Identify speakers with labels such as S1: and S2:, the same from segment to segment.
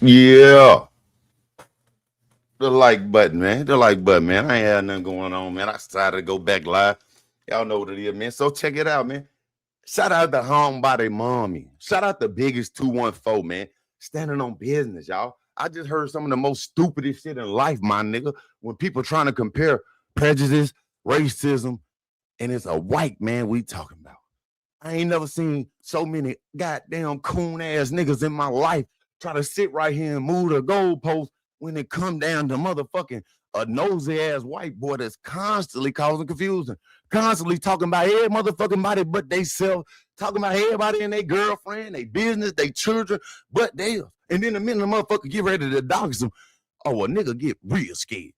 S1: Yeah. The like button, man. The like button, man. I ain't had nothing going on, man. I decided to go back live. Y'all know what it is, man. So check it out, man. Shout out to Homebody Mommy. Shout out to Biggest 214, man. Standing on business, y'all. I just heard some of the most stupidest shit in life, my nigga. When people trying to compare prejudice, racism, and it's a white man we talking about. I ain't never seen so many goddamn coon ass niggas in my life try to sit right here and move the goalpost when it come down to motherfucking a nosy ass white boy that's constantly causing confusion, constantly talking about every motherfucking body but they self, talking about everybody and their girlfriend, their business, their children, but they. And then the minute the motherfucker get ready to dox them, oh, a nigga get real scared.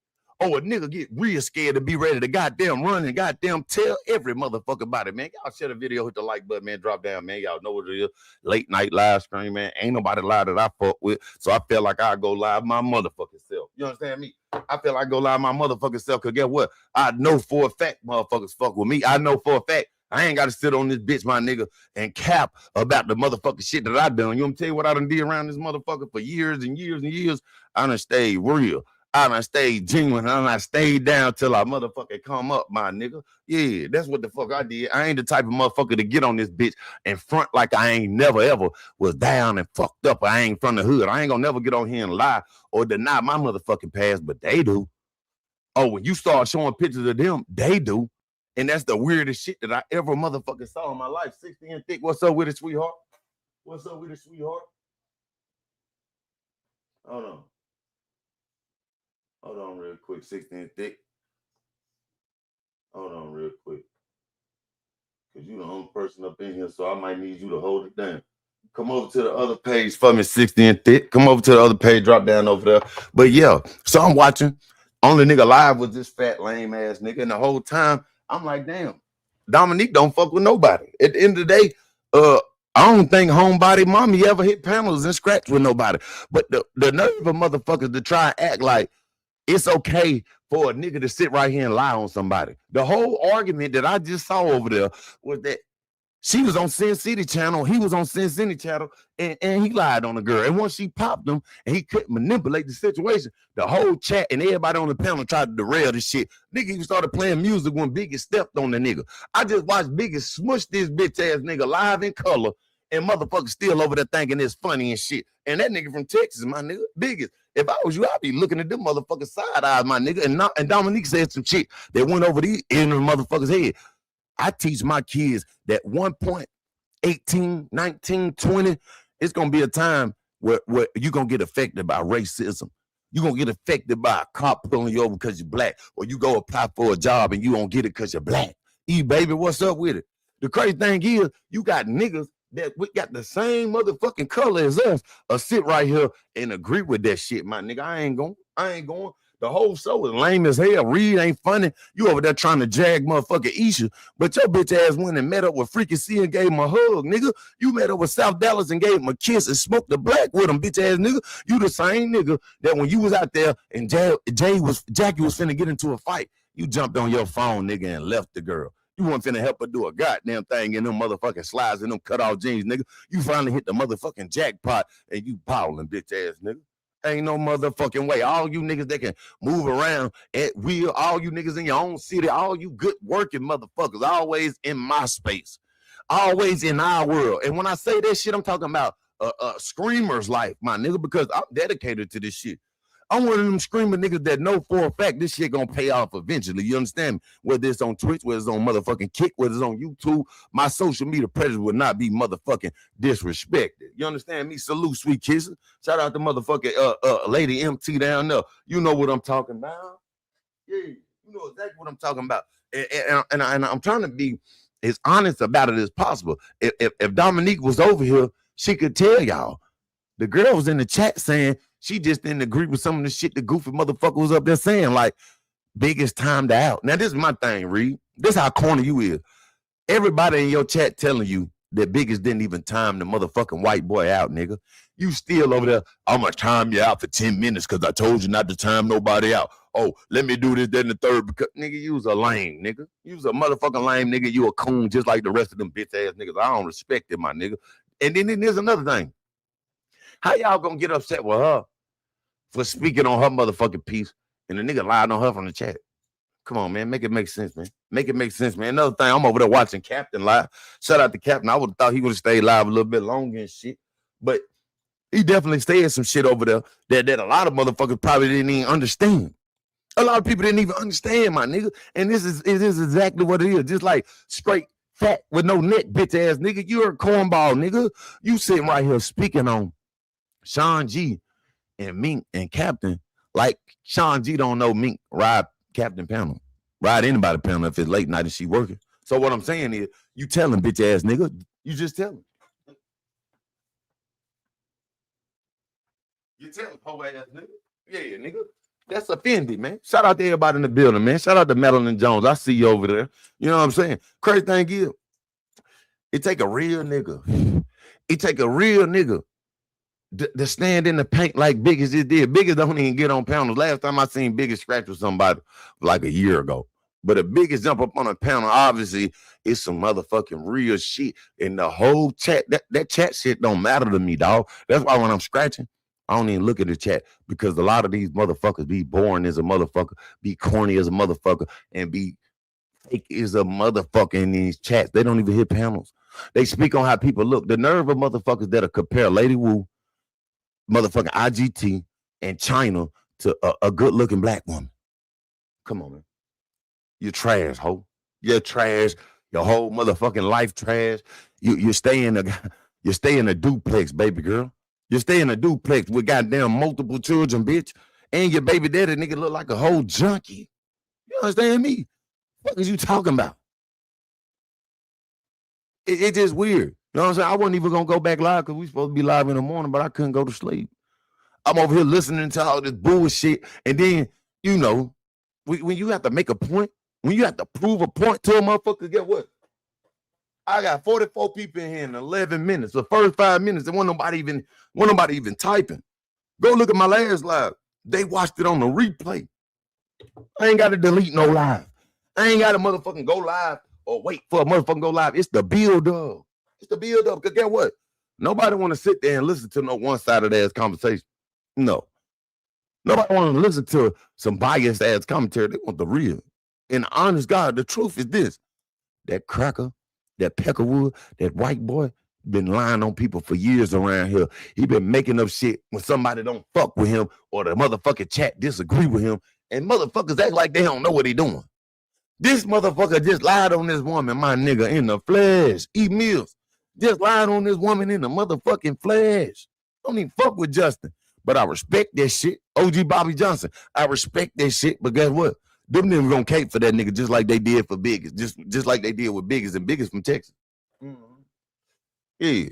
S1: Oh, a nigga get real scared to be ready to goddamn run and goddamn tell every motherfucker about it, man. Y'all share the video, hit the like button, man. Drop down, man. Y'all know what it is. Late night live stream, man. Ain't nobody live that I fuck with. So I feel like I go live my motherfucking self. You understand me? I feel like I go live my motherfucking self. Cause guess what? I know for a fact motherfuckers fuck with me. I know for a fact I ain't got to sit on this bitch, my nigga, and cap about the motherfucking shit that I done. You want me to tell you what I done did around this motherfucker for years and years and years? I done stayed real. I done stayed genuine and I stayed down till I motherfucking come up, my nigga. Yeah, that's what the fuck I did. I ain't the type of motherfucker to get on this bitch and front like I ain't never ever was down and fucked up. I ain't from the hood. I ain't gonna never get on here and lie or deny my motherfucking past, but they do. Oh, when you start showing pictures of them, they do. And that's the weirdest shit that I ever motherfucking saw in my life. 60 and thick. What's up with it, sweetheart? What's up with it, sweetheart? Hold on. Hold on real quick. 60 and thick. Hold on real quick. Cause you the only person up in here, so I might need you to hold it down. Come over to the other page for me, 60 and thick. Come over to the other page, drop down over there. But yeah, so I'm watching. Only nigga live was this fat lame ass nigga. And the whole time, I'm like, damn, Dominique don't fuck with nobody. At the end of the day, I don't think homebody mommy ever hit panels and scratch with nobody. But the nerve of motherfuckers to try and act like it's okay for a nigga to sit right here and lie on somebody. The whole argument that I just saw over there was that she was on Sin City channel, he was on Sin City channel, and he lied on the girl. And once she popped him and he couldn't manipulate the situation, the whole chat and everybody on the panel tried to derail this shit. Nigga even started playing music when Biggie stepped on the nigga. I just watched Biggie smush this bitch ass nigga live in color, and motherfuckers still over there thinking it's funny and shit. And that nigga from Texas, my nigga, Biggest. If I was you, I'd be looking at them motherfuckers side eyes, my nigga. And Dominique said some shit that went over the in the motherfuckers' head. I teach my kids that 1.18, 19, 20, it's gonna be a time where you're gonna get affected by racism. You're gonna get affected by a cop pulling you over because you're black, or you go apply for a job and you don't get it because you're black. Baby, what's up with it? The crazy thing is, you got niggas that we got the same motherfucking color as us, sit right here and agree with that shit, my nigga. I ain't going. I ain't going. The whole show is lame as hell. Reed ain't funny. You over there trying to jag motherfucking Isha, but your bitch ass went and met up with Freaky C and gave him a hug, nigga. You met up with South Dallas and gave him a kiss and smoked the black with him, bitch ass nigga. You the same nigga that when you was out there and Jackie was finna get into a fight, you jumped on your phone, nigga, and left the girl. You weren't finna help her do a goddamn thing in them motherfucking slides and them cutoff jeans, nigga. You finally hit the motherfucking jackpot and you balling, bitch ass nigga. Ain't no motherfucking way. All you niggas that can move around at will, all you niggas in your own city, all you good working motherfuckers, always in my space, always in our world. And when I say that shit, I'm talking about screamers life, my nigga, because I'm dedicated to this shit. I'm one of them screaming niggas that know for a fact this shit gonna pay off eventually. You understand me? Whether it's on Twitch, whether it's on motherfucking Kick, whether it's on YouTube, my social media presence will not be motherfucking disrespected. You understand me? Salute, sweet kisses. Shout out to motherfucking Lady MT down there. You know what I'm talking about? Yeah, you know exactly what I'm talking about. And I'm trying to be as honest about it as possible. If Dominique was over here, she could tell y'all. The girl was in the chat saying she just didn't agree with some of the shit the goofy motherfucker was up there saying, like, Biggest timed out. Now, this is my thing, Reed. This how corny you is. Everybody in your chat telling you that Biggest didn't even time the motherfucking white boy out, nigga. You still over there, I'm going to time you out for 10 minutes because I told you not to time nobody out. Oh, let me do this, then the third. Because, nigga, you was a lame, nigga. You was a motherfucking lame, nigga. You a coon just like the rest of them bitch-ass niggas. I don't respect it, my nigga. And then there's another thing. How y'all gonna get upset with her for speaking on her motherfucking piece and the nigga lied on her from the chat? Come on, man. Make it make sense, man. Make it make sense, man. Another thing, I'm over there watching Captain live. Shout out to Captain. I would have thought he would have stayed live a little bit longer and shit. But he definitely stayed some shit over there that a lot of motherfuckers probably didn't even understand. A lot of people didn't even understand, my nigga. And it is exactly what it is. Just like straight fat with no neck, bitch ass nigga. You're a cornball, nigga. You sitting right here speaking on Sean G and Mink and Captain like Sean G don't know Mink ride Captain panel. Ride anybody panel if it's late night and she working. So what I'm saying is, you tell him, bitch ass nigga. You just tell him. You tell him, hoe ass nigga. Yeah, nigga. That's offended, man. Shout out to everybody in the building, man. Shout out to Madeline Jones. I see you over there. You know what I'm saying? Crazy thing is, it take a real nigga. It take a real nigga to stand in the paint like Biggest just did. Biggest don't even get on panels. Last time I seen Biggest scratch with somebody like a year ago. But the Biggest jump up on a panel, obviously, is some motherfucking real shit. And the whole chat, that chat shit don't matter to me, dog. That's why when I'm scratching, I don't even look at the chat, because a lot of these motherfuckers be boring as a motherfucker, be corny as a motherfucker, and be fake as a motherfucker in these chats. They don't even hit panels. They speak on how people look. The nerve of motherfuckers that'll compare Lady Wu, motherfucking IGT, and China to a good-looking black woman. Come on, man. You're trash, ho. You're trash. Your whole motherfucking life trash. You stay in a duplex, baby girl. You stay in a duplex with goddamn multiple children, bitch. And your baby daddy nigga look like a whole junkie. You understand me? What is you talking about? It's just weird. You know what I'm saying? I wasn't even going to go back live because we supposed to be live in the morning, but I couldn't go to sleep. I'm over here listening to all this bullshit. And then, you know, when you have to make a point, when you have to prove a point to a motherfucker, get what? I got 44 people in here in 11 minutes. The first 5 minutes, and wasn't nobody even typing. Go look at my last live. They watched it on the replay. I ain't got to delete no live. I ain't got to motherfucking go live or wait for a motherfucking go live. It's the build up. It's the build up. Because guess what? Nobody want to sit there and listen to no one-sided ass conversation. No. Nobody want to listen to some biased ass commentary. They want the real. And honest God, the truth is this. That cracker, that Peckerwood, that white boy, been lying on people for years around here. He been making up shit when somebody don't fuck with him or the motherfucking chat disagree with him. And motherfuckers act like they don't know what they doing. This motherfucker just lied on this woman, my nigga, in the flesh. E. Mills just lied on this woman in the motherfucking flesh. Don't even fuck with Justin. But I respect that shit. OG Bobby Johnson, I respect that shit. But guess what? Them niggas gonna cape for that nigga just like they did for Biggest. Just like they did with Biggest, and Biggest from Texas. Mm-hmm. Yeah.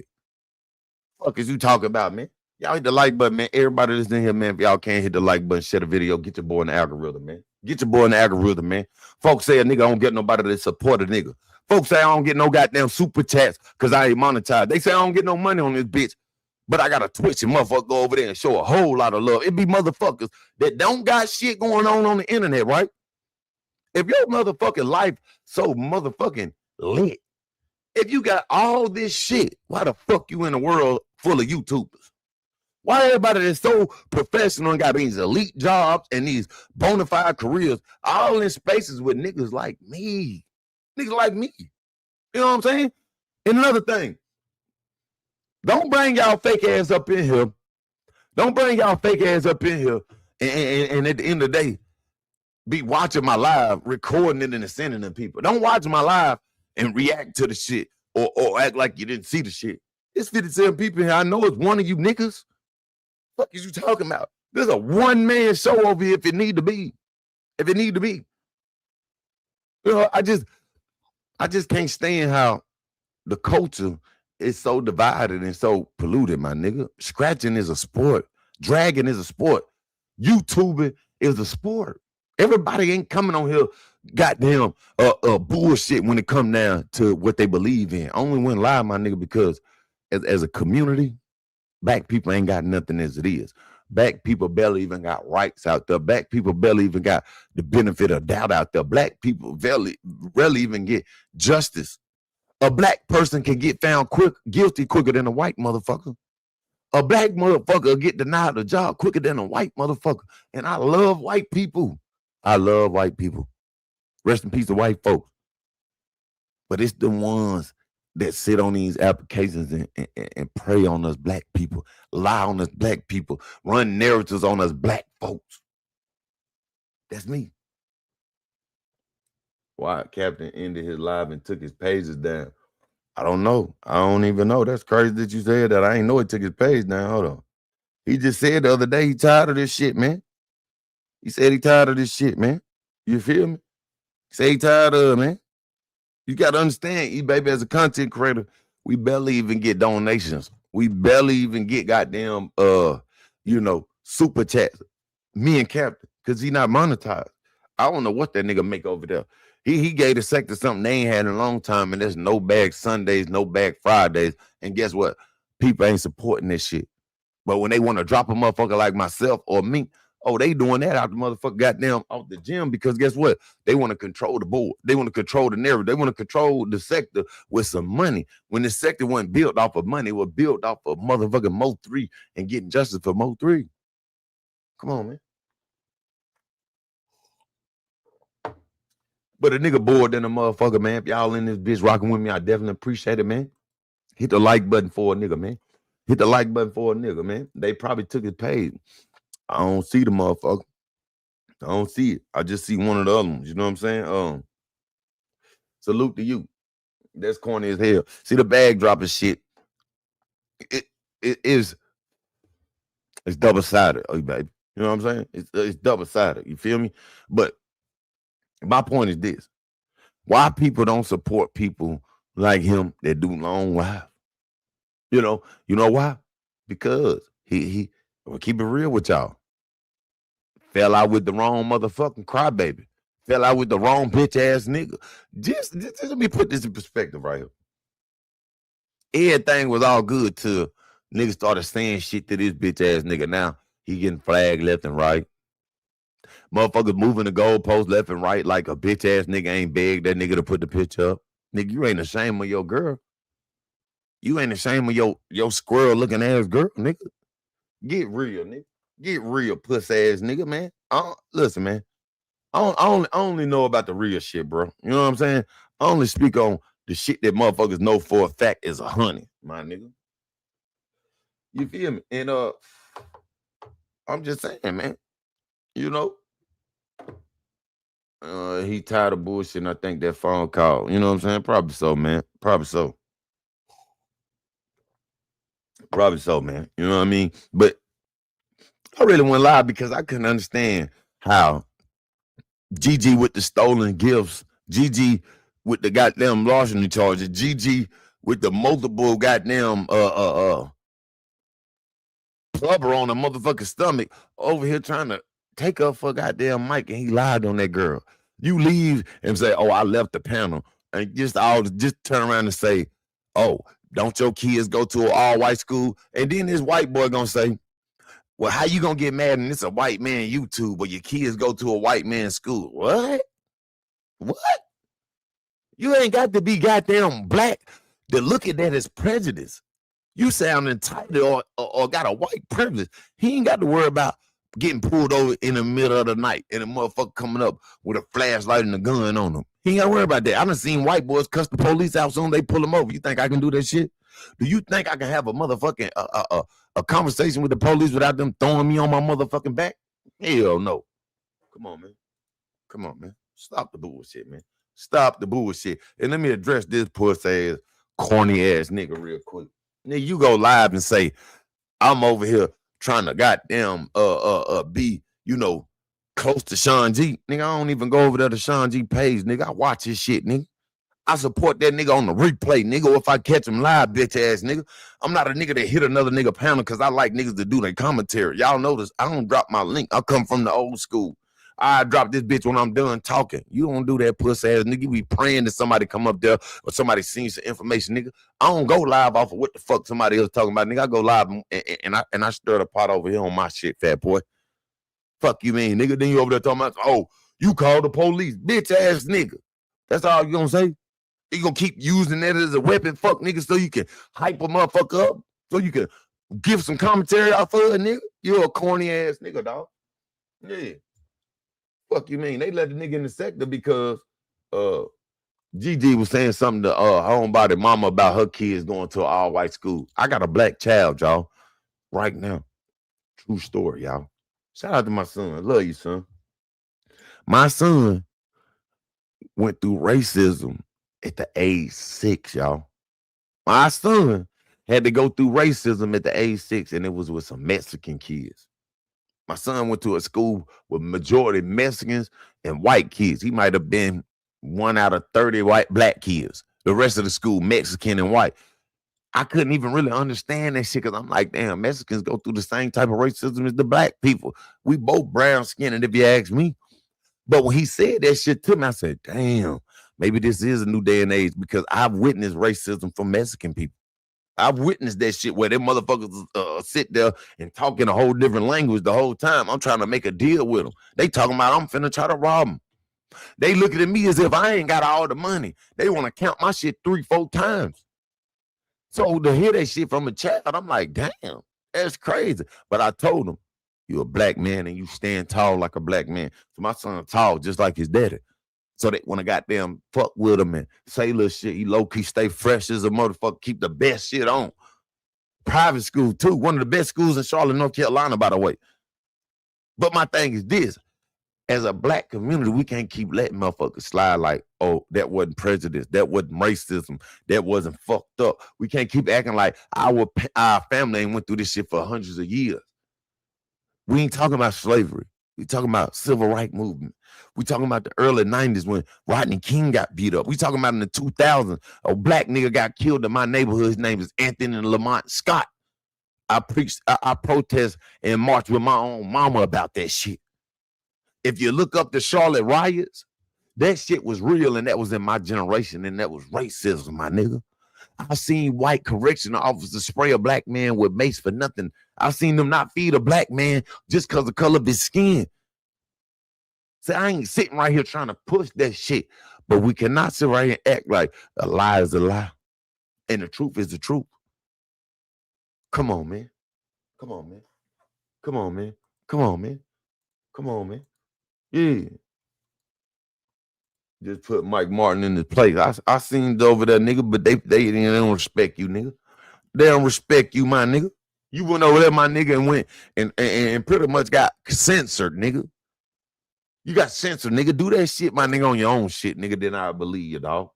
S1: Fuck is you talking about, man? Y'all hit the like button, man. Everybody that's in here, man, if y'all can't hit the like button, share the video, get your boy in the algorithm, man. Get your boy in the algorithm, man. Folks say a nigga don't get nobody that support a nigga. Folks say I don't get no goddamn super chats because I ain't monetized. They say I don't get no money on this bitch. But I got a Twitch and motherfucker go over there and show a whole lot of love. It be motherfuckers that don't got shit going on the internet, right? If your motherfucking life so motherfucking lit, if you got all this shit, why the fuck you in a world full of YouTubers? Why everybody that's so professional and got these elite jobs and these bona fide careers all in spaces with niggas like me? Niggas like me. You know what I'm saying? And another thing, don't bring y'all fake ass up in here. Don't bring y'all fake ass up in here and at the end of the day, be watching my live, recording it and sending it to people. Don't watch my live and react to the shit or act like you didn't see the shit. It's 57 people here. I know it's one of you niggas. What is you talking about? There's a one-man show over here if it need to be. If it need to be. You know, I just can't stand how the culture is so divided and so polluted, my nigga. Scratching is a sport. Dragging is a sport. YouTubing is a sport. Everybody ain't coming on here goddamn bullshit when it come down to what they believe in. I only went live, my nigga, because as a community, black people ain't got nothing as it is. Black people barely even got rights out there. Black people barely even got the benefit of doubt out there. Black people rarely even get justice. A black person can get found guilty quicker than a white motherfucker. A black motherfucker will get denied a job quicker than a white motherfucker. And I love white people. I love white people. Rest in peace to white folks. But it's the ones that sit on these applications and prey on us black people, lie on us black people, run narratives on us black folks. That's me. Why Captain ended his live and took his pages down? I don't know. I don't even know. That's crazy that you said that. I ain't know he took his page down. Hold on. He just said the other day he tired of this shit, man. He said he tired of this shit, man. You feel me? He said he tired of it, man. You got to understand, E-Baby, as a content creator, we barely even get donations. We barely even get goddamn, super chats. Me and Captain, because he not monetized. I don't know what that nigga make over there. He gave the sector something they ain't had in a long time, and there's no bag Sundays, no bag Fridays. And guess what? People ain't supporting this shit. But when they want to drop a motherfucker like myself or me, oh, they doing that out the motherfucker goddamn out the gym, because guess what? They want to control the board. They want to control the narrative. They want to control the sector with some money. When the sector wasn't built off of money, it was built off of motherfucking Mo3 and getting justice for Mo3. Come on, man. But a nigga bored than a motherfucker, man. If y'all in this bitch rocking with me, I definitely appreciate it, man. Hit the like button for a nigga, man. Hit the like button for a nigga, man. They probably took his page. I don't see the motherfucker. I don't see it. I just see one of the other ones. You know what I'm saying? Salute to you. That's corny as hell. See the bag dropping shit. It's double-sided, oh, baby. You know what I'm saying? It's double-sided. You feel me? But my point is this. Why people don't support people like him that do long lives? You know why? Because he will keep it real with y'all. Fell out with the wrong motherfucking crybaby. Fell out with the wrong bitch ass nigga. Just let me put this in perspective right here. Everything was all good till niggas started saying shit to this bitch ass nigga. Now he getting flagged left and right. Motherfuckers moving the goalposts left and right like a bitch ass nigga ain't begged that nigga to put the picture up. Nigga, you ain't ashamed of your girl. You ain't ashamed of your squirrel looking ass girl, nigga. Get real, nigga. Get real, puss ass nigga, man. Listen, man. I only know about the real shit, bro. You know what I'm saying? I only speak on the shit that motherfuckers know for a fact is 100, my nigga. You feel me? And I'm just saying, man. You know, he tired of bullshit, and I think that phone call. You know what I'm saying? Probably so, man. Probably so. Probably so, man. You know what I mean? But I really went live because I couldn't understand how Gigi with the stolen gifts, Gigi with the goddamn larceny charges, Gigi with the multiple goddamn blubber on a motherfucking stomach over here trying to take up for goddamn Mike, and he lied on that girl. You leave and say, oh, I left the panel, and just turn around and say, oh, don't your kids go to an all-white school? And then this white boy gonna say, well, how you gonna get mad and it's a white man YouTube, but your kids go to a white man's school? What? You ain't got to be goddamn black to look at that as prejudice. You sound entitled or got a white privilege. He ain't got to worry about getting pulled over in the middle of the night and a motherfucker coming up with a flashlight and a gun on him. He ain't got to worry about that. I done seen white boys cuss the police out soon they pull them over. You think I can do that shit? Do you think I can have a motherfucking a conversation with the police without them throwing me on my motherfucking back? Hell no. Come on, man. Stop the bullshit, man. Stop the bullshit. And let me address this pussy ass, corny ass nigga real quick. Nigga, you go live and say, I'm over here trying to goddamn be, close to Sean G. Nigga, I don't even go over there to Sean G page, nigga. I watch his shit, nigga. I support that nigga on the replay, nigga. If I catch him live, bitch ass nigga. I'm not a nigga that hit another nigga panel because I like niggas to do their commentary. Y'all notice I don't drop my link. I come from the old school. I drop this bitch when I'm done talking. You don't do that, pussy ass nigga. You be praying that somebody come up there or somebody seen some information, nigga. I don't go live off of what the fuck somebody else talking about, nigga. I go live and I stir the pot over here on my shit, fat boy. Fuck you mean, nigga. Then you over there talking about, oh, you call the police, bitch ass nigga. That's all you gonna say? You gonna keep using that as a weapon, fuck nigga, so you can hype a motherfucker up, so you can Give some commentary off of it, nigga. You a corny ass nigga, dog. Yeah. Fuck you mean? They let the nigga in the sector because Gigi was saying something to homebody mama about her kids going to an all-white school. I got a black child, y'all, right now. True story, y'all. Shout out to my son. I love you, son. My son went through racism at the age 6, y'all. My son had to go through racism at the age 6, and it was with some Mexican kids. My son went to a school with majority Mexicans and white kids. He might have been 1 out of 30 black kids. The rest of the school, Mexican and white. I couldn't even really understand that shit because I'm like, damn, Mexicans go through the same type of racism as the black people. We both brown skinned, if you ask me. But when he said that shit to me, I said, damn, maybe this is a new day and age because I've witnessed racism from Mexican people. I've witnessed that shit where them motherfuckers sit there and talk in a whole different language the whole time. I'm trying to make a deal with them. They talking about I'm finna try to rob them. They looking at me as if I ain't got all the money. They want to count my shit 3-4 times. So to hear that shit from a child, I'm like, damn, that's crazy. But I told him, you're a black man and you stand tall like a black man. So my son tall just like his daddy. So they want to goddamn fuck with him and say little shit. He low-key stay fresh as a motherfucker, keep the best shit on. Private school, too. One of the best schools in Charlotte, North Carolina, by the way. But my thing is this. As a black community, we can't keep letting motherfuckers slide like, oh, that wasn't prejudice. That wasn't racism. That wasn't fucked up. We can't keep acting like our family ain't went through this shit for hundreds of years. We ain't talking about slavery. We talking about civil rights movement. We talking about the early 90s when Rodney King got beat up. We talking about in the 2000s, a black nigga got killed in my neighborhood. His name is Anthony Lamont Scott. I protest and march with my own mama about that shit. If you look up the Charlotte riots, that shit was real and that was in my generation and that was racism, my nigga. I've seen white correctional officers spray a black man with mace for nothing. I've seen them not feed a black man just because of the color of his skin. See, I ain't sitting right here trying to push that shit, but we cannot sit right here and act like a lie is a lie and the truth is the truth. Come on, man. Come on, man. Come on, man. Come on, man. Come on, man. Yeah. Just put Mike Martin in his place. I seen over there, nigga, but they don't respect you, nigga. They don't respect you, my nigga. You went over there, my nigga, and went and pretty much got censored, nigga. You got censored, nigga. Do that shit, my nigga, on your own shit, nigga. Then I believe you, dog.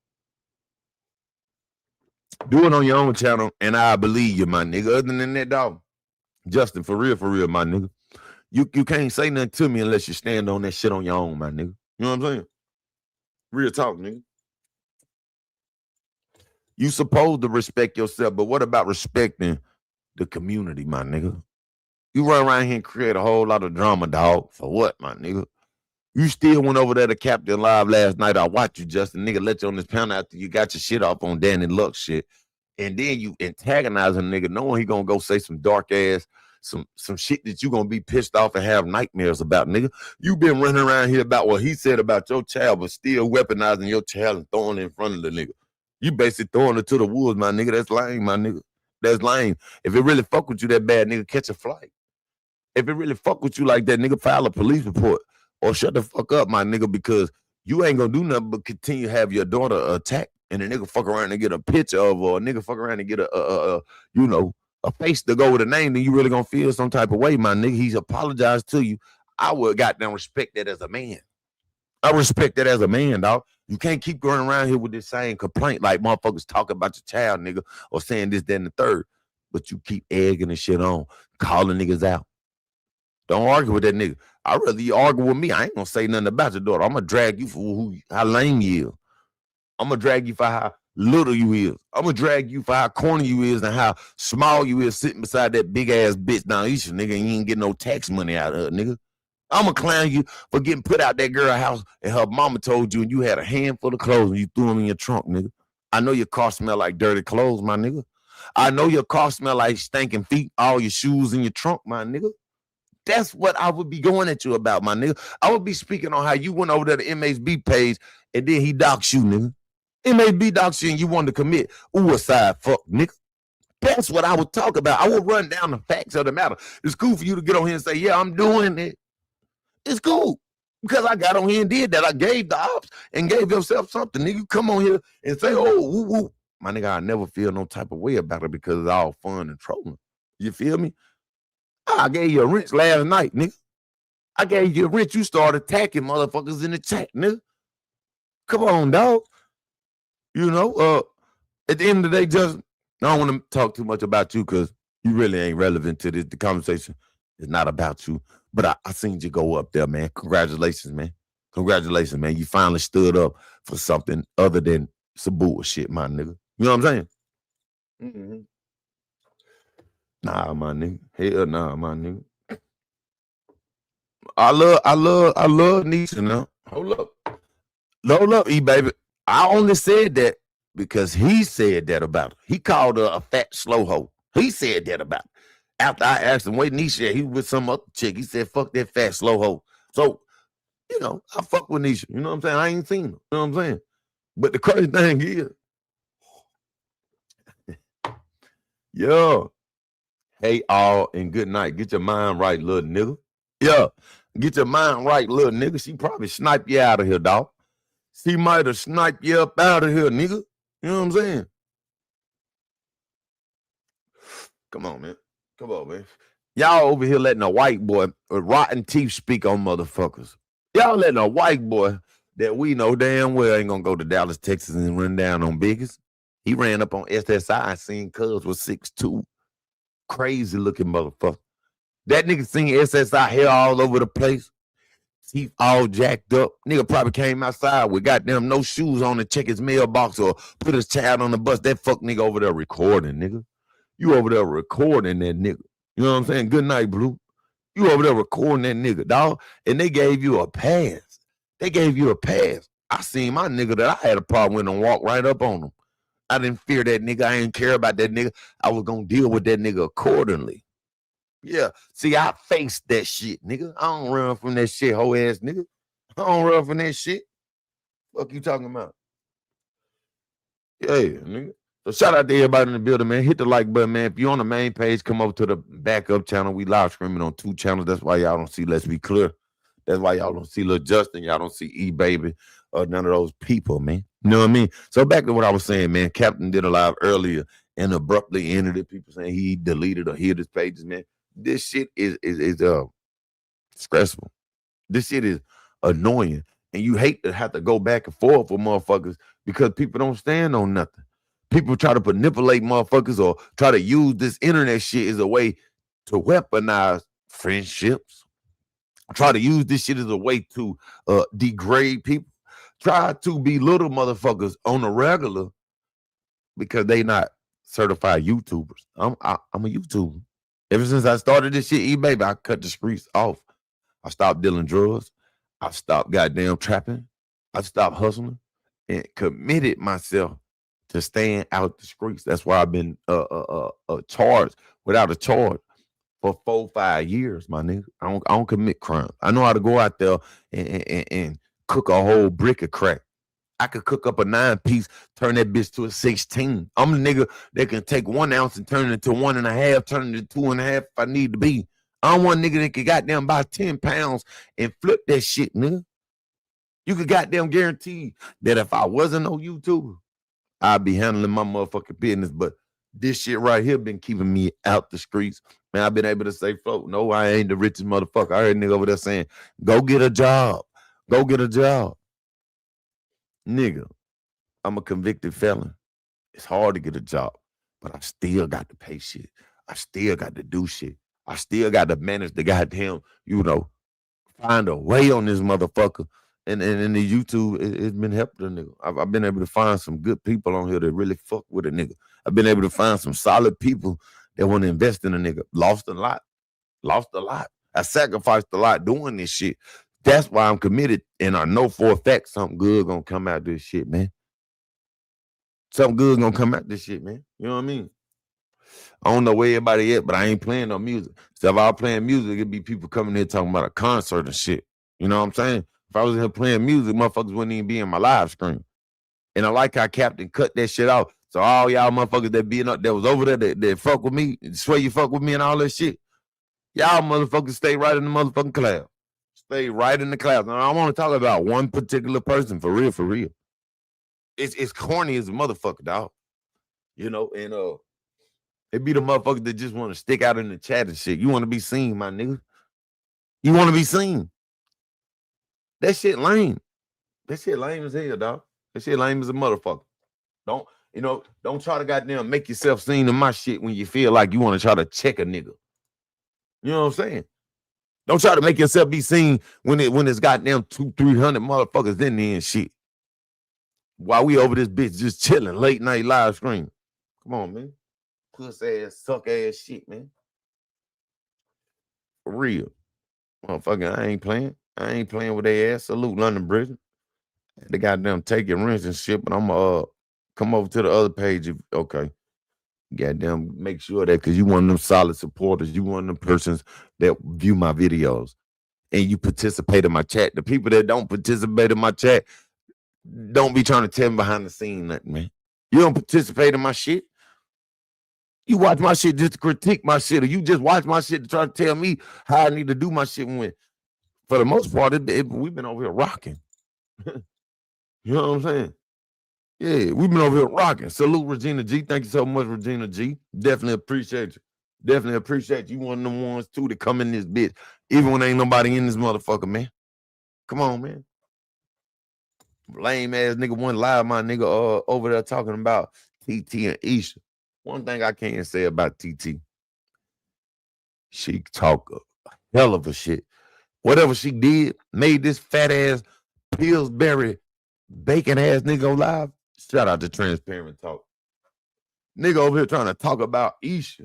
S1: Do it on your own channel, and I believe you, my nigga. Other than that, dog, Justin, for real, my nigga. You can't say nothing to me unless you stand on that shit on your own, my nigga. You know what I'm saying? Real talk, nigga. You supposed to respect yourself, but what about respecting the community, my nigga? You run around here and create a whole lot of drama, dog. For what, my nigga? You still went over there to Captain Live last night. I watched you, Justin. Nigga let you on this panel after you got your shit off on Danny Luck shit. And then you antagonizing a nigga knowing he gonna go say some dark ass, some shit that you gonna be pissed off and have nightmares about, nigga. You been running around here about what he said about your child, but still weaponizing your child and throwing it in front of the nigga. You basically throwing it to the wolves, my nigga. That's lame, my nigga. That's lame. If it really fuck with you that bad, nigga, catch a flight. If it really fuck with you like that, nigga, file a police report. Or shut the fuck up, my nigga, because you ain't gonna do nothing but continue to have your daughter attacked and a nigga fuck around and get a picture of her, or a nigga fuck around and get a face to go with a name, then you really gonna feel some type of way, my nigga. He's apologized to you. I would goddamn respect that as a man. I respect that as a man, dog. You can't keep going around here with this same complaint like motherfuckers talking about your child, nigga, or saying this, that, and the third. But you keep egging and shit on, calling niggas out. Don't argue with that nigga. I'd rather you argue with me. I ain't gonna say nothing about your daughter. I'm gonna drag you for how lame you is. I'm gonna drag you for how little you is. I'm gonna drag you for how corny you is and how small you is sitting beside that big ass bitch down East, nigga, and you ain't getting no tax money out of her, nigga. I'm gonna clown you for getting put out that girl house and her mama told you and you had a handful of clothes and you threw them in your trunk, nigga. I know your car smell like dirty clothes, my nigga. I know your car smell like stinking feet, all your shoes in your trunk, my nigga. That's what I would be going at you about, my nigga. I would be speaking on how you went over to the MHB page and then he doxed you, nigga. MHB doxed you and you wanted to commit suicide, fuck, nigga. That's what I would talk about. I would run down the facts of the matter. It's cool for you to get on here and say, yeah, I'm doing it. It's cool. Because I got on here and did that. I gave the ops and gave yourself something. Nigga, you come on here and say, oh, woo, woo. My nigga, I never feel no type of way about it because it's all fun and trolling. You feel me? I gave you a wrench last night, nigga. I gave you a wrench. You started attacking motherfuckers in the chat, nigga. Come on, dog. You know, at the end of the day, just I don't want to talk too much about you because you really ain't relevant to this. The conversation is not about you. But I seen you go up there, man. Congratulations, man. Congratulations, man. You finally stood up for something other than some bullshit, my nigga. You know what I'm saying? Mm-hmm. Nah, my nigga. Hell nah, my nigga. I love Nisha now. Hold up, E-Baby. I only said that because he said that about her. He called her a fat slow hoe. He said that about her. After I asked him, wait, Nisha, he was with some other chick. He said, fuck that fat slow hoe. So, you know, I fuck with Nisha. You know what I'm saying? I ain't seen her. You know what I'm saying? But the crazy thing is, yo, hey all and good night. Get your mind right, little nigga. Yeah, get your mind right, little nigga. She probably sniped you out of here, dog. She might have sniped you up out of here, nigga. You know what I'm saying? Come on, man. Come on, man. Y'all over here letting a white boy with rotten teeth speak on motherfuckers. Y'all letting a white boy that we know damn well ain't gonna go to Dallas, Texas and run down on Biggest. He ran up on SSI and seen Cuz was 6'2". Crazy looking motherfucker. That nigga seen SSI hair all over the place. Teeth all jacked up. Nigga probably came outside with goddamn no shoes on to check his mailbox or put his child on the bus. That fuck nigga over there recording, nigga. You over there recording that nigga. You know what I'm saying? Good night, Blue. You over there recording that nigga, dog. And they gave you a pass. They gave you a pass. I seen my nigga that I had a problem with and walk right up on him. I didn't fear that nigga. I didn't care about that nigga. I was going to deal with that nigga accordingly. Yeah. See, I faced that shit, nigga. I don't run from that shit, hoe ass nigga. I don't run from that shit. Fuck you talking about? Yeah, nigga. So shout out to everybody in the building, man. Hit the like button, man. If you're on the main page, come over to the backup channel. We live streaming on 2 channels. That's why y'all don't see Let's Be Clear. That's why y'all don't see Lil Justin. Y'all don't see E-Baby or none of those people, man. You know what I mean? So back to what I was saying, man. Captain did a live earlier and abruptly ended it. People saying he deleted or hid his pages, man. This shit is stressful. This shit is annoying. And you hate to have to go back and forth with motherfuckers because people don't stand on nothing. People try to manipulate motherfuckers or try to use this internet shit as a way to weaponize friendships. Try to use this shit as a way to degrade people. Try to belittle motherfuckers on the regular because they not certified YouTubers. I'm a YouTuber. Ever since I started this shit, E-Baby, I cut the streets off. I stopped dealing drugs. I stopped goddamn trapping. I stopped hustling and committed myself to staying out the streets. That's why I've been charged without a charge for 4-5 years, my nigga. I don't commit crime. I know how to go out there and cook a whole brick of crack. I could cook up a 9-piece, turn that bitch to a 16. I'm the nigga that can take 1 ounce and turn it into 1.5, turn it into 2.5 if I need to be. I'm one nigga that can goddamn buy 10 pounds and flip that shit, nigga. You could goddamn guarantee that if I wasn't no YouTuber, I'd be handling my motherfucking business. But this shit right here been keeping me out the streets. Man, I've been able to stay float. No, I ain't the richest motherfucker. I heard a nigga over there saying, go get a job. Go get a job. Nigga, I'm a convicted felon. It's hard to get a job, but I still got to pay shit. I still got to do shit. I still got to manage the goddamn, find a way on this motherfucker. And in the YouTube, it's been helping the nigga. I've been able to find some good people on here that really fuck with a nigga. I've been able to find some solid people that want to invest in a nigga. Lost a lot. I sacrificed a lot doing this shit. That's why I'm committed, and I know for a fact something good gonna come out of this shit, man. Something good gonna come out of this shit, man. You know what I mean? I don't know where everybody at, but I ain't playing no music. So if I was playing music, it'd be people coming here talking about a concert and shit. You know what I'm saying? If I was here playing music, motherfuckers wouldn't even be in my live stream. And I like how Captain cut that shit out So all y'all motherfuckers that was over there that fuck with me, swear you fuck with me and all that shit, y'all motherfuckers stay right in the motherfucking cloud. Stay right in the clouds. Now, I want to talk about one particular person for real, for real. It's corny as a motherfucker, dog. You know, and it be the motherfuckers that just want to stick out in the chat and shit. You want to be seen, my nigga. You want to be seen. That shit lame. That shit lame as hell, dog. That shit lame as a motherfucker. Don't try to goddamn make yourself seen in my shit when you feel like you want to try to check a nigga. You know what I'm saying? Don't try to make yourself be seen when it's goddamn 200-300 motherfuckers in there and shit. While we over this bitch just chilling, late night live stream. Come on, man. Puss ass, suck ass shit, man. For real. Motherfucker, I ain't playing. I ain't playing with their ass. Salute London Bridge. They goddamn take your rinse and shit, but I'm come over to the other page. Okay. Goddamn, make sure that because you one of them solid supporters. You one of them persons that view my videos and you participate in my chat. The people that don't participate in my chat, don't be trying to tell me behind the scene nothing, man. You don't participate in my shit. You watch my shit just to critique my shit, or you just watch my shit to try to tell me how I need to do my shit when, for the most part, we've been over here rocking. You know what I'm saying? Yeah, we've been over here rocking. Salute Regina G. Thank you so much, Regina G. Definitely appreciate you. Definitely appreciate you. One of them ones, too, that come in this bitch, even when ain't nobody in this motherfucker, man. Come on, man. Lame ass nigga one live, my nigga over there talking about TT and Isha. One thing I can't say about TT, she talk a hell of a shit. Whatever she did, made this fat ass Pillsbury bacon ass nigga go live. Shout out to Transparent Talk. Nigga over here trying to talk about Isha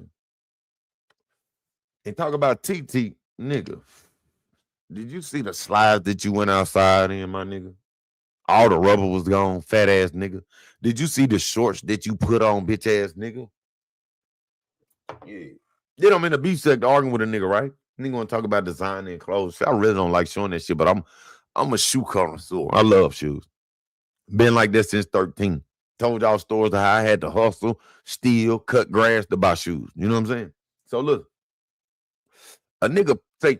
S1: and talk about TT. Nigga, did you see the slides that you went outside in, my nigga? All the rubber was gone, fat ass nigga. Did you see the shorts that you put on, bitch ass nigga? Yeah. Then I'm in the beef sector arguing with a nigga, right? Nigga want to talk about design and clothes. I really don't like showing that shit, but I'm a shoe connoisseur. I love shoes. Been like that since 13. Told y'all stories of how I had to hustle, steal, cut grass to buy shoes. You know what I'm saying? So look, a nigga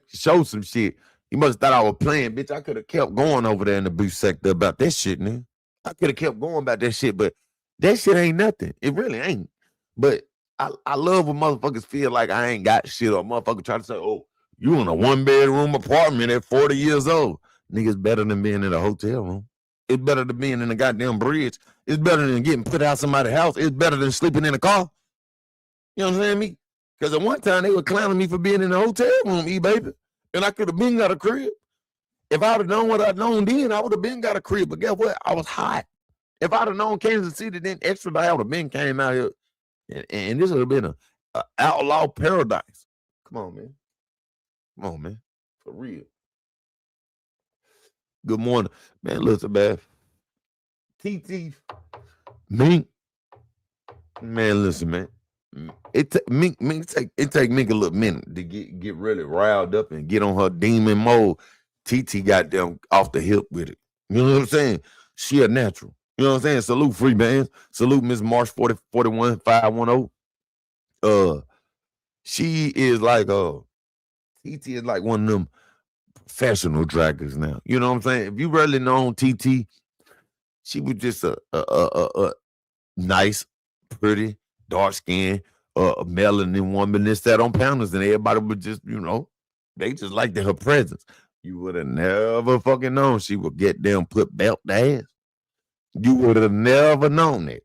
S1: show some shit. He must have thought I was playing, bitch. I could have kept going over there in the beef sector about that shit, man. I could have kept going about that shit, but that shit ain't nothing. It really ain't. But I love when motherfuckers feel like I ain't got shit, or motherfucker try to say, oh, you in a 1-bedroom apartment at 40 years old. Nigga's better than being in a hotel room. It's better than being in a goddamn bridge. It's better than getting put out somebody's house. It's better than sleeping in a car. You know what I'm saying, me? Because at one time they were clowning me for being in a hotel room, baby. And I could have been got a crib. If I'd have known what I'd known then, I would have been got a crib. But guess what? I was hot. If I'd have known Kansas City then extra, I would have been came out here. And this would have been a outlaw paradise. Come on, man. Come on, man. For real. Good morning. Man, listen, man. TT, Mink. Man, listen, man. It take Mink a little minute to get really riled up and get on her demon mode. TT got them off the hip with it. You know what I'm saying? She a natural. You know what I'm saying? Salute free bands. Salute Miss March 41510. She is like TT is like one of them professional draggers now. You know what I'm saying? If you really known TT, she was just a nice, pretty, dark skin, melanin woman that sat on panels, and everybody would just, they just liked her presence. You would have never fucking known she would get them put belt to ass. You would have never known that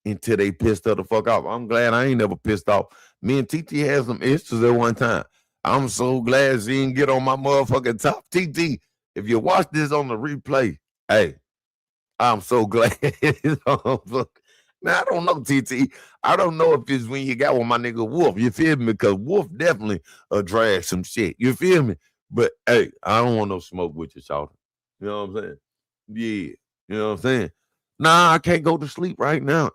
S1: until they pissed her the fuck off. I'm glad I ain't never pissed off. Me and TT had some issues at one time. I'm so glad she didn't get on my motherfucking top. TT, if you watch this on the replay, hey, I'm so glad. Now, I don't know, TT. I don't know if it's when you got with my nigga Wolf. You feel me? Because Wolf definitely drag some shit. You feel me? But, hey, I don't want no smoke with you, Shawty. You know what I'm saying? Yeah. You know what I'm saying? Nah, I can't go to sleep right now.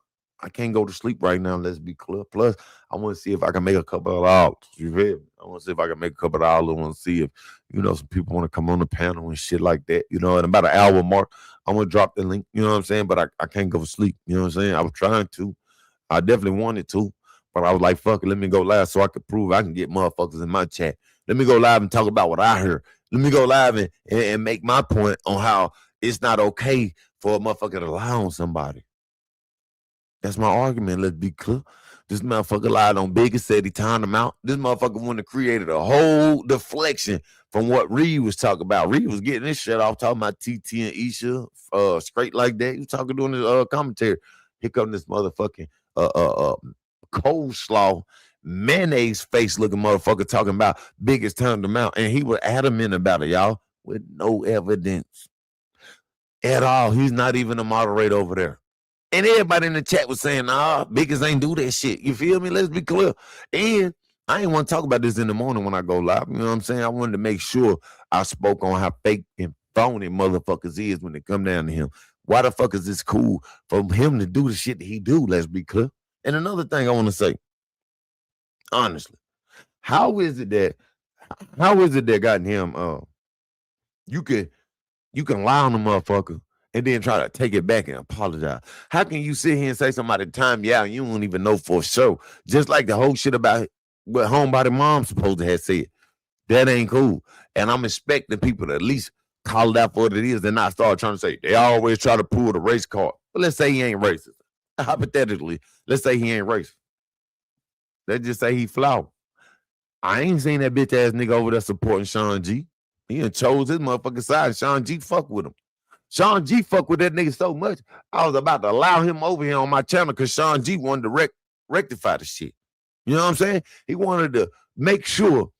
S1: Let's be clear. Plus, I want to see if I can make a couple of dollars. You feel me? I want to see if I can make a couple of dollars. I want to see if, some people want to come on the panel and shit like that. And about an hour mark,
S2: I'm gonna drop the link. You know what I'm saying? But I can't go to sleep. You know what I'm saying? I was trying to. I definitely wanted to, but I was like, fuck it, let me go live so I could prove I can get motherfuckers in my chat. Let me go live and talk about what I heard. Let me go live and make my point on how it's not okay for a motherfucker to lie on somebody. That's my argument. Let's be clear. This motherfucker lied on Biggie, said he timed him out. This motherfucker wouldn't have created a whole deflection from what Reed was talking about. Reed was getting this shit off, talking about TT and Isha straight like that. He was talking doing his commentary. Here come this motherfucking coleslaw mayonnaise face looking motherfucker talking about Biggest turned him out. And he was adamant about it, y'all, with no evidence at all. He's not even a moderator over there. And everybody in the chat was saying, nah, Biggest ain't do that shit. You feel me? Let's be clear. And I ain't want to talk about this in the morning when I go live. You know what I'm saying? I wanted to make sure I spoke on how fake and phony motherfuckers is when they come down to him. Why the fuck is this cool for him to do the shit that he do? Let's be clear. And another thing I want to say, honestly, how is it that goddamn you can lie on the motherfucker and then try to take it back and apologize? How can you sit here and say somebody time you out and you don't even know for sure? Just like the whole shit about what Homebody Mom supposed to have said. That ain't cool. And I'm expecting people to at least call it out for what it is and not start trying to say, they always try to pull the race card. But let's say he ain't racist. Hypothetically, let's say he ain't racist. Let's just say he flawed. I ain't seen that bitch ass nigga over there supporting Sean G. He done chose his motherfucking side. Sean G fuck with him. Sean G fuck with that nigga so much, I was about to allow him over here on my channel because Sean G wanted to rectify the shit. You know what I'm saying? He wanted to make sure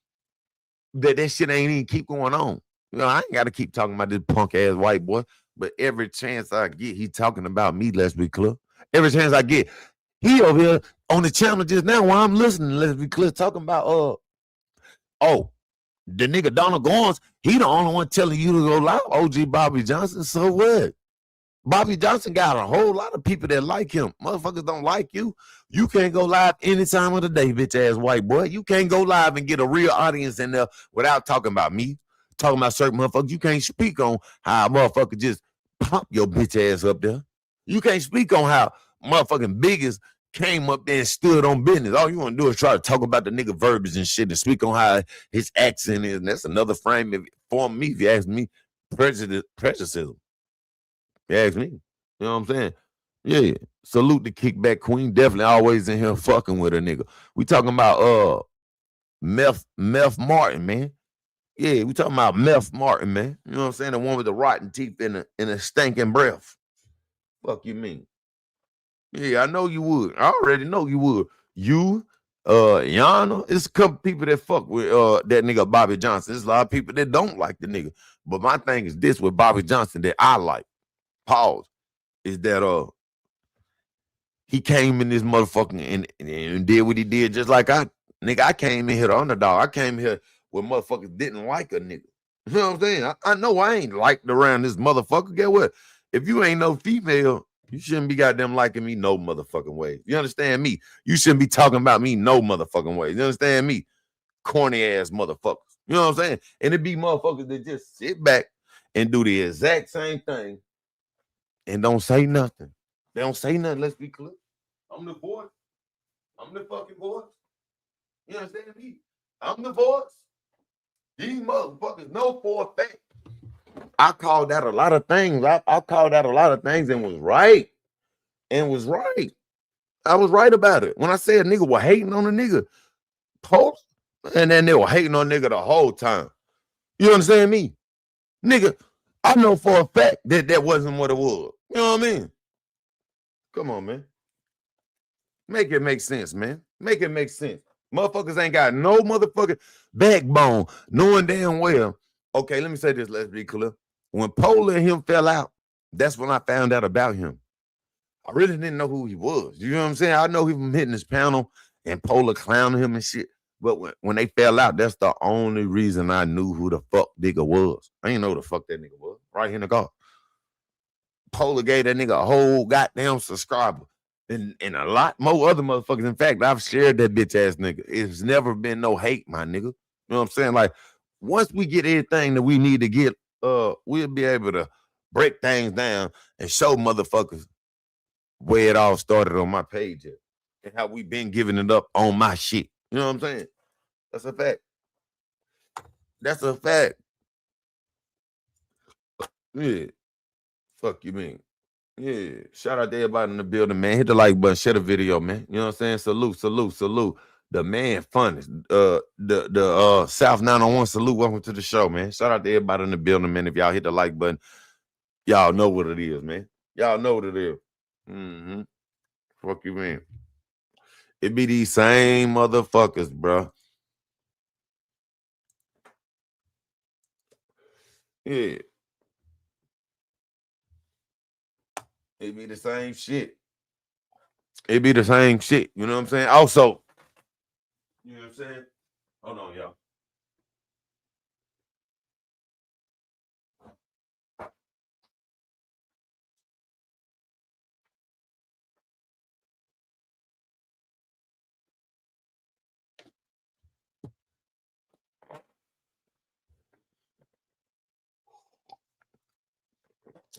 S2: that shit ain't even keep going on. You know, I ain't got to keep talking about this punk ass white boy, but every chance I get, he talking about me, let's be clear. Every chance I get, he over here on the channel just now while I'm listening, let's be clear, talking about, the nigga Donald Goins, he the only one telling you to go live, OG Bobby Johnson. So what? Bobby Johnson got a whole lot of people that like him. Motherfuckers don't like you. You can't go live any time of the day, bitch ass white boy. You can't go live and get a real audience in there without talking about me, talking about certain motherfuckers. You can't speak on how a motherfucker just pump your bitch ass up there. You can't speak on how motherfucking Biggest came up there and stood on business. All you want to do is try to talk about the nigga verbiage and shit and speak on how his accent is. And that's another form of me, if you ask me, prejudicism. You ask me. You know what I'm saying? Yeah. Salute the kickback queen. Definitely always in here fucking with a nigga. We talking about Meth Martin, man. Yeah, we talking about Meth Martin, man. You know what I'm saying? The one with the rotten teeth and a stinking breath. Fuck you mean? Yeah, I know you would. I already know you would. You, Yana, it's a couple people that fuck with that nigga Bobby Johnson. There's a lot of people that don't like the nigga. But my thing is this with Bobby Johnson that I like. Pause. Is that he came in this motherfucking and did what he did just like I came in here the underdog. I came here where motherfuckers didn't like a nigga. You know what I'm saying? I know I ain't liked around this motherfucker. Get what? If you ain't no female, you shouldn't be goddamn liking me no motherfucking way. You understand me? You shouldn't be talking about me no motherfucking way. You understand me? Corny ass motherfuckers. You know what I'm saying? And it be motherfuckers that just sit back and do the exact same thing and don't say nothing. They don't say nothing. Let's be clear. I'm the voice. I'm the fucking voice. You understand me? I'm the voice. These motherfuckers know for a fact. I called out a lot of things. I called out a lot of things and was right. I was right about it. When I said nigga was hating on the nigga, post, and then they were hating on nigga the whole time. You understand me? Nigga, I know for a fact that wasn't what it was. You know what I mean? Come on, man. Make it make sense, man. Make it make sense. Motherfuckers ain't got no motherfucking backbone, knowing damn well. Okay, let me say this. Let's be clear. When Pola and him fell out, that's when I found out about him. I really didn't know who he was. You know what I'm saying? I know he from hitting his panel and Pola clowning him and shit. But when they fell out, that's the only reason I knew who the fuck nigga was. I didn't know who the fuck that nigga was. Right here in the car. Pola gave that nigga a whole goddamn subscriber. And a lot more other motherfuckers. In fact, I've shared that bitch ass nigga. It's never been no hate, my nigga. You know what I'm saying? Like, once we get everything that we need to get, we'll be able to break things down and show motherfuckers where it all started on my page at, and how we been giving it up on my shit. You know what I'm saying? That's a fact. That's a fact. Yeah. Fuck you mean? Yeah. Shout out to everybody in the building, man. Hit the like button, share the video, man. You know what I'm saying? Salute, salute, salute. The man funnest. The South 901 salute. Welcome to the show, man. Shout out to everybody in the building, man. If y'all hit the like button, y'all know what it is, man. Y'all know what it is. Mm-hmm. Fuck you, man. It be these same motherfuckers, bro. Yeah. It be the same shit. It be the same shit. You know what I'm saying? Also, you know what I'm saying? Hold on, y'all.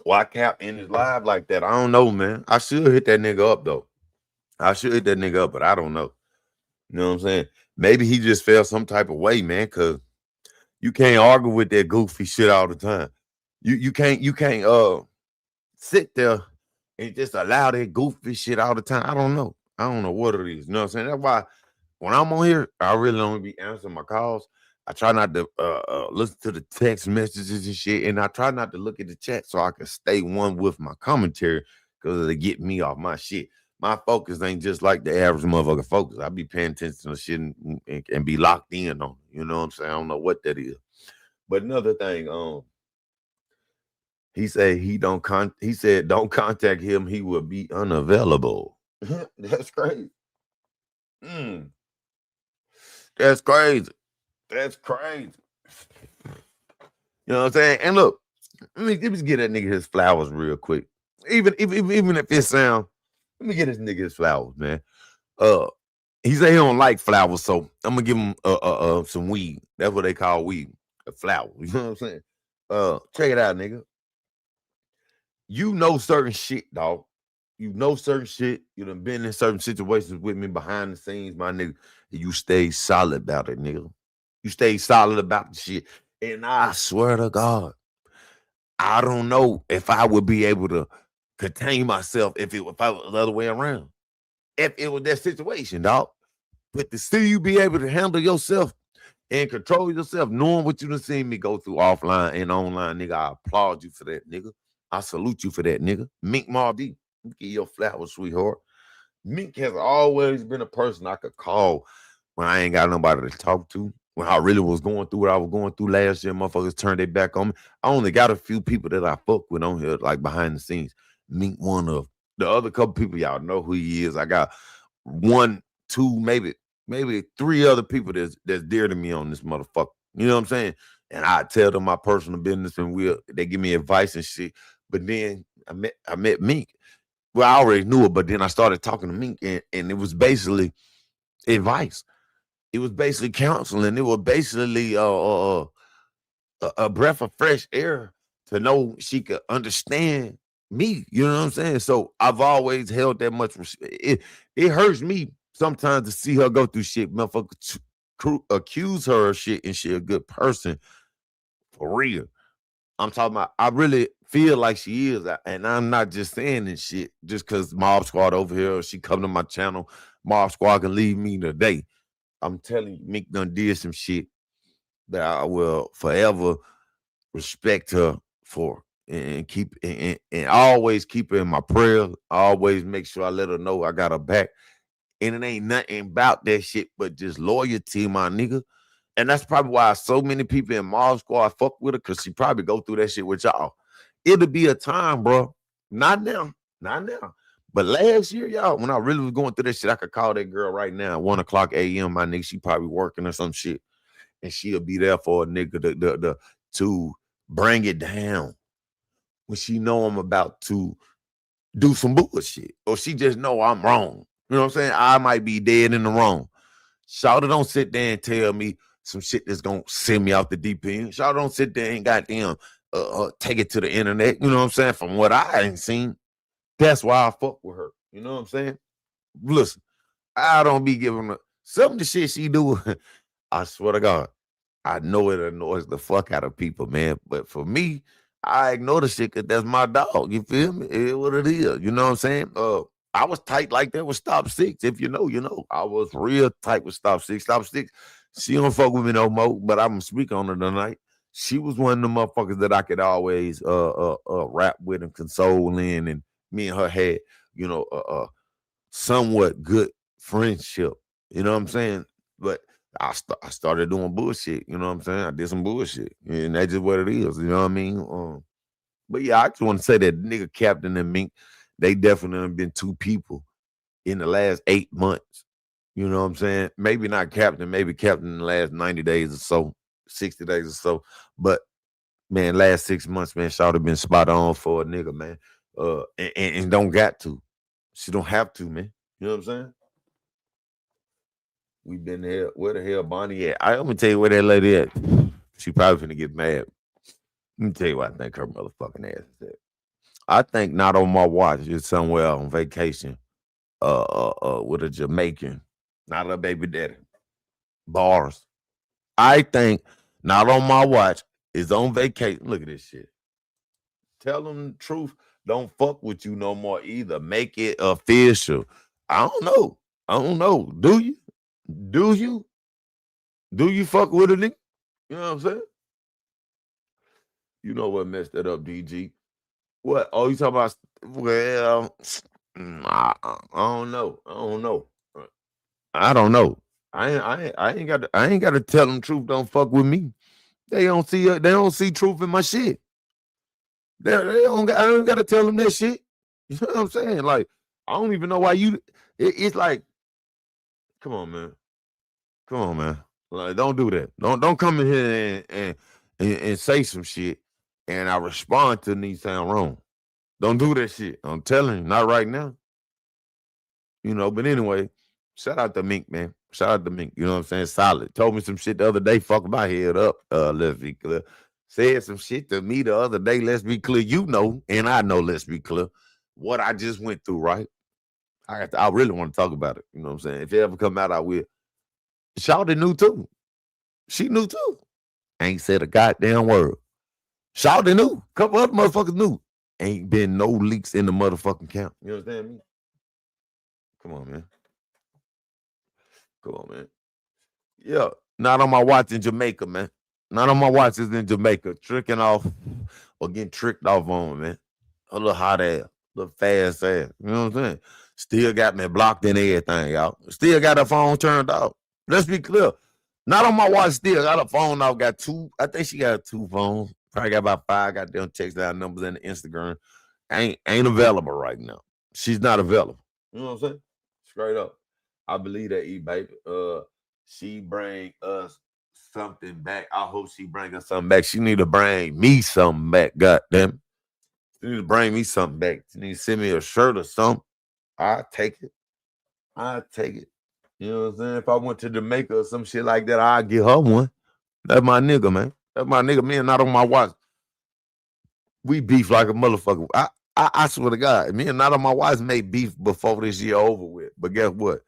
S2: Why Cap in his live like that? I don't know, man. I should hit that nigga up though. I should hit that nigga up, but I don't know. You know what I'm saying? Maybe he just felt some type of way, man, because you can't argue with that goofy shit all the time. You can't sit there and just allow that goofy shit all the time. I don't know. I don't know what it is. You know what I'm saying? That's why when I'm on here, I really don't be answering my calls. I try not to listen to the text messages and shit, and I try not to look at the chat so I can stay one with my commentary because they get me off my shit. My focus ain't just like the average motherfucker focus. I be paying attention to shit and be locked in on it. You know what I'm saying? I don't know what that is. But another thing, he said he said don't contact him, he will be unavailable. That's crazy. That's crazy. That's crazy. You know what I'm saying? And look, let me get that nigga his flowers real quick. Even if it sound, let me get this nigga his flowers, man. He say he don't like flowers, so I'm gonna give him some weed. That's what they call weed, a flower. You know what I'm saying? Check it out, nigga. You know certain shit, dog. You know certain shit. You done been in certain situations with me behind the scenes, my nigga. You stay solid about it, nigga. You stay solid about the shit. And I swear to God, I don't know if I would be able to contain myself if I was the other way around. If it was that situation, dog. But to see you be able to handle yourself and control yourself, knowing what you done seen me go through offline and online, nigga, I applaud you for that, nigga. I salute you for that, nigga. Mink Mardy, give your flowers, sweetheart. Mink has always been a person I could call when I ain't got nobody to talk to. When I really was going through what I was going through last year, motherfuckers turned their back on me. I only got a few people that I fuck with on here, like behind the scenes. Mink one of the other couple people, y'all know who he is. I got 1, 2, maybe 3 other people that's dear to me on this motherfucker. You know what I'm saying? And I tell them my personal business, and they give me advice and shit. But then I met Mink. Well, I already knew it, but then I started talking to Mink, and it was basically advice. It was basically counseling. It was basically a breath of fresh air to know she could understand me. You know what I'm saying? So I've always held that much respect. It hurts me sometimes to see her go through shit. Motherfucker accuse her of shit, and she a good person for real. I'm talking about, I really feel like she is, and I'm not just saying this shit just because Mob Squad over here, she come to my channel, Mob Squad can leave me today. I'm telling you, Mink done did some shit that I will forever respect her for, and keep and always keep her in my prayers. I always make sure I let her know I got her back. And it ain't nothing about that shit but just loyalty, my nigga. And that's probably why so many people in Mob Squad fuck with her, because she probably go through that shit with y'all. It'll be a time, bro. Not now. But last year, y'all, when I really was going through that shit, I could call that girl right now, 1:00 a.m. My nigga, she probably working or some shit, and she'll be there for a nigga to bring it down when she know I'm about to do some bullshit, or she just know I'm wrong. You know what I'm saying? I might be dead in the wrong. Shawty don't sit there and tell me some shit that's gonna send me out the deep end. Shawty don't sit there and goddamn take it to the internet. You know what I'm saying? From what I ain't seen, that's why I fuck with her. You know what I'm saying? Listen, I don't be giving her some of the shit she do. I swear to God, I know it annoys the fuck out of people, man. But for me, I ignore the shit because that's my dog. You feel me? It is what it is. You know what I'm saying? I was tight like that with Stop Six. If you know, you know. I was real tight with Stop Six. Stop Six, she don't fuck with me no more, but I'm gonna speak on her tonight. She was one of the motherfuckers that I could always rap with and console in, and me and her had, you know, somewhat good friendship. You know what I'm saying? But I started doing bullshit. You know what I'm saying? I did some bullshit, and that's just what it is. You know what I mean? But yeah, I just want to say that nigga Captain and Mink, they definitely have been two people in the last 8 months. You know what I'm saying? Maybe not Captain, maybe Captain in the last 90 days or so, 60 days or so. But man, last 6 months, man, Shawty been spot on for a nigga, man. And don't got to. She don't have to, man. You know what I'm saying? We been there. Where the hell Bonnie at? I'm gonna tell you where that lady at. She probably finna get mad. Let me tell you what I think her motherfucking ass is at. I think not on my watch. It's somewhere on vacation. With a Jamaican, not a baby daddy. Bars. I think not on my watch. Is on vacation. Look at this shit. Tell them the truth. Don't fuck with you no more either. Make it official. I don't know. I don't know. Do you? Do you? Do you fuck with a nigga? You know what I'm saying? You know what messed that up, DG? What? Oh, you talking about? Well, I don't know. I don't know. I don't know. I ain't got to tell them truth. Don't fuck with me. They don't see. They don't see truth in my shit. They don't. I don't got to tell them that shit. You know what I'm saying? Like, I don't even know why you. It's like, come on, man. Come on, man. Like, don't do that. Don't come in here and say some shit, and I respond to these sound wrong. Don't do that shit. I'm telling you, not right now. You know, but anyway, shout out to Mink, man. Shout out to Mink. You know what I'm saying? Solid. Told me some shit the other day, fucked my head up. Let's be clear. Said some shit to me the other day. Let's be clear. You know, and I know, let's be clear, what I just went through, right? I really want to talk about it. You know what I'm saying? If it ever come out, I will. Shawty knew too. She knew too. Ain't said a goddamn word. Shawty knew. Couple other motherfuckers knew. Ain't been no leaks in the motherfucking camp. You understand me? Come on, man. Come on, man. Yeah. Not on my watch in Jamaica, man. Not on my watch is in Jamaica. Tricking off or getting tricked off on, man. A little hot ass. Little fast ass. You know what I'm saying? Still got me blocked and everything, y'all. Still got her phone turned off. Let's be clear. Not on my watch still. Got her phone off. Got two. I think she got 2 phones. Probably got about 5 goddamn text out numbers and Instagram. Ain't available right now. She's not available. You know what I'm saying? Straight up. I believe that baby. She bring us something back. I hope she bring us something back. She need to bring me something back. Goddamn. She need to bring me something back. She need to send me a shirt or something. I take it. I take it. You know what I'm saying? If I went to Jamaica or some shit like that, I'd give her one. That's my nigga, man. That's my nigga. Me and not on my watch. We beef like a motherfucker. I swear to God, me and not on my watch made beef before this year over with. But guess what?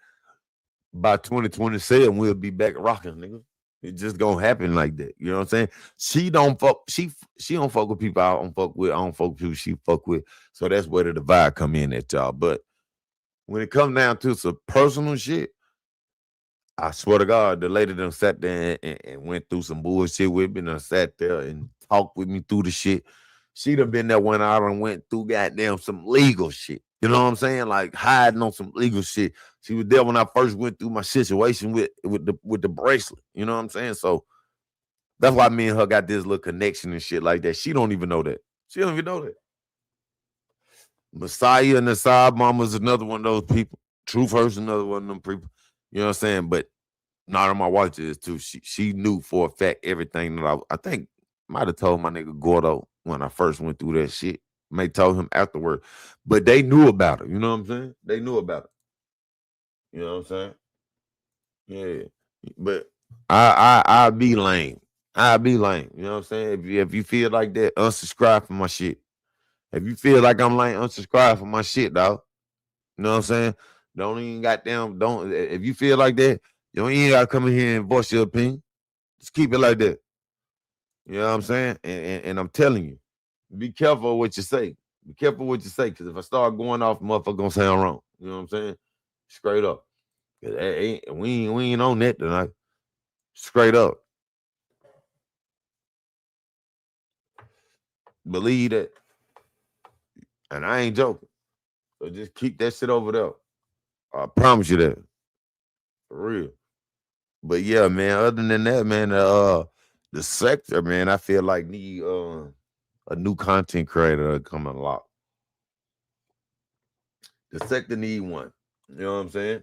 S2: By 2027, we'll be back rocking, nigga. It's just gonna happen like that. You know what I'm saying? She don't fuck. She don't fuck with people I don't fuck with. I don't fuck with people she fuck with. So that's where the divide come in at y'all. But when it comes down to some personal shit, I swear to God, the lady done sat there and went through some bullshit with me and sat there and talked with me through the shit. She'd have been there when I done went through goddamn some legal shit. You know what I'm saying? Like hiding on some legal shit. She was there when I first went through my situation with the bracelet. You know what I'm saying? So that's why me and her got this little connection and shit like that. She don't even know that. She don't even know that. Messiah and the side mama's another one of those people. Truth Hurst, another one of them people. You know what I'm saying? But not on my watch is too. She knew for a fact everything that I think might have told my nigga Gordo when I first went through that shit. May told him afterward. But they knew about it. You know what I'm saying? They knew about it. You know what I'm saying? Yeah. But I be lame. I'll be lame. You know what I'm saying? If you feel like that, unsubscribe from my shit. If you feel like I'm lame, unsubscribe from my shit, dog. You know what I'm saying? Don't even goddamn, don't, if you feel like that, you don't even gotta come in here and voice your opinion. Just keep it like that. You know what I'm saying? And I'm telling you, be careful what you say. Be careful what you say, because if I start going off, motherfucker gonna say I'm wrong. You know what I'm saying? Straight up. We ain't on that tonight. Straight up. Believe that. And I ain't joking. So just keep that shit over there. I promise you that. For real. But yeah, man, other than that, man, the sector, man, I feel like need a new content creator to come unlock. The sector need one. You know what I'm saying?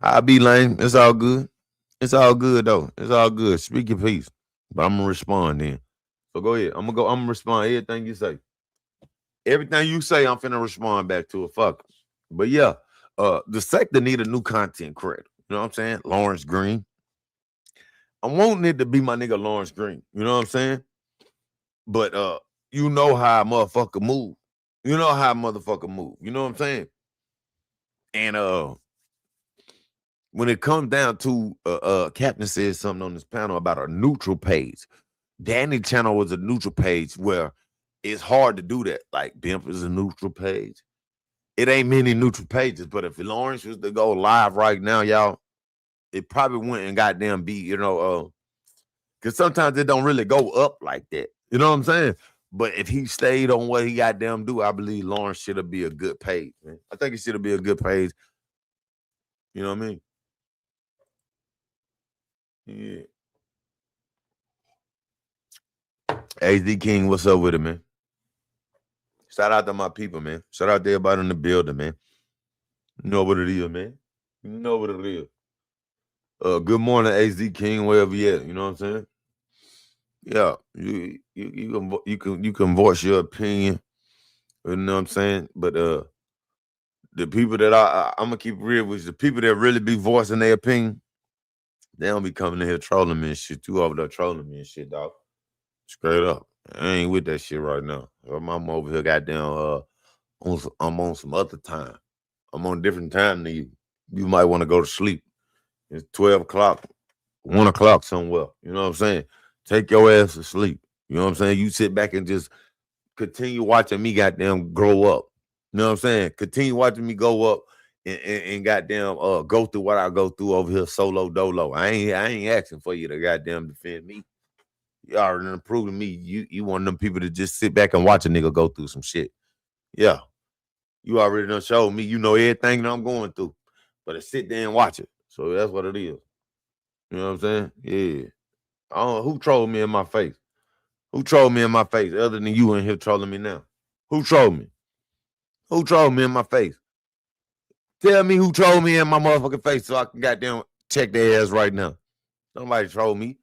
S2: I'll be lame. It's all good. It's all good though. It's all good. Speak your piece. But I'm gonna respond then. So go ahead. I'm gonna respond everything you say. Everything you say, I'm finna respond back to it. Fuck it. But yeah, the sector need a new content creator. You know what I'm saying? Lawrence Green. I'm wanting it to be my nigga Lawrence Green. You know what I'm saying? But you know how a motherfucker move. You know how a motherfucker move. You know what I'm saying? And when it comes down to Captain said something on this panel about a neutral page. Danny channel was a neutral page where it's hard to do that. Like Bimp is a neutral page. It ain't many neutral pages, but if Lawrence was to go live right now, y'all, it probably went and goddamn beat, because sometimes it don't really go up like that. You know what I'm saying? But if he stayed on what he goddamn do, I believe Lawrence should be a good page, man. I think it should be a good page. You know what I mean? Yeah. AZ King, what's up with it, man? Shout out to my people, man. Shout out to everybody in the building, man. You know what it is, man. You know what it is. Good morning, AZ King, wherever you at. You know what I'm saying? Yeah, you can voice your opinion. You know what I'm saying? But the people that I'm gonna keep real with you, the people that really be voicing their opinion, they don't be coming in here trolling me and shit. You over there trolling me and shit, dog. Straight up. I ain't with that shit right now. I'm over here goddamn I'm on some other time. I'm on a different time than you. You might want to go to sleep. It's 12 o'clock, 1 o'clock somewhere. You know what I'm saying? Take your ass to sleep. You know what I'm saying? You sit back and just continue watching me goddamn grow up. You know what I'm saying? Continue watching me go up and goddamn go through what I go through over here solo dolo. I ain't asking for you to goddamn defend me. You already done proved to me you one of them people to just sit back and watch a nigga go through some shit. Yeah. You already done showed me you know everything that I'm going through. But to sit there and watch it. So that's what it is. You know what I'm saying? Yeah. I don't know who trolled me in my face. Who trolled me in my face other than you in here trolling me now? Who trolled me? Who trolled me in my face? Tell me who trolled me in my motherfucking face so I can goddamn check their ass right now. Somebody trolled me.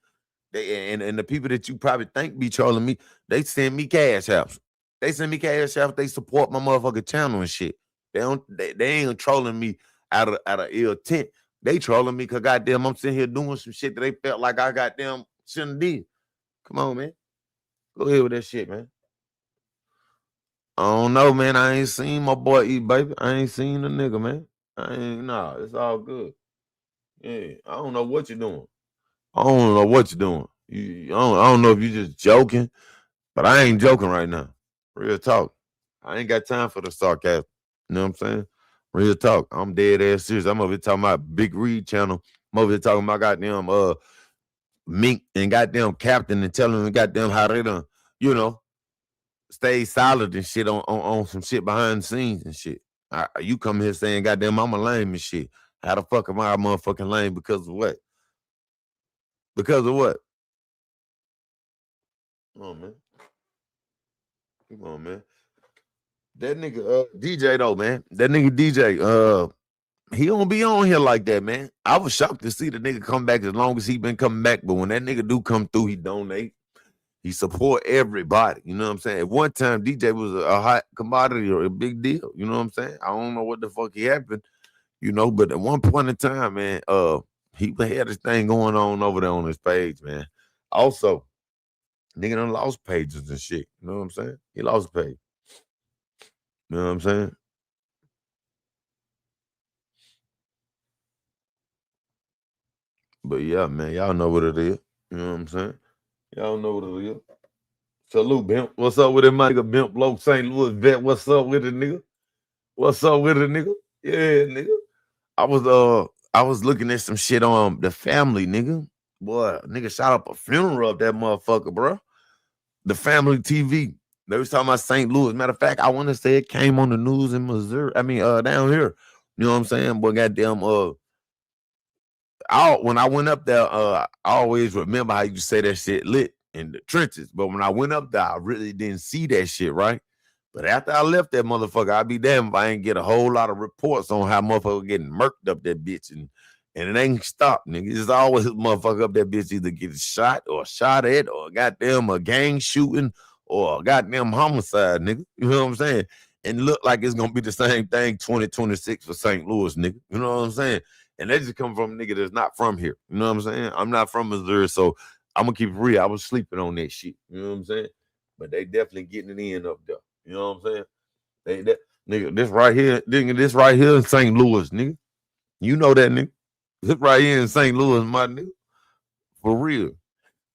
S2: And the people that you probably think be trolling me, they send me cash apps. They send me cash apps. They support my motherfucking channel and shit. They ain't trolling me out of ill intent. They trolling me because goddamn I'm sitting here doing some shit that they felt like I goddamn shouldn't did. Come on, man. Go ahead with that shit, man. I don't know, man. I ain't seen my boy eat, baby. I ain't seen the nigga, man. It's all good. Yeah, I don't know what you're doing. I don't know what you're doing. I don't know if you're just joking, but I ain't joking right now. Real talk. I ain't got time for the sarcasm. You know what I'm saying? Real talk. I'm dead ass serious. I'm over here talking about Big Reed channel. I'm over here talking about goddamn Mink and goddamn Captain and telling them goddamn how they done, stay solid and shit on some shit behind the scenes and shit. You come here saying goddamn I'm a lame and shit. How the fuck am I a motherfucking lame because of what? Because of what? Come on, man. Come on, man. That nigga DJ though, man. That nigga DJ, he don't be on here like that, man. I was shocked to see the nigga come back as long as he been coming back. But when that nigga do come through, he donate. He support everybody. You know what I'm saying? At one time, DJ was a hot commodity or a big deal. You know what I'm saying? I don't know what the fuck he happened, but at one point in time, man, he had this thing going on over there on his page, man. Also, nigga done lost pages and shit. You know what I'm saying? He lost a page. You know what I'm saying? But yeah, man, y'all know what it is. You know what I'm saying? Y'all know what it is. Salute, Bimp. What's up with it, my nigga? Bimp Low, St. Louis vet. What's up with it, nigga? What's up with it, nigga? Yeah, nigga. I was looking at some shit on The Family, nigga. Boy, nigga shot up a funeral of that motherfucker, bro. The Family TV. They was talking about St. Louis. Matter of fact, I want to say it came on the news in Missouri. I mean, down here. You know what I'm saying? Boy, goddamn, when I went up there, I always remember how you say that shit lit in the trenches. But when I went up there, I really didn't see that shit, right? But after I left that motherfucker, I'd be damned if I ain't get a whole lot of reports on how motherfucker getting murked up that bitch. And it ain't stopped, nigga. It's always motherfucker up that bitch either getting shot or shot at or goddamn a gang shooting or a goddamn homicide, nigga. You know what I'm saying? And look like it's gonna be the same thing 2026 for St. Louis, nigga. You know what I'm saying? And they just come from a nigga that's not from here. You know what I'm saying? I'm not from Missouri, so I'm gonna keep it real. I was sleeping on that shit. You know what I'm saying? But they definitely getting it in up there. You know what I'm saying? Nigga, this right here in St. Louis, nigga. You know that, nigga. This right here in St. Louis, my nigga. For real.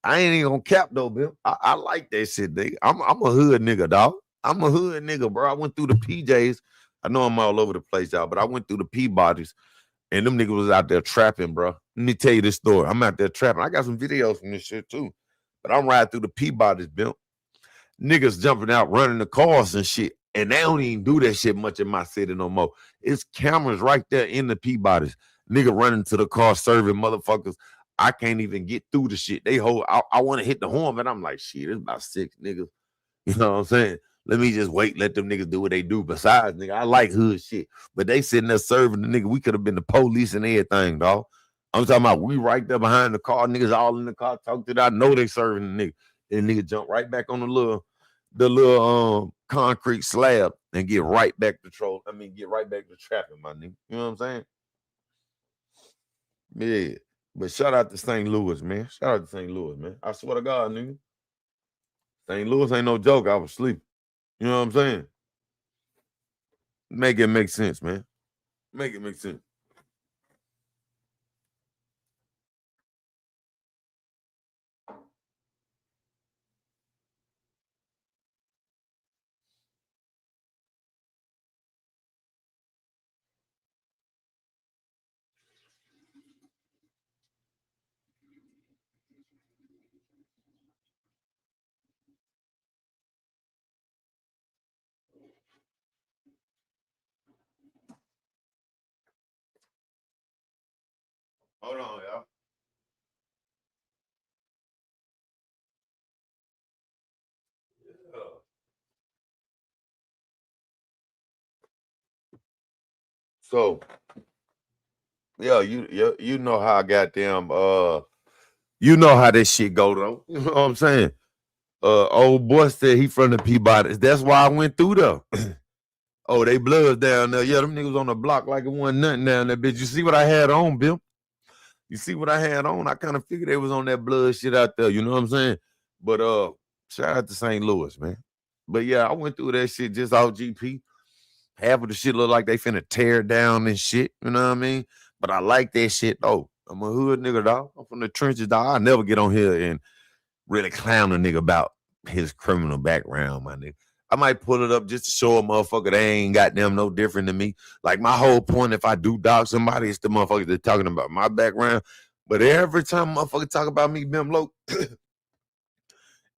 S2: I ain't even gonna cap though, Bill. I like that shit, nigga. I'm a hood nigga, dog. I'm a hood nigga, bro. I went through the PJs. I know I'm all over the place, y'all, but I went through the Peabodys. And them niggas was out there trapping, bro. Let me tell you this story. I'm out there trapping. I got some videos from this shit too. But I'm riding through the Peabodys, Bill. Niggas jumping out, running the cars and shit. And they don't even do that shit much in my city no more. It's cameras right there in the Peabodys. Nigga running to the car, serving motherfuckers. I can't even get through the shit. They hold, I want to hit the horn, but I'm like, shit, it's about 6 niggas. You know what I'm saying? Let me just wait, let them niggas do what they do. Besides, nigga, I like hood shit. But they sitting there serving the nigga. We could have been the police and everything, dog. I'm talking about we right there behind the car, niggas all in the car, talk to that. I know they serving the nigga. And nigga jump right back on the little concrete slab and get right back to get right back to trapping, my nigga. You know what I'm saying? Yeah. But shout out to St. Louis, man. Shout out to St. Louis, man. I swear to God, nigga. St. Louis ain't no joke. I was asleep. You know what I'm saying? Make it make sense, man. Make it make sense. Hold on, y'all. Yeah. So, yeah, you know how goddamn you know how this shit go though. You know what I'm saying? Old boy said he from the Peabody. That's why I went through there. Oh, they bloods down there. Yeah, them niggas on the block like it wasn't nothing down there, bitch. You see what I had on, Bill? You see what I had on? I kind of figured they was on that blood shit out there. You know what I'm saying? But shout out to St. Louis, man. But yeah, I went through that shit just off GP. Half of the shit look like they finna tear down and shit. You know what I mean? But I like that shit though. I'm a hood nigga, dog. I'm from the trenches, dog. I never get on here and really clown a nigga about his criminal background, my nigga. I might pull it up just to show a motherfucker they ain't got them no different than me. Like my whole point, if I do dog somebody, it's the motherfuckers that talking about my background. But every time motherfucker talk about me, Bim Low,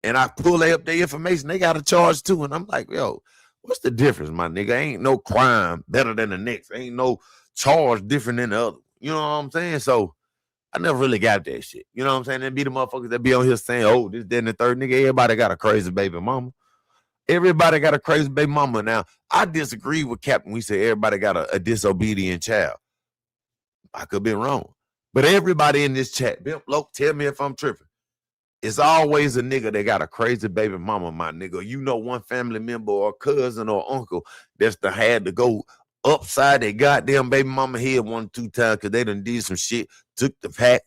S2: and I pull up their information, they got a charge too. And I'm like, yo, what's the difference, my nigga? Ain't no crime better than the next. Ain't no charge different than the other. You know what I'm saying? So I never really got that shit. You know what I'm saying? There be the motherfuckers that be on here saying, oh, this, that, and the third. Nigga, everybody got a crazy baby mama. Everybody got a crazy baby mama. Now, I disagree with Captain. We say everybody got a disobedient child. I could be wrong. But everybody in this chat, Bimp Loke, tell me if I'm tripping. It's always a nigga that got a crazy baby mama, my nigga. You know, one family member or cousin or uncle that's had to go upside their goddamn baby mama head 1 or 2 times because they done did some shit, took the pack,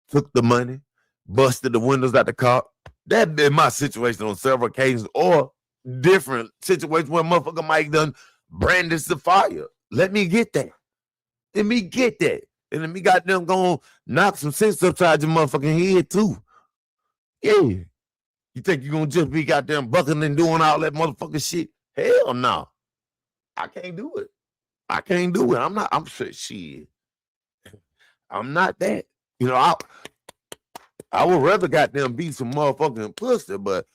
S2: took the money, busted the windows out the car. That been my situation on several occasions, or different situations where motherfucker might done brandish the fire. Let me get that. Let me get that. And let me goddamn go knock some sense upside your motherfucking head too. Yeah. You think you're gonna just be goddamn bucking and doing all that motherfucking shit? Hell no. I can't do it. I can't do it. I'm shit. I'm not that. You know, I would rather goddamn be some motherfucking pussy, but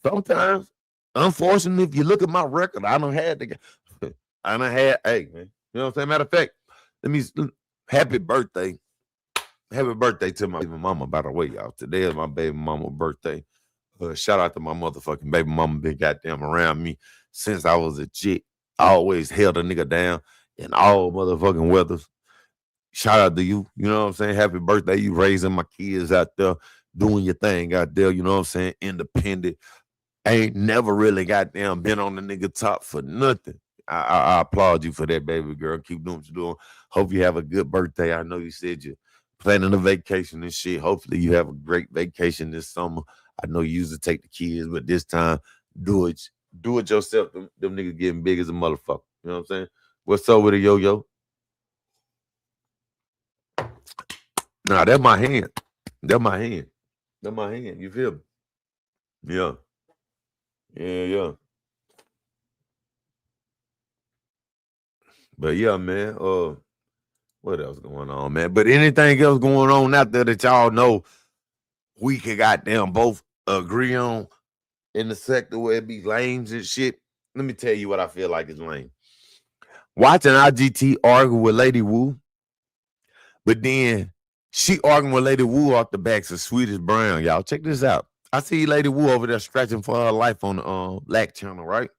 S2: sometimes, unfortunately, if you look at my record, I done had, hey, man. You know what I'm saying? Matter of fact, happy birthday. Happy birthday to my baby mama, by the way, y'all. Today is my baby mama's birthday. Shout out to my motherfucking baby mama, been goddamn around me since I was a chick. I always held a nigga down in all motherfucking weathers. Shout out to you. You know what I'm saying? Happy birthday. You raising my kids out there, doing your thing out there. You know what I'm saying? Independent. Ain't never really goddamn been on the nigga top for nothing. I applaud you for that, baby girl. Keep doing what you're doing. Hope you have a good birthday. I know you said you're planning a vacation and shit. Hopefully you have a great vacation this summer. I know you usually take the kids, but this time do it yourself. Them niggas getting big as a motherfucker. You know what I'm saying? What's up with a yo-yo? Nah, that's my hand. That's my hand. That's my hand. You feel me? Yeah. Yeah. But yeah, man. What else going on, man? But anything else going on out there that y'all know we can goddamn both agree on in the sector where it be lames and shit? Let me tell you what I feel like is lame. Watching IGT argue with Lady Wu, but then she arguing with Lady Wu off the backs of Swedish Brown. Y'all check this out. I see Lady Wu over there scratching for her life on the Black channel, right?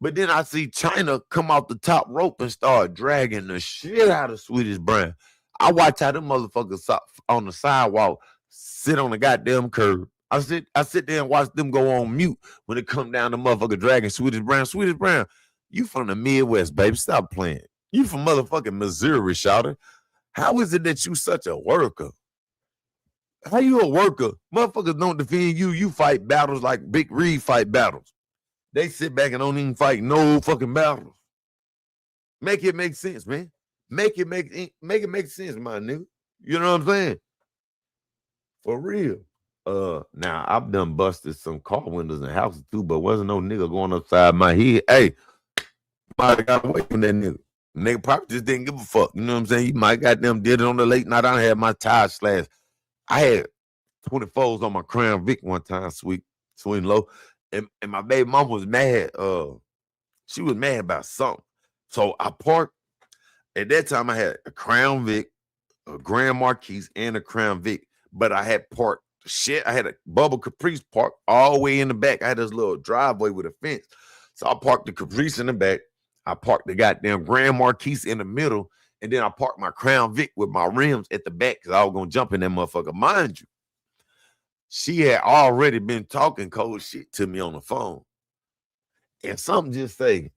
S2: But then I see China come off the top rope and start dragging the shit out of Swedish Brown. I watch how them motherfuckers on the sidewalk sit on the goddamn curb. I sit there and watch them go on mute when it come down to motherfucker dragging Swedish Brown. Swedish Brown, you from the Midwest, baby. Stop playing. You from motherfucking Missouri, shouter. How is it that you such a worker? How you a worker? Motherfuckers don't defend you. You fight battles like Big Reed fight battles. They sit back and don't even fight no fucking battles. Make it make sense, man. Make it make sense, my nigga. You know what I'm saying? For real. Now I've done busted some car windows in houses too, but wasn't no nigga going upside my head. Hey, might have got away from that nigga. Nigga probably just didn't give a fuck. You know what I'm saying? He might goddamn did it on the late night. I had my tires slashed. I had 24s on my Crown Vic one time, swing low. And my baby mom was mad. She was mad about something. So I parked. At that time, I had a Crown Vic, a Grand Marquis, and a Crown Vic. But I had parked shit. I had a Bubba Caprice park all the way in the back. I had this little driveway with a fence. So I parked the Caprice in the back. I parked the goddamn Grand Marquis in the middle. And then I parked my Crown Vic with my rims at the back because I was going to jump in that motherfucker. Mind you, she had already been talking cold shit to me on the phone. And something just say,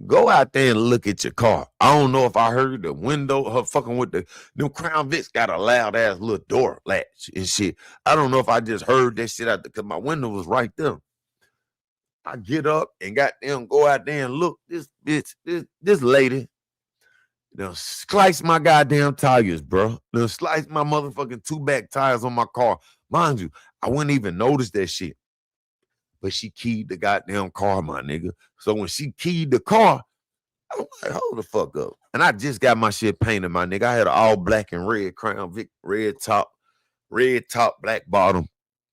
S2: go out there and look at your car. I don't know if I heard the window, her fucking with them Crown Vics got a loud ass little door latch and shit. I don't know if I just heard that shit out there because my window was right there. I get up and goddamn go out there and look. This bitch, this lady, slice my goddamn tires, bro. Slice my motherfucking two back tires on my car. Mind you, I wouldn't even notice that shit. But she keyed the goddamn car, my nigga. So when she keyed the car, I'm like, hold the fuck up. And I just got my shit painted, my nigga. I had an all black and red Crown Vic, red top, black bottom,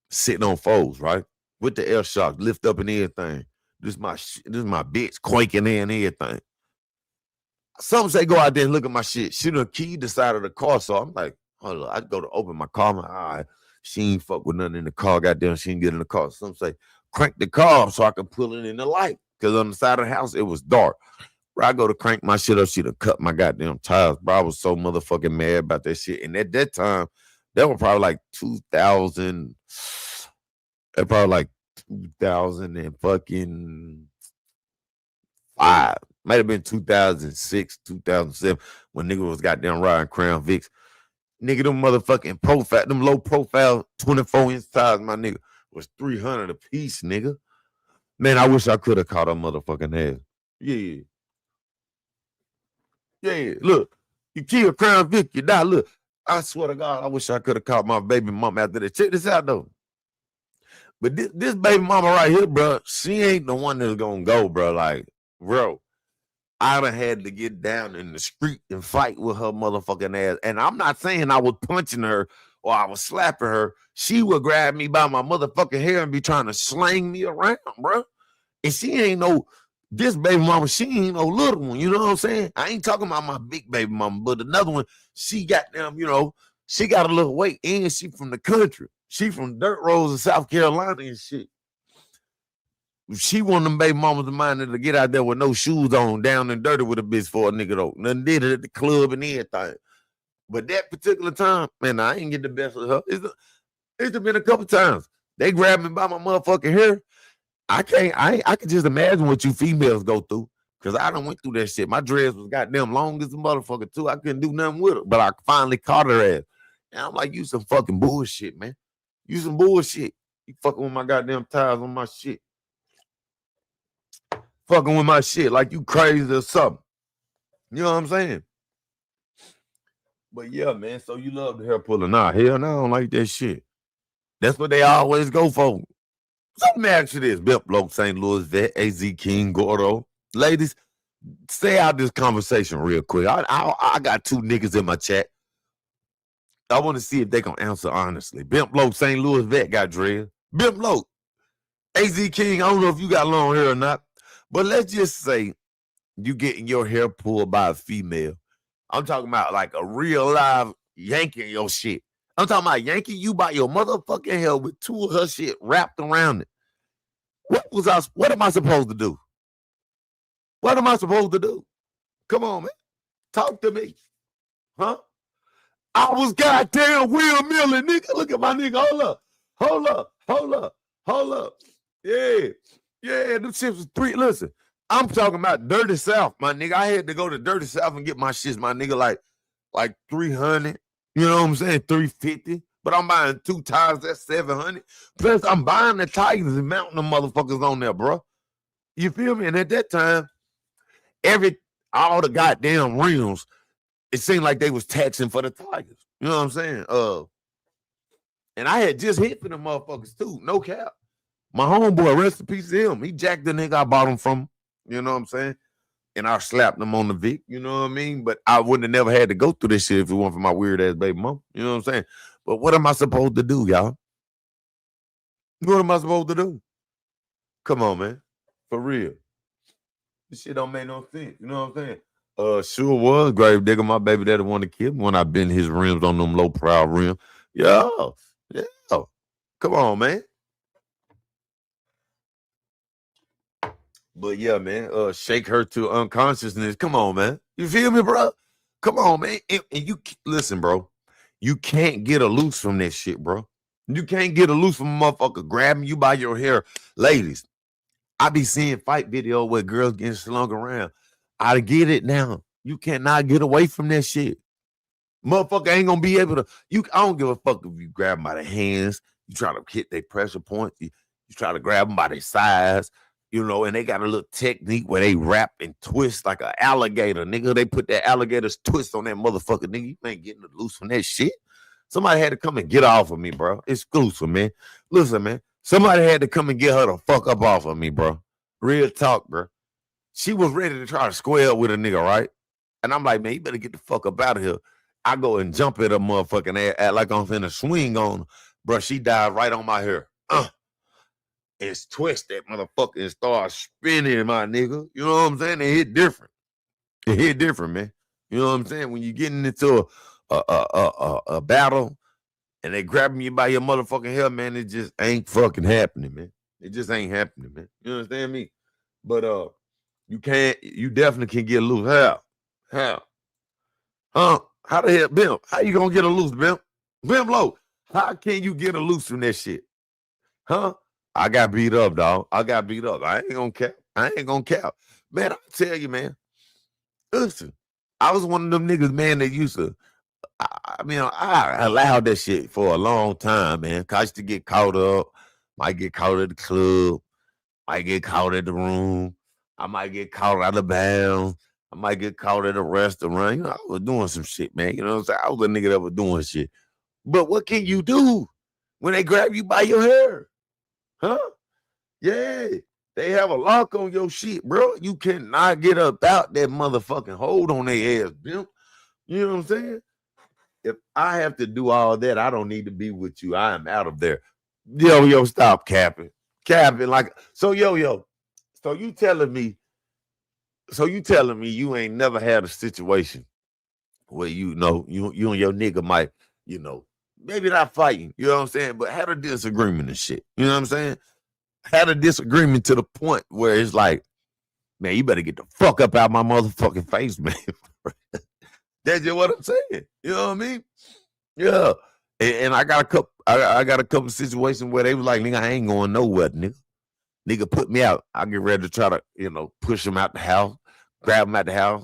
S2: sitting on foes, right? With the air shock, lift up and everything. This is my bitch quaking in and everything. Some say go out there and look at my shit. She done keyed the side of the car. So I'm like, hold on. I go to open my car. I'm like, all right, she ain't fuck with nothing in the car. Goddamn, she ain't get in the car. Some say, crank the car so I can pull it in the light. Because on the side of the house, it was dark. I go to crank my shit up. She done cut my goddamn tires. Bro, I was so motherfucking mad about that shit. And at that time, that was probably like 2000. That probably like 2000 and fucking 5. Might have been 2006, 2007 when nigga was goddamn riding Crown Vics. Nigga, them motherfucking profile, them low profile 24-inch size, my nigga, was $300 a piece, nigga. Man, I wish I could have caught a motherfucking ass. Yeah. Yeah, look, you kill Crown Vic, you die. Look, I swear to God, I wish I could have caught my baby mama after that. Check this out, though. But this baby mama right here, bro, she ain't the one that's gonna go, bro. Like, bro, I done had to get down in the street and fight with her motherfucking ass. And I'm not saying I was punching her or I was slapping her. She would grab me by my motherfucking hair and be trying to slang me around, bro. And she ain't no, this baby mama, she ain't no little one. You know what I'm saying? I ain't talking about my big baby mama, but another one, she got them, you know, she got a little weight and she from the country. She from dirt roads in South Carolina and shit. She one of them baby mamas of mine to get out there with no shoes on, down and dirty with a bitch for a nigga though. Nothing did it at the club and everything. But that particular time, man, I ain't get the best of her. It's been a couple times. They grabbed me by my motherfucking hair. I can just imagine what you females go through. Cause I done went through that shit. My dress was goddamn long as a motherfucker too. I couldn't do nothing with it. But I finally caught her ass. And I'm like, you some fucking bullshit, man. You some bullshit. You fucking with my goddamn tires on my shit. Fucking with my shit like you crazy or something. You know what I'm saying? But yeah, man. So you love the hair pulling. Nah, hell no, I don't like that shit. That's what they always go for. So let me ask you this. Bimp Bloke, St. Louis Vet, AZ King, Gordo. Ladies, stay out this conversation real quick. I got two niggas in my chat. I want to see if they can answer honestly. Bimp Bloke, St. Louis Vet got dread. Bimp Bloke, AZ King, I don't know if you got long hair or not, but let's just say you getting your hair pulled by a female. I'm talking about like a real live yanking your shit. I'm talking about yanking you by your motherfucking hair with two of her shit wrapped around it. What am I supposed to do? What am I supposed to do? Come on, man. Talk to me. Huh? I was goddamn Will Miller, nigga. Look at my nigga. Hold up. Yeah. Them shits was three. Listen, I'm talking about Dirty South, my nigga. I had to go to Dirty South and get my shits, my nigga, like 300. You know what I'm saying? 350. But I'm buying 2 tires, that's 700. Plus, I'm buying the Tigers and mounting them motherfuckers on there, bro. You feel me? And at that time, all the goddamn rims, it seemed like they was taxing for the Tigers. You know what I'm saying? And I had just hit for them motherfuckers too. No cap. My homeboy, rest in peace to him. He jacked the nigga I bought him from. You know what I'm saying? And I slapped him on the Vic. You know what I mean? But I wouldn't have never had to go through this shit if it weren't for my weird ass baby mom. You know what I'm saying? But what am I supposed to do, y'all? What am I supposed to do? Come on, man. For real. This shit don't make no sense. You know what I'm saying? Sure was grave digger. My baby daddy wanted to kill me when I bent his rims on them low proud rims. Yeah. Come on, man. But yeah, man, shake her to unconsciousness. Come on, man. You feel me, bro? Come on, man. And you listen, bro. You can't get a loose from this shit, bro. You can't get a loose from a motherfucker grabbing you by your hair. Ladies, I be seeing fight video where girls getting slung around. I get it now. You cannot get away from that shit. Motherfucker ain't gonna be able to. I don't give a fuck if you grab them by the hands. You try to hit their pressure points. You try to grab them by their sides. You know, and they got a little technique where they wrap and twist like an alligator, nigga. They put that alligator's twist on that motherfucker, nigga. You ain't getting loose from that shit. Somebody had to come and get off of me, bro. Exclusive, man. Listen, man. Somebody had to come and get her the fuck up off of me, bro. Real talk, bro. She was ready to try to square up with a nigga, right? And I'm like, man, you better get the fuck up out of here. I go and jump at her motherfucking ass, act like I'm finna swing on her. Bro, she died right on my hair. It's twist that motherfucker and start spinning, my nigga. You know what I'm saying? It hit different. It hit different, man. You know what I'm saying? When you getting into a battle and they grabbing you by your motherfucking hair, man, it just ain't fucking happening, man. It just ain't happening, man. You understand me? But you definitely can get loose. How? Huh? How the hell, Bimp? How you gonna get a loose, Bimp? Bimp Low, how can you get a loose from that shit? Huh? I got beat up, dog. I got beat up. I ain't gonna cap. Man, I tell you, man. Listen, I was one of them niggas, man, that used to I mean, I allowed that shit for a long time, man. Cause I used to get caught up. Might get caught at the club. Might get caught at the room. I might get caught out of bounds. I might get caught at a restaurant. You know, I was doing some shit, man. You know what I'm saying? I was a nigga that was doing shit. But what can you do when they grab you by your hair? Huh? Yeah. They have a lock on your shit, bro. You cannot get up out that motherfucking hold on their ass, pimp. You know what I'm saying? If I have to do all that, I don't need to be with you. I am out of there. Yo, stop capping. Capping like so, yo. So you telling me you ain't never had a situation where you know you and your nigga might, you know, maybe not fighting, you know what I'm saying, but had a disagreement and shit. You know what I'm saying? Had a disagreement to the point where it's like, man, you better get the fuck up out my motherfucking face, man. That's just what I'm saying. You know what I mean? Yeah. And I got a couple I got a couple situations where they was like, nigga, I ain't going nowhere, nigga. Nigga put me out. I get ready to try to, you know, push him out the house, grab him out the house.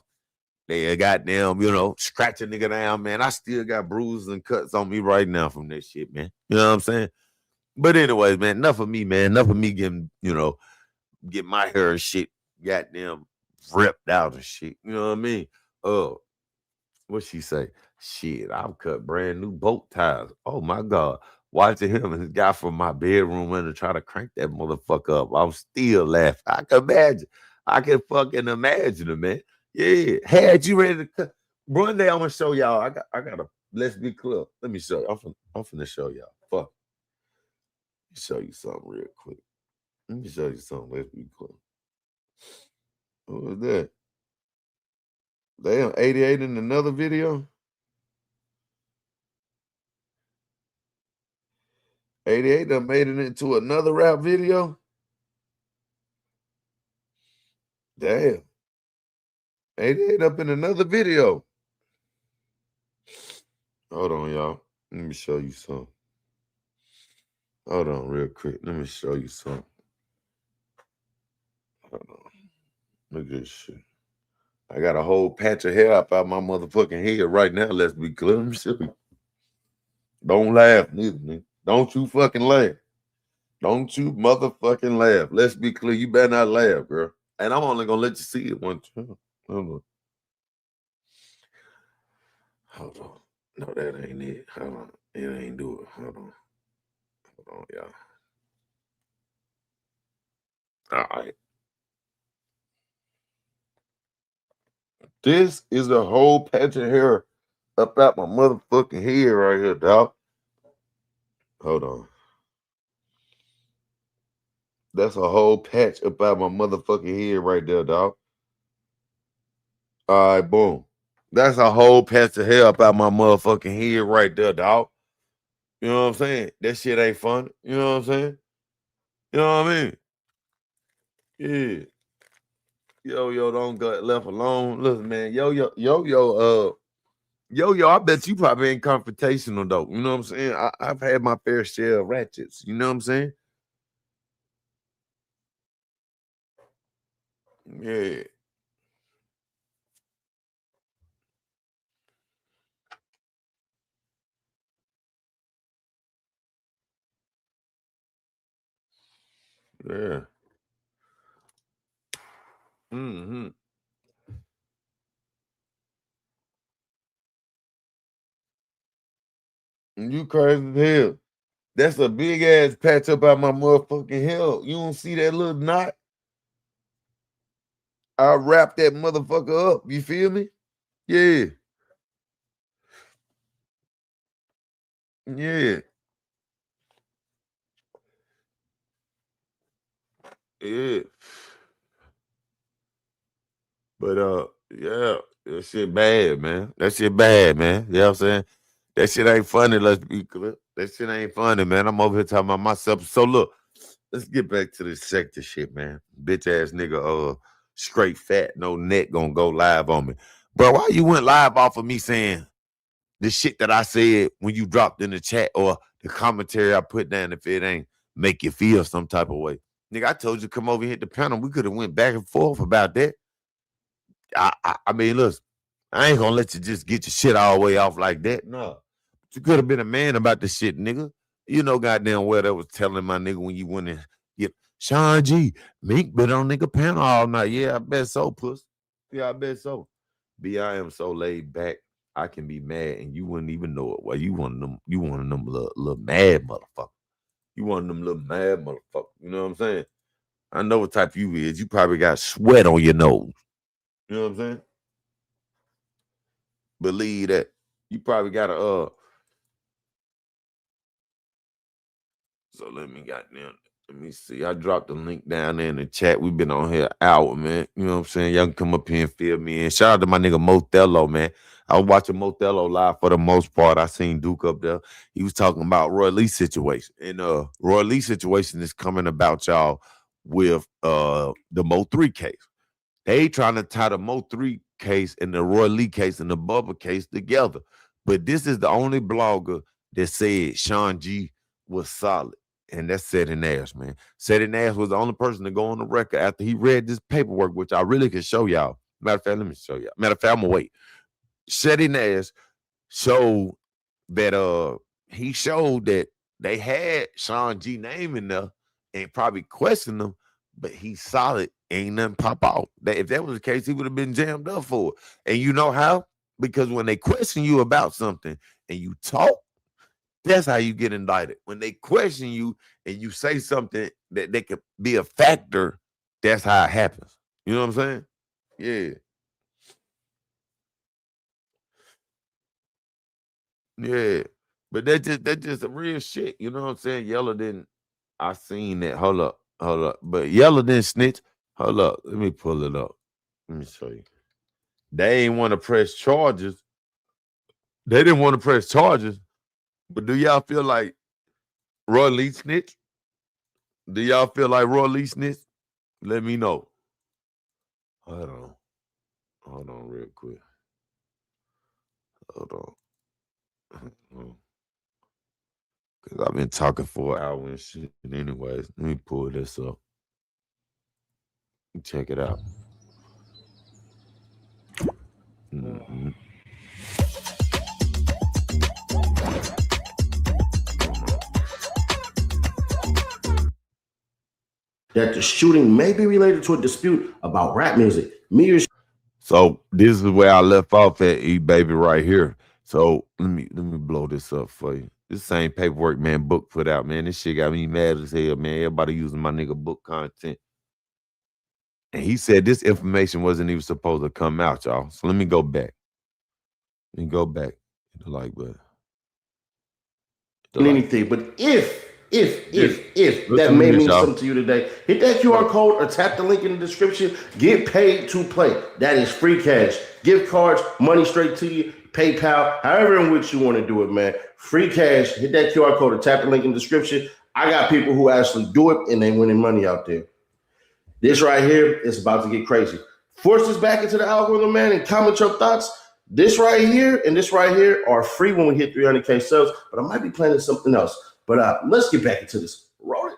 S2: They goddamn, you know, scratch a nigga down, man. I still got bruises and cuts on me right now from that shit, man. You know what I'm saying? But anyways, man, enough of me, man. Enough of me getting, you know, get my hair and shit goddamn ripped out and shit. You know what I mean? What she say? Shit, I've cut brand new boat ties. Oh my God. Watching him and the guy from my bedroom window try to crank that motherfucker up. I'm still laughing. I can imagine. I can fucking imagine it, man. Yeah. Had you ready to cut? One day I'm gonna show y'all. I got a let's be clear. Let me show you. I'm finna show y'all. Fuck. Let me show you something real quick. Let me show you something. Let's be clear. What was that? They on 88 in another video. 88 done made it into another rap video. Damn. 88 up in another video. Hold on, y'all. Let me show you something. Hold on real quick. Let me show you something. Hold on. Look at this shit. I got a whole patch of hair up out my motherfucking head right now. Let's be clear. Let me show you. Don't laugh, neither, nigga. Don't you fucking laugh. Don't you motherfucking laugh. Let's be clear. You better not laugh, girl. And I'm only gonna let you see it one time. Hold on. No, that ain't it. Hold on. It ain't do it. Hold on, y'all. All right. This is a whole patch of hair up out my motherfucking head right here, dog. Hold on. That's a whole patch up out my motherfucking head right there, dog. All right, boom. That's a whole patch of hair up out my motherfucking head right there, dog. You know what I'm saying? That shit ain't fun. You know what I'm saying? You know what I mean? Yeah. Yo, don't get left alone. Listen, man, yo, I bet you probably ain't confrontational though. You know what I'm saying? I've had my fair share of ratchets. You know what I'm saying? Yeah. Yeah. Mm-hmm. You crazy as hell. That's a big ass patch up out my motherfucking hell. You don't see that little knot? I wrap that motherfucker up. You feel me? Yeah. Yeah. Yeah. But yeah, that shit bad, man. That shit bad, man. You know what I'm saying? That shit ain't funny, let's be clear. That shit ain't funny, man. I'm over here talking about myself. So look, let's get back to this sector shit, man. Bitch ass nigga, straight fat, no neck gonna go live on me. Bro, why you went live off of me saying the shit that I said when you dropped in the chat or the commentary I put down if it ain't make you feel some type of way? Nigga, I told you come over and hit the panel. We could have went back and forth about that. I mean, listen, I ain't gonna let you just get your shit all the way off like that. No. You could have been a man about the shit, nigga. You know goddamn well that was telling my nigga when you went in get Sean G. Mink been on nigga panel all night. Yeah, I bet so, puss. Yeah, I bet so. B, I am so laid back. I can be mad and you wouldn't even know it. Well, you one of them little mad motherfucker. You one of them little mad motherfucker. You know what I'm saying? I know what type you is. You probably got sweat on your nose. You know what I'm saying? Believe that. You probably got a so let me see. I dropped the link down there in the chat. We've been on here an hour, man. You know what I'm saying? Y'all can come up here and fill me in. Shout out to my nigga Mothello, man. I was watching Mothello live for the most part. I seen Duke up there. He was talking about Roy Lee situation. And Roy Lee situation is coming about y'all with the Mo 3 case. They trying to tie the Mo 3 case and the Roy Lee case and the Bubba case together. But this is the only blogger that said Sean G was solid. And that's Ceddy Nash, man. Ceddy Nash was the only person to go on the record after he read this paperwork, which I really can show y'all. Matter of fact, let me show y'all. Matter of fact, I'm gonna wait. Ceddy Nash showed that he showed that they had Sean G name in there and probably questioned him, but he's solid. Ain't nothing pop out. That if that was the case, he would have been jammed up for it. And you know how? Because when they question you about something and you talk, that's how you get indicted. When they question you and you say something that they could be a factor, that's how it happens. You know what I'm saying? Yeah. Yeah. But that's just a real shit. You know what I'm saying? Yella didn't. I seen that. Hold up. But Yella didn't snitch. Hold up. Let me pull it up. Let me show you. They ain't want to press charges. They didn't want to press charges. But do y'all feel like Roy Lee snitch? Do y'all feel like Roy Lee snitch? Let me know. Hold on real quick. Hold on. Because I've been talking for an hour and shit. Anyways, let me pull this up. Check it out. Mm-hmm.
S3: That the shooting may be related to a dispute about rap music.
S2: So this is where I left off at, E-Baby, right here. So let me blow this up for you. This same paperwork, man, book put out, man. This shit got me mad as hell, man. Everybody using my nigga book content. And he said this information wasn't even supposed to come out, y'all. So let me go back. Let me go back. The like button.
S3: Anything, but if that may mean something to you today, hit that QR code or tap the link in the description. Get paid to play. That is free cash, gift cards, money straight to you, PayPal, however in which you want to do it, man. Free cash. Hit that QR code or tap the link in the description. I got people who actually do it and they winning money out there. This right here is about to get crazy. Force this back into the algorithm, man, and comment your thoughts. This right here and this right here are free when we hit 300K subs, but I might be planning something else. But let's get back into this. Roll it.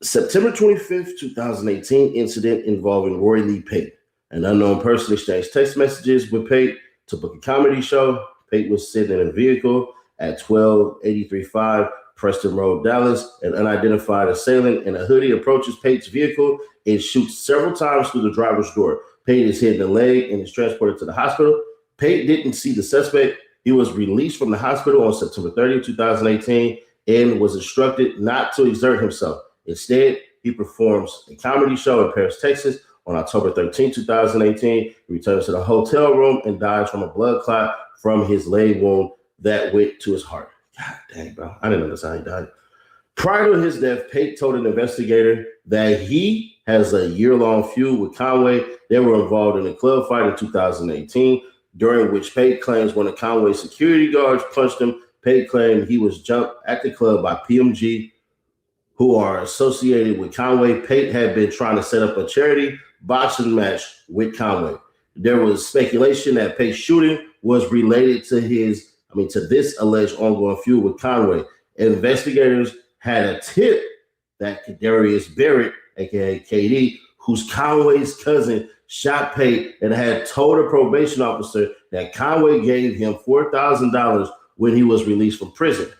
S3: September 25th, 2018 incident involving Roy Lee Pate. An unknown person exchanged text messages with Pate to book a comedy show. Pate was sitting in a vehicle at 12835 Preston Road, Dallas. An unidentified assailant in a hoodie approaches Pate's vehicle and shoots several times through the driver's door. Pate is hit in the leg and is transported to the hospital. Pate didn't see the suspect. He was released from the hospital on September 30th, 2018, and was instructed not to exert himself. Instead, he performs a comedy show in Paris, Texas on October 13, 2018. He returns to the hotel room and dies from a blood clot from his leg wound that went to his heart. God dang, bro. I didn't know that's how he died. Prior to his death, Pate told an investigator that he has a year-long feud with Conway. They were involved in a club fight in 2018, during which Pate claims one of Conway's security guards punched him. Pate claimed he was jumped at the club by PMG, who are associated with Conway. Pate had been trying to set up a charity boxing match with Conway. There was speculation that Pate's shooting was related to this alleged ongoing feud with Conway. Investigators had a tip that Kadarius Barrett, aka KD, who's Conway's cousin, shot Pate and had told a probation officer that Conway gave him $4,000 when he was released from prison.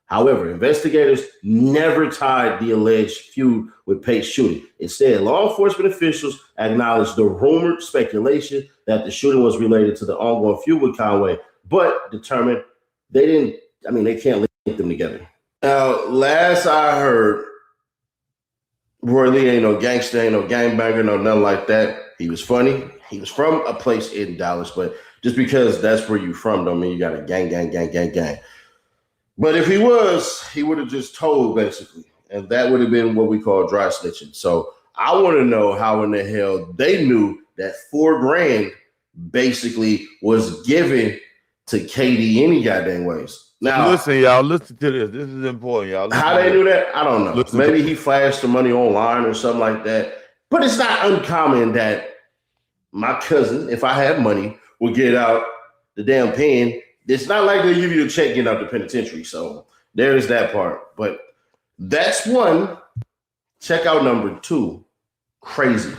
S3: However, investigators never tied the alleged feud with Pate's shooting. Instead, law enforcement officials acknowledged the rumored speculation that the shooting was related to the ongoing feud with Conway, but determined they can't link them together. Now, last I heard, Roy Lee ain't no gangster, ain't no gangbanger, no nothing like that. He was funny. He was from a place in Dallas, but just because that's where you from don't mean you got a gang. But if he was, he would have just told, basically. And that would have been what we call dry snitching. So I want to know how in the hell they knew that $4,000 basically was given to KD any goddamn ways. Now,
S2: listen, y'all, listen to this. This is important, y'all.
S3: How they knew that, I don't know. Maybe he flashed the money online or something like that. But it's not uncommon that my cousin, if I have money, will get out the damn pen. It's not like they give you a check getting out the penitentiary. So there's that part. But that's one. Check out number 2. Crazy.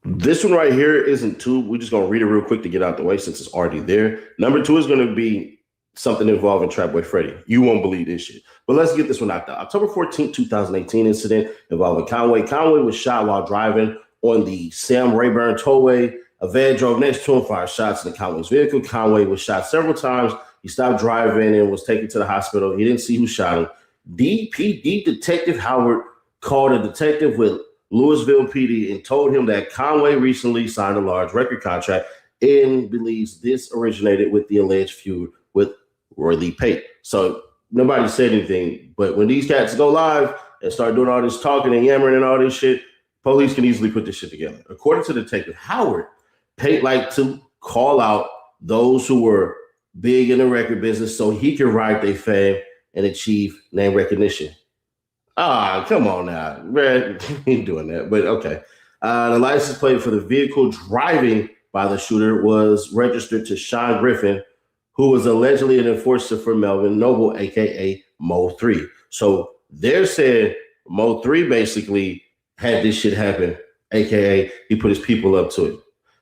S3: This one right here isn't 2. We're just going to read it real quick to get out the way since it's already there. Number 2 is going to be something involving Trap Boy Freddy. You won't believe this shit. But let's get this one out there. October 14, 2018 incident involving Conway. Conway was shot while driving on the Sam Rayburn Tollway. A van drove next to him, fired shots in Conway's vehicle. Conway was shot several times. He stopped driving and was taken to the hospital. He didn't see who shot him. DPD Detective Howard called a detective with Louisville PD and told him that Conway recently signed a large record contract and believes this originated with the alleged feud with Roy Lee Pate. So nobody said anything, but when these cats go live and start doing all this talking and yammering and all this shit, police can easily put this shit together. According to Detective Howard, Pate liked to call out those who were big in the record business so he could ride their fame and achieve name recognition. Come on now. Man, he ain't doing that, but okay. The license plate for the vehicle driving by the shooter was registered to Sean Griffin, who was allegedly an enforcer for Melvin Noble, a.k.a. Mo 3. So they're saying Mo 3 basically had this shit happen, a.k.a. he put his people up to it.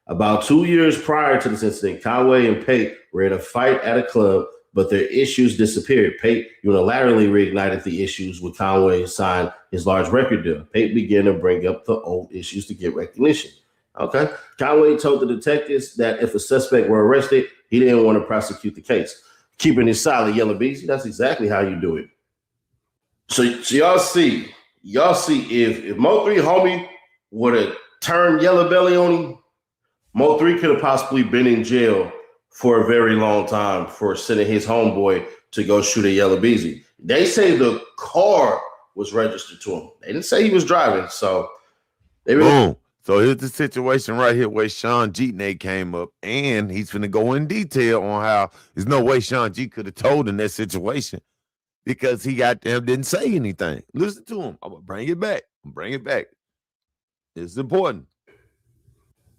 S3: About 2 years prior to this incident, Conway and Pate were in a fight at a club, but their issues disappeared. Pate unilaterally reignited the issues when Conway signed his large record deal. Pate began to bring up the old issues to get recognition. Okay. Conway told the detectives that if a suspect were arrested, he didn't want to prosecute the case. Keeping it silent, Yellow Beezy, that's exactly how you do it. So y'all see if Mo 3 homie would have turned Yellow Belly on him, Mo 3 could have possibly been in jail for a very long time for sending his homeboy to go shoot at Yellow Beezy. They say the car was registered to him. They didn't say he was driving, so they really.
S2: Boom. So here's the situation right here where Sean Jeetney came up, and he's going to go in detail on how there's no way Sean G could have told in that situation because he didn't say anything. Listen to him. I'm going to bring it back. It's important.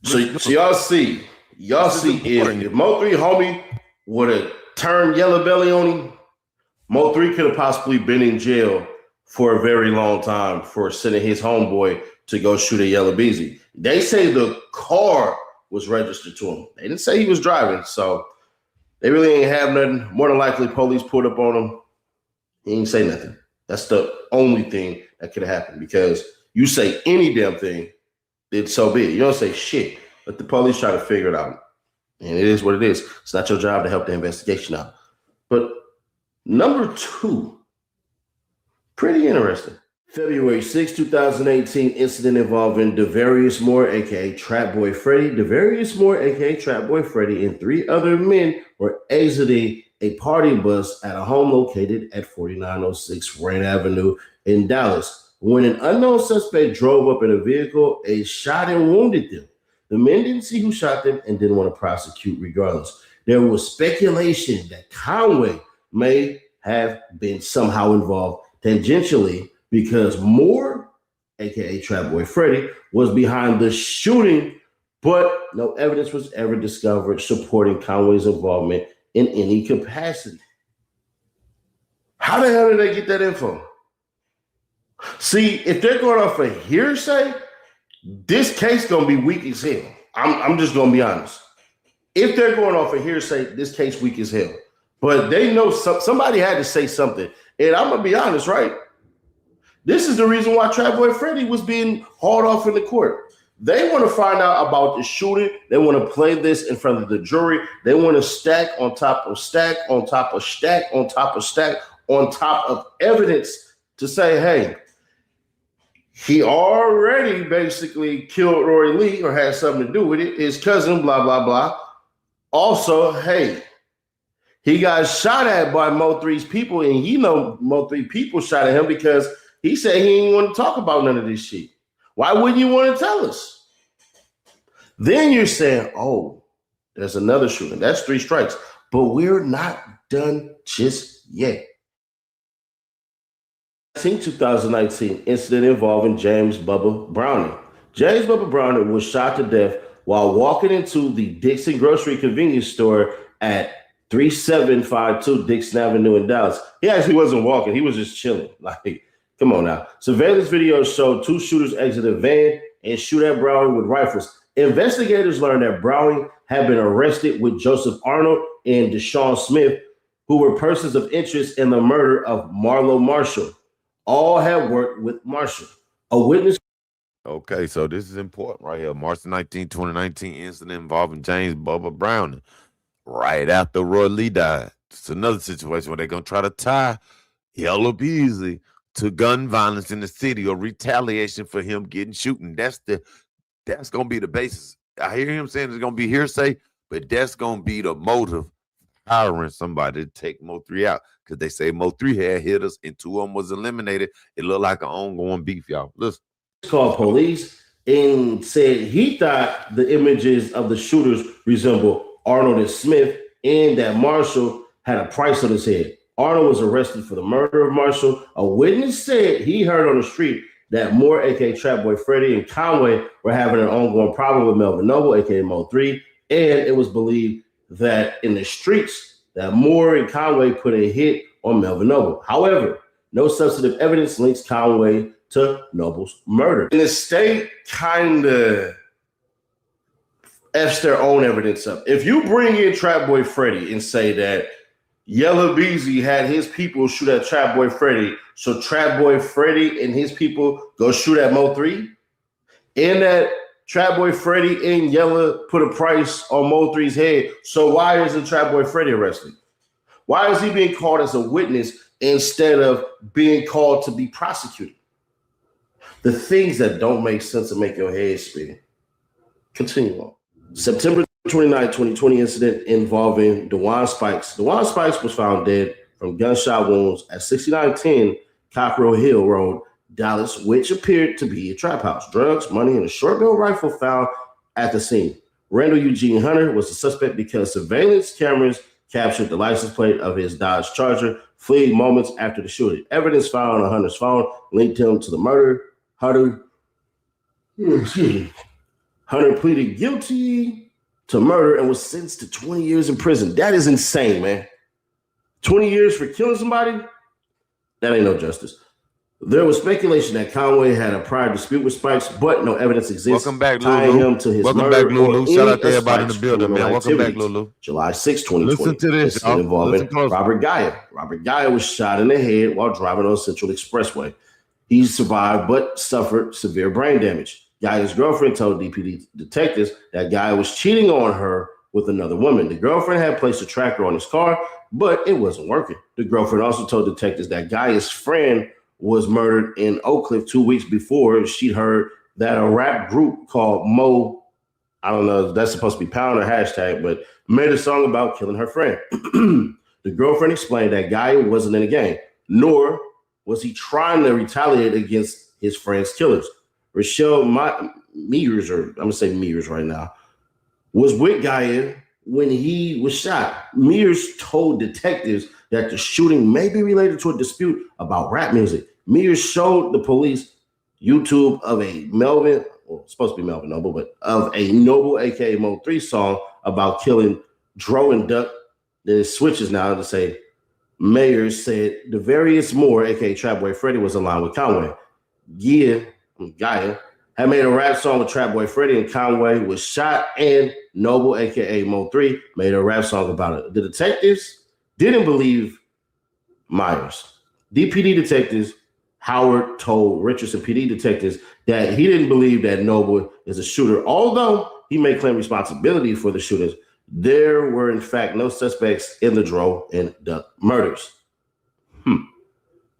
S3: So y'all see if Mo 3 homie would have turned Yellow Belly on him, Mo 3 could have possibly been in jail for a very long time for sending his homeboy to go shoot at Yellow Beezy. They say the car was registered to him. They didn't say he was driving, so they really ain't have nothing. More than likely, police pulled up on him. He ain't say nothing. That's the only thing that could have happened because you say any damn thing, then so be it. You don't say shit. Let the police try to figure it out. And it is what it is. It's not your job to help the investigation out. But number 2, pretty interesting. February 6, 2018, incident involving Devarius Moore, a.k.a. Trap Boy Freddy. Devarius Moore, a.k.a. Trap Boy Freddy, and 3 other men were exiting a party bus at a home located at 4906 Rain Avenue in Dallas when an unknown suspect drove up in a vehicle and shot and wounded them. The men didn't see who shot them and didn't want to prosecute regardless. There was speculation that Conway may have been somehow involved tangentially because Moore, a.k.a. Trap Boy Freddy, was behind the shooting, but no evidence was ever discovered supporting Conway's involvement in any capacity. How the hell did they get that info? See, if they're going off of hearsay, This case gonna be weak as hell. I'm just gonna be honest. If they're going off of hearsay, this case weak as hell. But they know somebody had to say something. And I'm gonna be honest, right? This is the reason why Trap Boy Freddy was being hauled off in the court. They want to find out about the shooting. They want to play this in front of the jury. They want to stack on top of stack on top of stack on top of stack on top of evidence to say, hey, he already basically killed Roy Lee or had something to do with it. His cousin, blah, blah, blah. Also, hey, he got shot at by Mo3's people, and Mo3 people shot at him because he said he didn't want to talk about none of this shit. Why wouldn't you want to tell us? Then you're saying, oh, there's another shooting. That's 3 strikes. But we're not done just yet. 2019 incident involving James Bubba Browning. James Bubba Browning was shot to death while walking into the Dixon Grocery Convenience Store at 3752 Dixon Avenue in Dallas. He actually wasn't walking. He was just chilling. Like, come on now. Surveillance video showed 2 shooters exit a van and shoot at Browning with rifles. Investigators learned that Browning had been arrested with Joseph Arnold and Deshaun Smith, who were persons of interest in the murder of Marlo Marshall. All had worked with Marshall. A witness.
S2: Okay, so this is important right here. March 19, 2019 incident involving James Bubba Browning. Right after Roy Lee died. It's another situation where they're going to try to tie Yellow Beasley to gun violence in the city or retaliation for him getting shooting. That's going to be the basis. I hear him saying it's going to be hearsay, but that's going to be the motive hiring somebody to take Mo3 out because they say Mo3 had hit us and 2 of them was eliminated. It looked like an ongoing beef, y'all. Listen.
S3: Called police and said he thought the images of the shooters resembled Arnold and Smith and that Marshall had a price on his head. Arnold was arrested for the murder of Marshall. A witness said he heard on the street that Moore, aka Trap Boy Freddy, and Conway were having an ongoing problem with Melvin Noble, aka Mo3, and it was believed that in the streets that Moore and Conway put a hit on Melvin Noble. However, no substantive evidence links Conway to Noble's murder. And the state kind of F's their own evidence up. If you bring in Trap Boy Freddy and say that Yellow Beezy had his people shoot at Trap Boy Freddy, so Trap Boy Freddy and his people go shoot at Mo3, and that Trap Boy Freddy and Yella put a price on Mo3's head, so why isn't Trap Boy Freddy arrested? Why is he being called as a witness instead of being called to be prosecuted? The things that don't make sense and make your head spin. Continue on. September 29, 2020 incident involving DeJuan Spikes. DeJuan Spikes was found dead from gunshot wounds at 6910 Cockrell Hill Road, Dallas, which appeared to be a trap house. Drugs, money, and a short-barrel rifle found at the scene. Randall Eugene Hunter was the suspect because surveillance cameras captured the license plate of his Dodge Charger fleeing moments after the shooting. Evidence found on Hunter's phone linked him to the murder. Hunter pleaded guilty to murder and was sentenced to 20 years in prison. That is insane, man. 20 years for killing somebody? That ain't no justice. There was speculation that Conway had a prior dispute with Spikes, but no evidence exists.
S2: Welcome back, Lulu.
S3: Him to his
S2: Welcome back, Lulu. Shout out to everybody in the building, man. Welcome back, Lulu.
S3: July 6, 2020.
S2: Listen to this,
S3: involving Robert Gaia. Robert Gaia was shot in the head while driving on Central Expressway. He survived but suffered severe brain damage. Gaia's girlfriend told DPD detectives that Gaia was cheating on her with another woman. The girlfriend had placed a tracker on his car, but it wasn't working. The girlfriend also told detectives that Gaia's friend was murdered in Oak Cliff 2 weeks before she'd heard that a rap group called Mo, I don't know if that's supposed to be pound or hashtag, but made a song about killing her friend. The girlfriend explained that Gaia wasn't in the game, nor was he trying to retaliate against his friend's killers. Rochelle Mears, or I'm going to say Mears right now, was with Gaia when he was shot. Mears told detectives that the shooting may be related to a dispute about rap music. Mears showed the police YouTube of a Melvin, well, supposed to be Melvin Noble, but of a Noble, aka Mo3 song about killing Dro and Duck. Then it switches now to say, Mayers said the various Moore, aka Trap Boy Freddy, was aligned with Conway. Gaia had made a rap song with Trap Boy Freddy, and Conway was shot, and Noble, aka Mo3, made a rap song about it. The detectives didn't believe Myers. DPD detectives, Howard told Richardson PD detectives that he didn't believe that Noble is a shooter, although he may claim responsibility for the shooters. There were, in fact, no suspects in the Dro and Duck murders.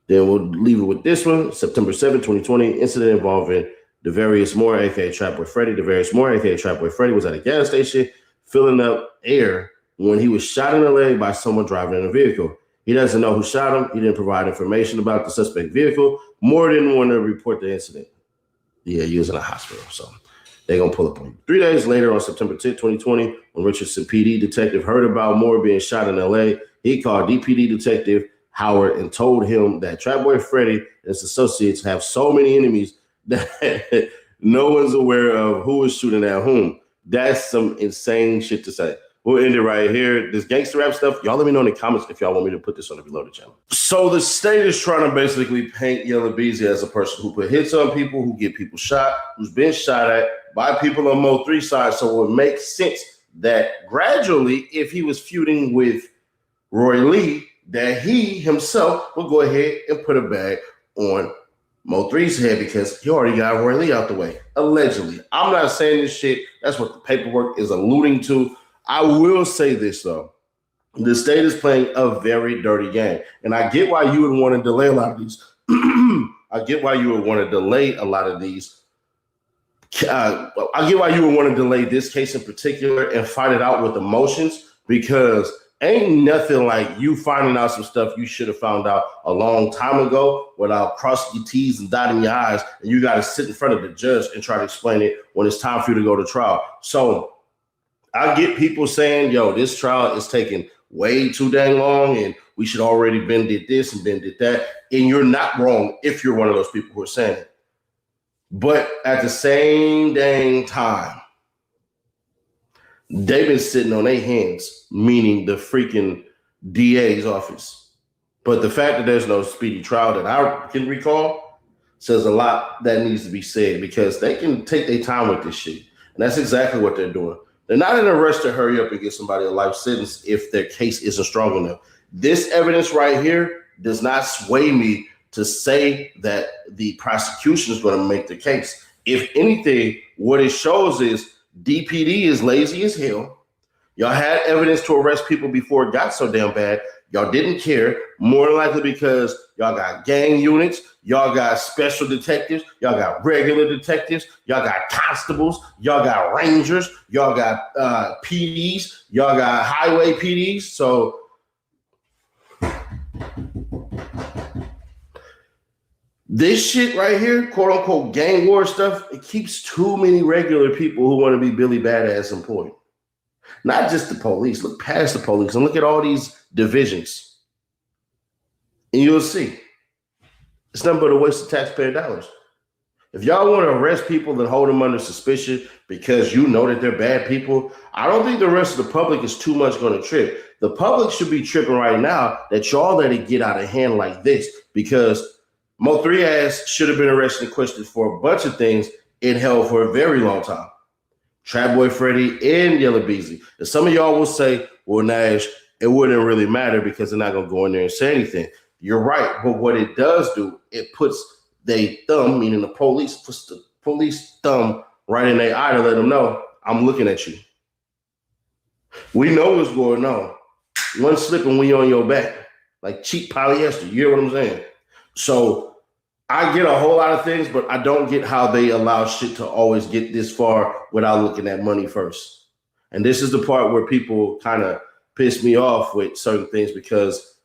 S3: Then we'll leave it with this one. September 7, 2020, incident involving Devarius Moore, aka Trapboy Freddy. Devarius Moore, aka Trapboy Freddy, was at a gas station filling up air when he was shot in the leg by someone driving in a vehicle. He doesn't know who shot him. He didn't provide information about the suspect vehicle. Moore didn't want to report the incident. Yeah, he was in a hospital, so they're going to pull up on him. 3 days later, on September 10, 2020, when Richardson PD detective heard about Moore being shot in L.A., he called DPD detective Howard and told him that Trapboy Freddy and his associates have so many enemies that no one's aware of who is shooting at whom. That's some insane shit to say. We'll end it right here. This gangster rap stuff, y'all let me know in the comments if y'all want me to put this on the Reloaded channel. So the state is trying to basically paint Yella Beezy as a person who put hits on people, who get people shot, who's been shot at by people on Mo3 side. So it would make sense that gradually, if he was feuding with Roy Lee, that he himself would go ahead and put a bag on Mo3's head because he already got Roy Lee out the way, allegedly. I'm not saying this shit. That's what the paperwork is alluding to. I will say this, though. The state is playing a very dirty game. And I get why you would want to delay a lot of these. I get why you would want to delay a lot of these. I get why you would want to delay this case in particular and fight it out with emotions, because ain't nothing like you finding out some stuff you should have found out a long time ago without crossing your T's and dotting your I's, and you got to sit in front of the judge and try to explain it when it's time for you to go to trial. So I get people saying, yo, this trial is taking way too dang long and we should already been did this and been did that. And you're not wrong if you're one of those people who are saying it. But at the same dang time, they've been sitting on their hands, meaning the freaking DA's office. But the fact that there's no speedy trial that I can recall says a lot that needs to be said, because they can take their time with this shit. And that's exactly what they're doing. They're not in a rush to hurry up and get somebody a life sentence if their case isn't strong enough. This evidence right here does not sway me to say that the prosecution is going to make the case. If anything, what it shows is DPD is lazy as hell. Y'all had evidence to arrest people before it got so damn bad. Y'all didn't care, more than likely because y'all got gang units, y'all got special detectives, y'all got regular detectives, y'all got constables, y'all got rangers, y'all got PDs, y'all got highway PDs. So this shit right here, quote unquote gang war stuff, it keeps too many regular people who want to be Billy Badass employed. Not just the police. Look past the police and look at all these divisions. And you'll see. It's nothing but a waste of taxpayer dollars. If y'all want to arrest people and hold them under suspicion because you know that they're bad people, I don't think the rest of the public is too much going to trip. The public should be tripping right now that y'all let it get out of hand like this, because Mo3 ass should have been arrested and questioned for a bunch of things in hell for a very long time. Trapboy Freddy and Yella Beezy. And some of y'all will say, well, Nash, it wouldn't really matter because they're not going to go in there and say anything. You're right. But what it does do, it puts their thumb, meaning the police, puts the police thumb right in their eye to let them know, I'm looking at you. We know what's going on. One slip and we on your back. Like cheap polyester. You hear what I'm saying? So I get a whole lot of things, but I don't get how they allow shit to always get this far without looking at money first. And this is the part where people kind of piss me off with certain things, because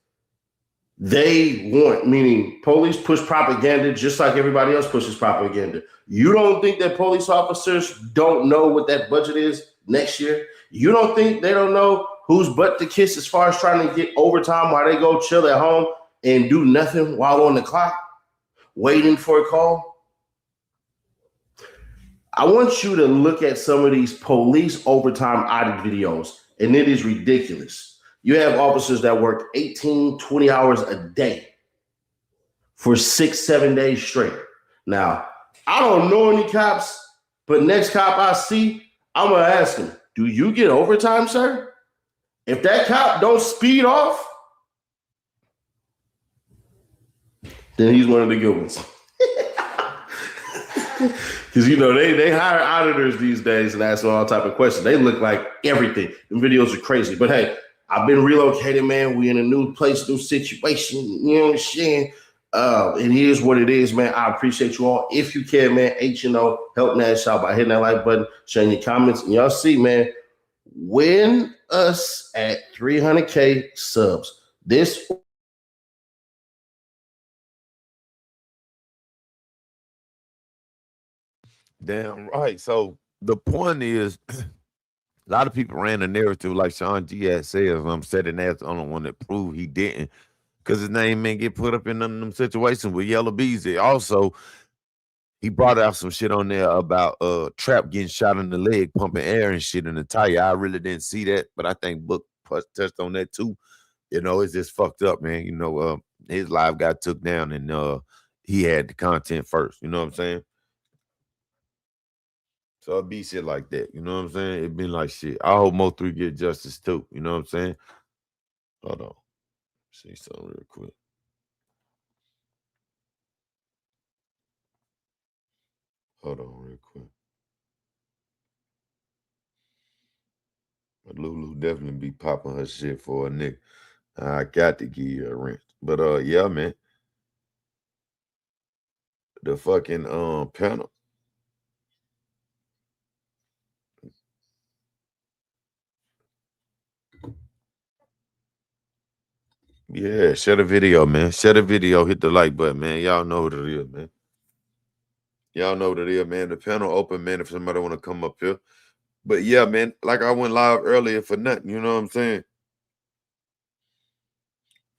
S3: they want, meaning police push propaganda just like everybody else pushes propaganda. You don't think that police officers don't know what that budget is next year? You don't think they don't know whose butt to kiss as far as trying to get overtime while they go chill at home and do nothing while on the clock, waiting for a call? I want you to look at some of these police overtime audit videos, and it is ridiculous. You have officers that work 18, 20 hours a day for 6-7 days straight. Now, I don't know any cops, but next cop I see, I'm gonna ask him, do you get overtime, sir? If that cop don't speed off, then he's one of the good ones. Because they hire auditors these days and ask all type of questions. They look like everything. The videos are crazy. But hey, I've been relocated, man. We in a new place, new situation. You know what I'm saying? It is what it is, man. I appreciate you all. If you can, man, H&O, help Nash out by hitting that like button, sharing your comments. And y'all see, man, win us at 300K subs. This
S2: Damn right. So the point is, a lot of people ran a narrative like Sean G had says. I'm setting that's the only one that proved he didn't, because his name may get put up in none of them situations with Yellow Beezy. Also, he brought out some shit on there about Trap getting shot in the leg, pumping air and shit in the tire. I really didn't see that, but I think Book touched on that too. It's just fucked up, man. His live got took down, and he had the content first. You know what I'm saying? So it be shit like that. You know what I'm saying? It been like shit. I hope Mo3 get justice too. You know what I'm saying? Hold on. See something real quick. Hold on real quick. But Lulu definitely be popping her shit for a nigga. I got to give you a wrench. But yeah, man. The fucking panel. Yeah, share the video, man. Share the video, hit the like button, man. Y'all know what it is, man. Y'all know what it is, man. The panel open, man, if somebody want to come up here. But yeah, man, like I went live earlier for nothing, you know what I'm saying?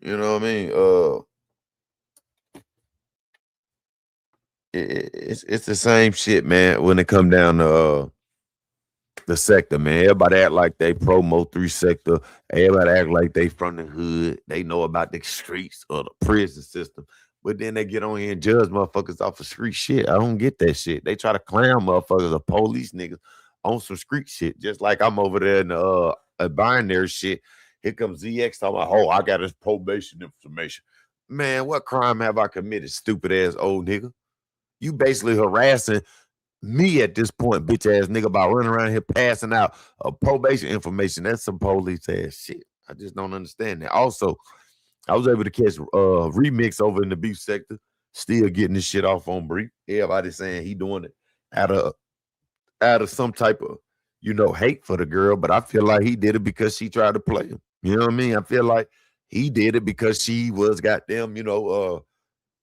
S2: You know what I mean? It's the same shit, man, when it come down to the sector, man. Everybody act like they promo 3 sector. Everybody act like they from the hood. They know about the streets or the prison system. But then they get on here and judge motherfuckers off of street shit. I don't get that shit. They try to clown motherfuckers or police niggas on some street shit. Just like I'm over there in the binary shit. Here comes ZX talking about, oh, I got his probation information. Man, what crime have I committed, stupid ass old nigga? You basically harassing me at this point, bitch ass nigga, about running around here passing out probation information. That's some police ass shit. I just don't understand that. Also, I was able to catch Remix over in the beef sector, still getting this shit off on brief. Everybody saying he doing it out of some type of hate for the girl, but I feel like he did it because she tried to play him. You know what I mean? I feel like he did it because she was goddamn,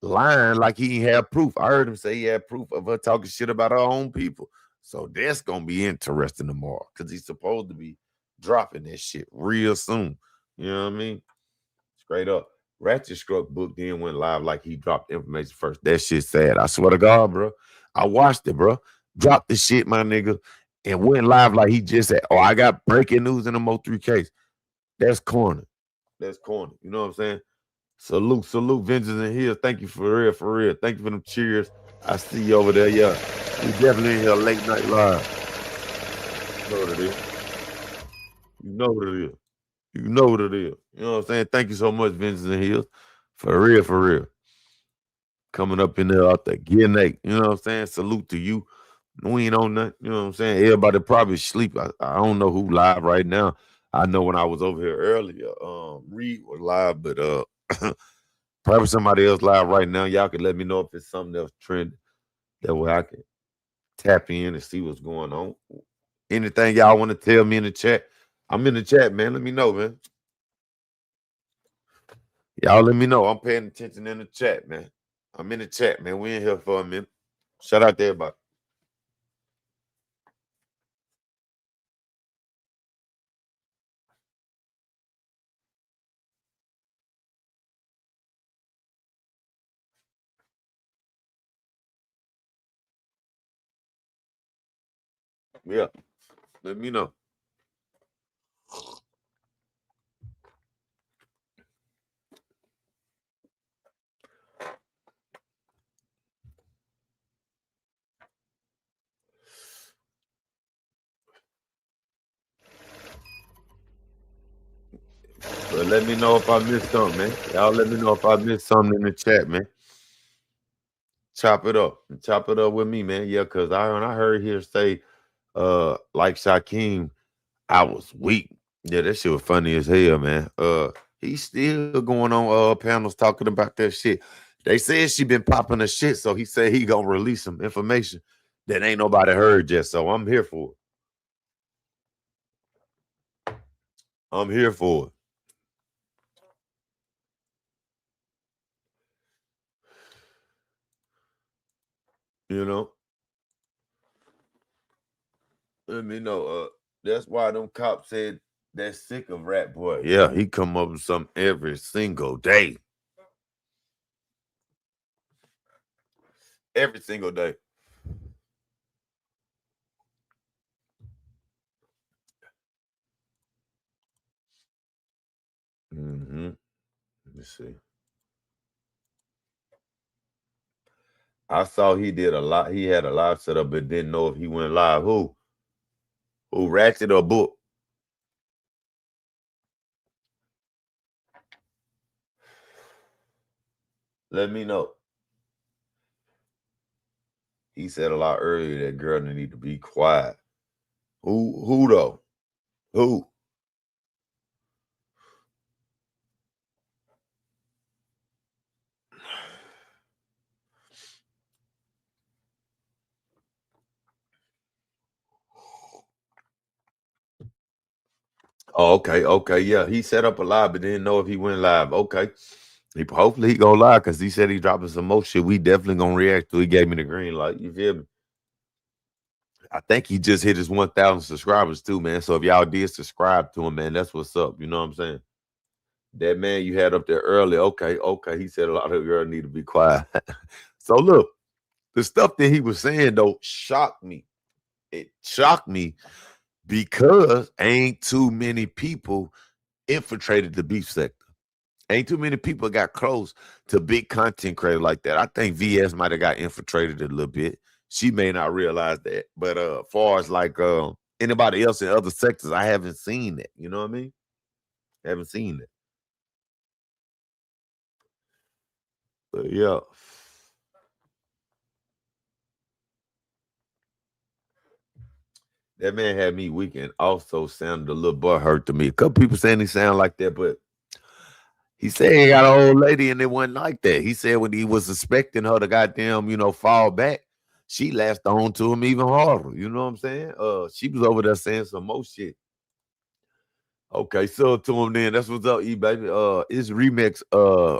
S2: lying like he had proof. I heard him say he had proof of her talking shit about her own people. So that's gonna be interesting tomorrow because he's supposed to be dropping that shit real soon. You know what I mean? Straight up. Ratchet Struck book then went live like he dropped information first. That shit sad. I swear to God, bro. I watched it, bro. Dropped the shit, my nigga, and went live like he just said, oh, I got breaking news in the Mo3 case. That's corny. That's corny. You know what I'm saying? Salute, Vengeance and Hills. Thank you for real. Thank you for them cheers. I see you over there. Yeah, we definitely in here late night live. You know what it is. You know what it is. You know what it is. You know what I'm saying? Thank you so much, Vengeance and Hills. For real. Coming up in there out there, getting Nate. You know what I'm saying? Salute to you. We ain't on nothing. You know what I'm saying? Everybody probably sleep. I don't know who live right now. I know when I was over here earlier, Reed was live, but probably somebody else live right now. Y'all can let me know if it's something else trending. That way I can tap in and see what's going on. Anything y'all want to tell me in the chat? I'm in the chat, man. Let me know, man. Y'all let me know. I'm paying attention in the chat, man. I'm in the chat, man. We in here for a minute. Shout out to everybody. Yeah. Let me know. let me know if I missed something, man. Y'all let me know if I missed something in the chat, man. Chop it up. Chop it up with me, man. Yeah, because I heard here say, like Shaquem, I was weak. Yeah, that shit was funny as hell, man. He's still going on panels talking about that shit. They said she been popping the shit, so he said he gonna release some information that ain't nobody heard yet. So I'm here for it. I'm here for it. You know? Let me know. That's why them cops said they're sick of Rat Boy. Yeah, he come up with something every single day. Every single day. Mm-hmm. Let me see. I saw he did a lot. He had a live setup, but didn't know if he went live. Who? Ratchet or Book? Let me know. He said a lot earlier that girl need to be quiet. Who though? Who? Oh, okay, yeah. He set up a live, but didn't know if he went live. Okay. Hopefully he go live because he said he dropping some more shit. We definitely gonna react to. He gave me the green light. You feel me? I think he just hit his 1,000 subscribers too, man. So if y'all did subscribe to him, man, that's what's up. You know what I'm saying? That man you had up there early. Okay. He said a lot of girls need to be quiet. So look, the stuff that he was saying though shocked me. It shocked me because ain't too many people infiltrated the beef sector. Ain't too many people got close to big content creator like that. I think VS might have got infiltrated a little bit. She may not realize that. But far as like anybody else in other sectors, I haven't seen that. You know what I mean? Haven't seen it. But yeah. That man had me weak and also sounded a little butthurt to me. A couple people saying he sound like that, but he said he got an old lady and it wasn't like that. He said when he was expecting her to goddamn, fall back, she lashed on to him even harder. You know what I'm saying? She was over there saying some more shit. Okay, so to him then. That's what's up, E baby. It's remix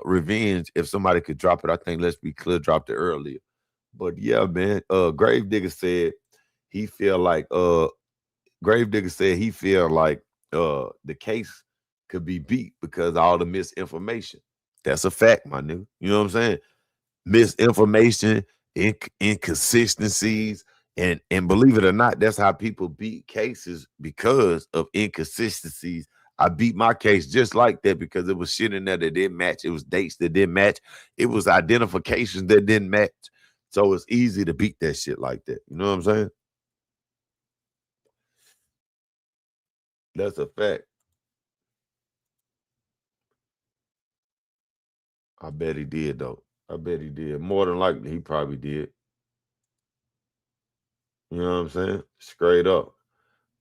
S2: Revenge. If somebody could drop it, I think Let's Be Clear dropped it earlier. But yeah, man. Gravedigger said he feel like Gravedigger said he feel like the case could be beat because of all the misinformation. That's a fact, my nigga. You know what I'm saying? Misinformation, inconsistencies, and believe it or not, that's how people beat cases because of inconsistencies. I beat my case just like that because it was shit in there that didn't match. It was dates that didn't match. It was identifications that didn't match. So it's easy to beat that shit like that. You know what I'm saying? That's a fact. I bet he did, though. I bet he did. More than likely, he probably did. You know what I'm saying? Straight up.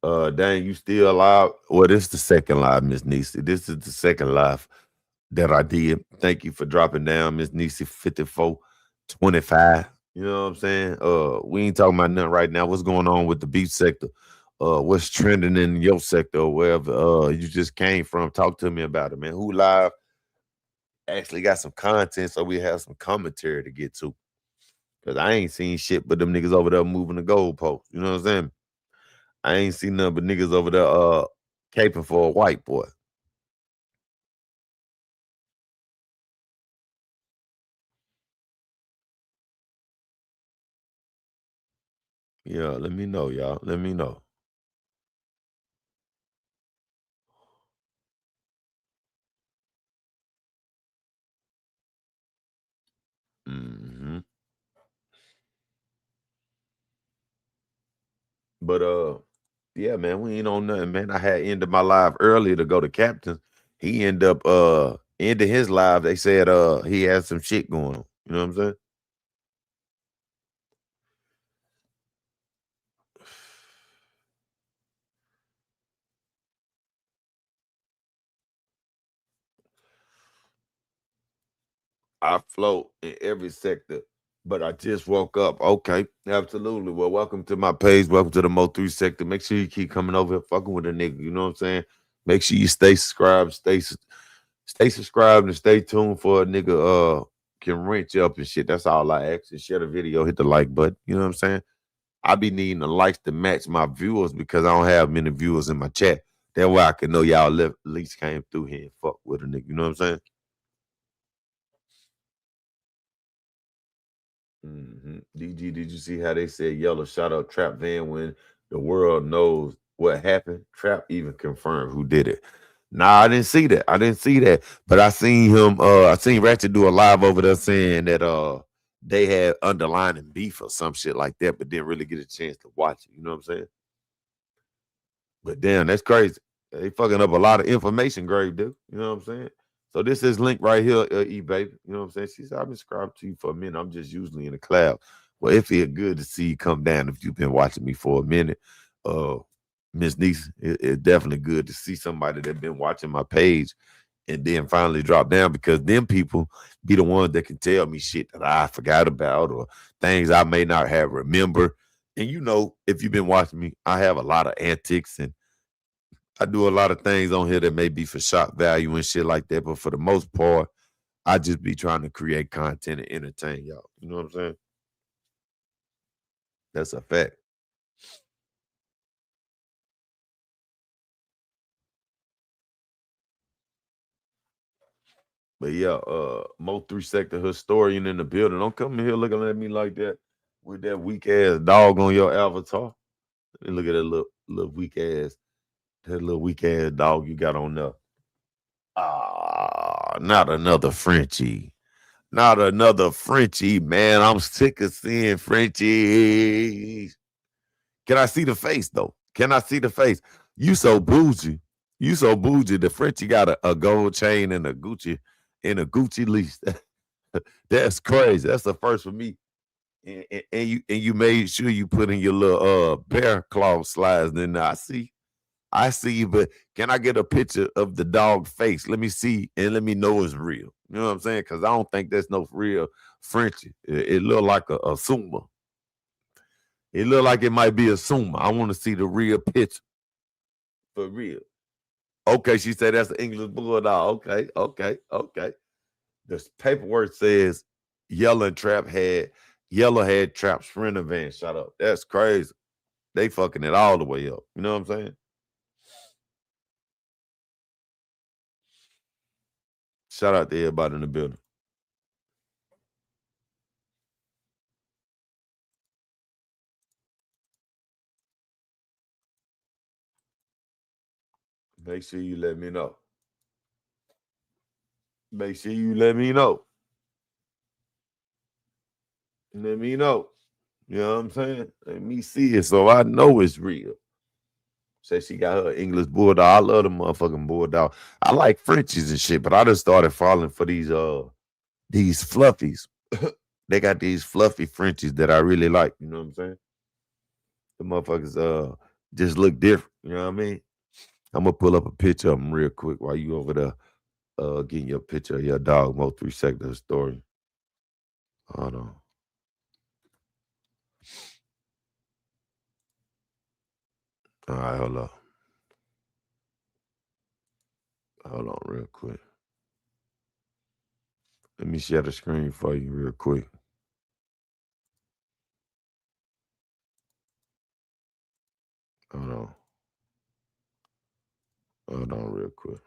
S2: Dang, you still alive? Well, this is the second live, Miss Niecy. This is the second live that I did. Thank you for dropping down, Miss Niecy 5425. You know what I'm saying? We ain't talking about nothing right now. What's going on with the beef sector? What's trending in your sector or wherever you just came from? Talk to me about it, man. Who live actually got some content so we have some commentary to get to? Because I ain't seen shit but them niggas over there moving the goalpost. You know what I'm saying? I ain't seen nothing but niggas over there caping for a white boy. Yeah, let me know, y'all. Let me know. Mm-hmm. But yeah, man, we ain't on nothing, man. I had ended my live earlier to go to Captain's. he ended up ending his live. They said he had some shit going on. You know what I'm saying? I float in every sector, but I just woke up. Okay, absolutely. Well, welcome to my page. Welcome to the Mo3 sector. Make sure you keep coming over here, fucking with a nigga. You know what I'm saying? Make sure you stay subscribed, stay subscribed, and stay tuned for a nigga can wrench you up and shit. That's all I ask. And share the video, hit the like button. You know what I'm saying? I be needing the likes to match my viewers because I don't have many viewers in my chat. That way I can know y'all at least came through here and fuck with a nigga. You know what I'm saying? DG, did you see how they said Yellow shot up Trap Van when the world knows what happened? Trap even confirmed who did it. Nah, I didn't see that. I didn't see that. But I seen him, I seen Ratchet do a live over there saying that they had underlining beef or some shit like that, but didn't really get a chance to watch it. You know what I'm saying? But damn, that's crazy. They fucking up a lot of information, grave dude. You know what I'm saying? So this is link right here, E-Baby. You know what I'm saying? She said, I've been subscribed to you for a minute. I'm just usually in the cloud. Well, it feel good to see you come down if you've been watching me for a minute. Miss Niece, it's definitely good to see somebody that been watching my page and then finally drop down, because them people be the ones that can tell me shit that I forgot about or things I may not have remember. And you know, if you've been watching me, I have a lot of antics and I do a lot of things on here that may be for shock value and shit like that. But for the most part, I just be trying to create content and entertain y'all. You know what I'm saying? That's a fact. But yeah, Mo3 sector historian in the building. Don't come in here looking at me like that with that weak ass dog on your avatar. Let me look at that little weak ass, that little weak ass dog you got on there. Ah, not another Frenchie. Not another Frenchie, man. I'm sick of seeing Frenchies. Can I see the face, though? Can I see the face? You so bougie. You so bougie. The Frenchie got a gold chain and a Gucci lease. That's crazy. That's the first for me. And you made sure you put in your little bear claw slides. Then I see, but can I get a picture of the dog face? Let me see and let me know it's real. You know what I'm saying? Because I don't think that's no real Frenchie. It look like a Suma. It look like it might be a Suma. I want to see the real picture. For real. Okay, she said that's the English Bulldog. Okay. The paperwork says Yellow had Trap Sprinter van shot up. That's crazy. They fucking it all the way up. You know what I'm saying? Shout out to everybody in the building. Make sure you let me know. Make sure you let me know. Let me know. You know what I'm saying? Let me see it so I know it's real. Said she got her English Bulldog. I love the motherfucking Bulldog. I like Frenchies and shit, but I just started falling for these fluffies. They got these fluffy Frenchies that I really like. You know what I'm saying? The motherfuckers just look different. You know what I mean? I'm gonna pull up a picture of them real quick while you over there getting your picture of your dog, Mo3 sector story. Hold on. All right, hold on. Hold on real quick. Let me share the screen for you real quick. Hold on. Hold on real quick.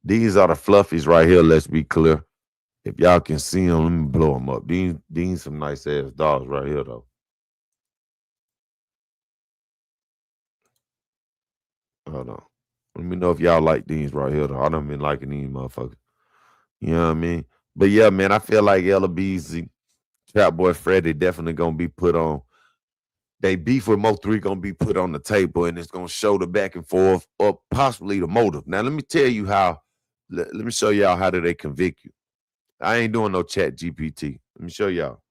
S2: These are the fluffies right here, let's be clear. If y'all can see them, let me blow them up. These some nice ass dogs right here, though. Hold on. Let me know if y'all like these right here, though. I done been liking these motherfuckers. You know what I mean? But yeah, man, I feel like Ella Beezy, Trap Boy Freddy definitely gonna be put on. they beef with Mo3 gonna be put on the table, and it's gonna show the back and forth or possibly the motive. Now, let me tell you how. Let me show y'all how do they convict you. I ain't doing no chat GPT. Let me show y'all.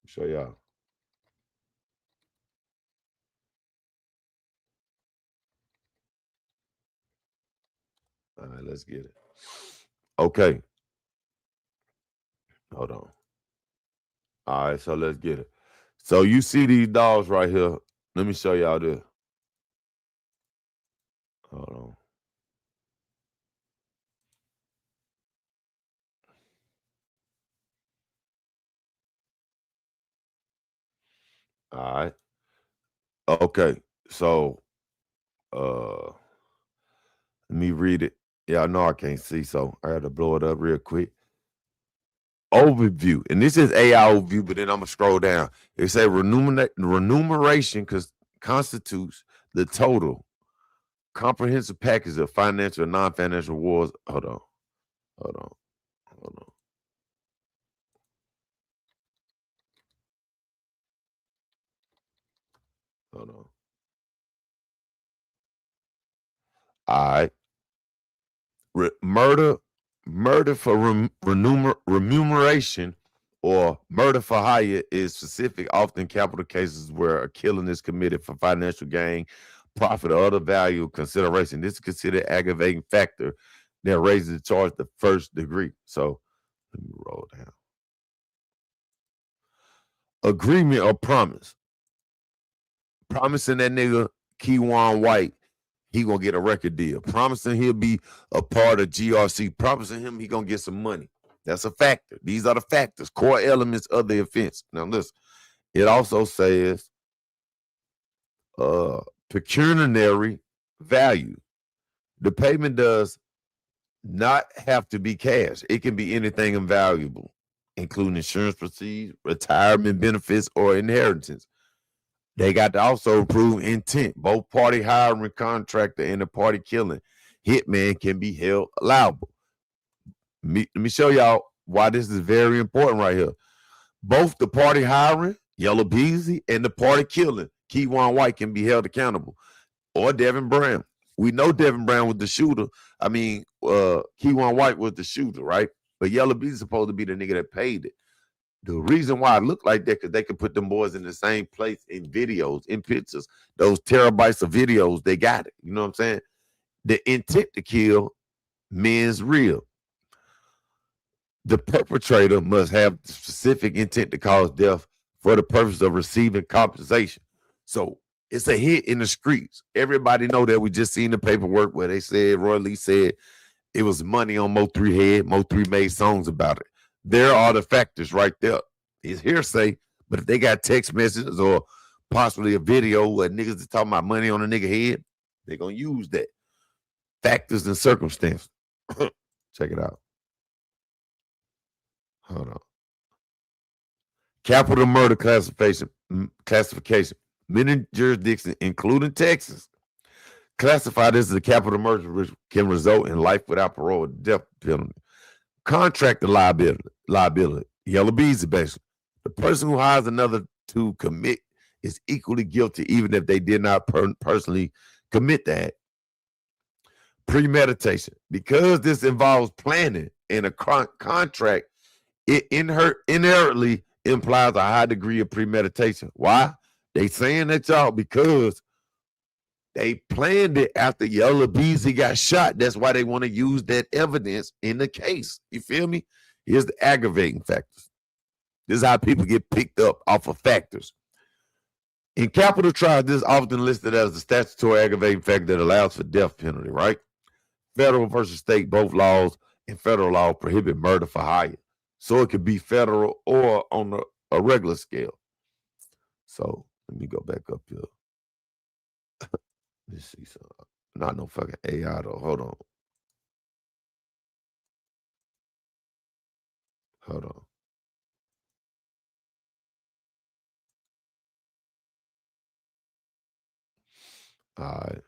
S2: Show y'all. All right, let's get it. Okay. Hold on. All right, so let's get it. So you see these dogs right here. Let me show y'all this. Hold on. All right. Okay. So let me read it. Yeah, I know I can't see, so I had to blow it up real quick. Overview, and this is AI overview, but then I'm gonna scroll down. It say remuneration constitutes the total comprehensive package of financial and non-financial rewards. Hold on. All right. Murder for remuneration or murder for hire is specific, often capital cases where a killing is committed for financial gain, profit, or other value consideration. This is considered aggravating factor that raises the charge to first degree. So let me roll down. Agreement or promise. Promising that nigga Keywan White he gonna get a record deal. Promising he'll be a part of GRC. Promising him he gonna get some money. That's a factor. These are the factors, core elements of the offense. Now listen, it also says pecuniary value. The payment does not have to be cash. It can be anything invaluable, including insurance proceeds, retirement benefits, or inheritance. They got to also prove intent. Both party hiring contractor and the party killing hitman can be held liable. Let me show y'all why this is very important right here. Both the party hiring, Yellow Beezy, and the party killing, Keywan White, can be held accountable. Or Devin Brown. We know Devin Brown was the shooter. I mean, Keywan White was the shooter, right? But Yellow Beezy is supposed to be the nigga that paid it. The reason why it looked like that, because they could put them boys in the same place in videos, in pictures, those terabytes of videos, they got it. You know what I'm saying? The intent to kill men's real. The perpetrator must have specific intent to cause death for the purpose of receiving compensation. So it's a hit in the streets. Everybody know that. We just seen the paperwork where they said, Roy Lee said it was money on Mo3 head. Mo3 made songs about it. There are the factors right there. It's hearsay, but if they got text messages or possibly a video where niggas is talking about money on a nigga head, they're going to use that. Factors and circumstances. Check it out. Hold on. Capital murder classification. Many jurisdictions, including Texas, classify this as a capital murder, which can result in life without parole or death penalty. Contractor liability. Yellow Beezy, basically. The person who hires another to commit is equally guilty, even if they did not personally commit the act. Premeditation. Because this involves planning and a contract, it inherently implies a high degree of premeditation. Why? They saying that, y'all, because they planned it after Yellow Beezy got shot. That's why they want to use that evidence in the case. You feel me? Here's the aggravating factors. This is how people get picked up off of factors. In capital trials, this is often listed as the statutory aggravating factor that allows for death penalty, right? Federal versus state, both laws and federal law prohibit murder for hire. So it could be federal or on a regular scale. So let me go back up here. Let's see something. Not no fucking AI though. Hold on. Hold on. All right.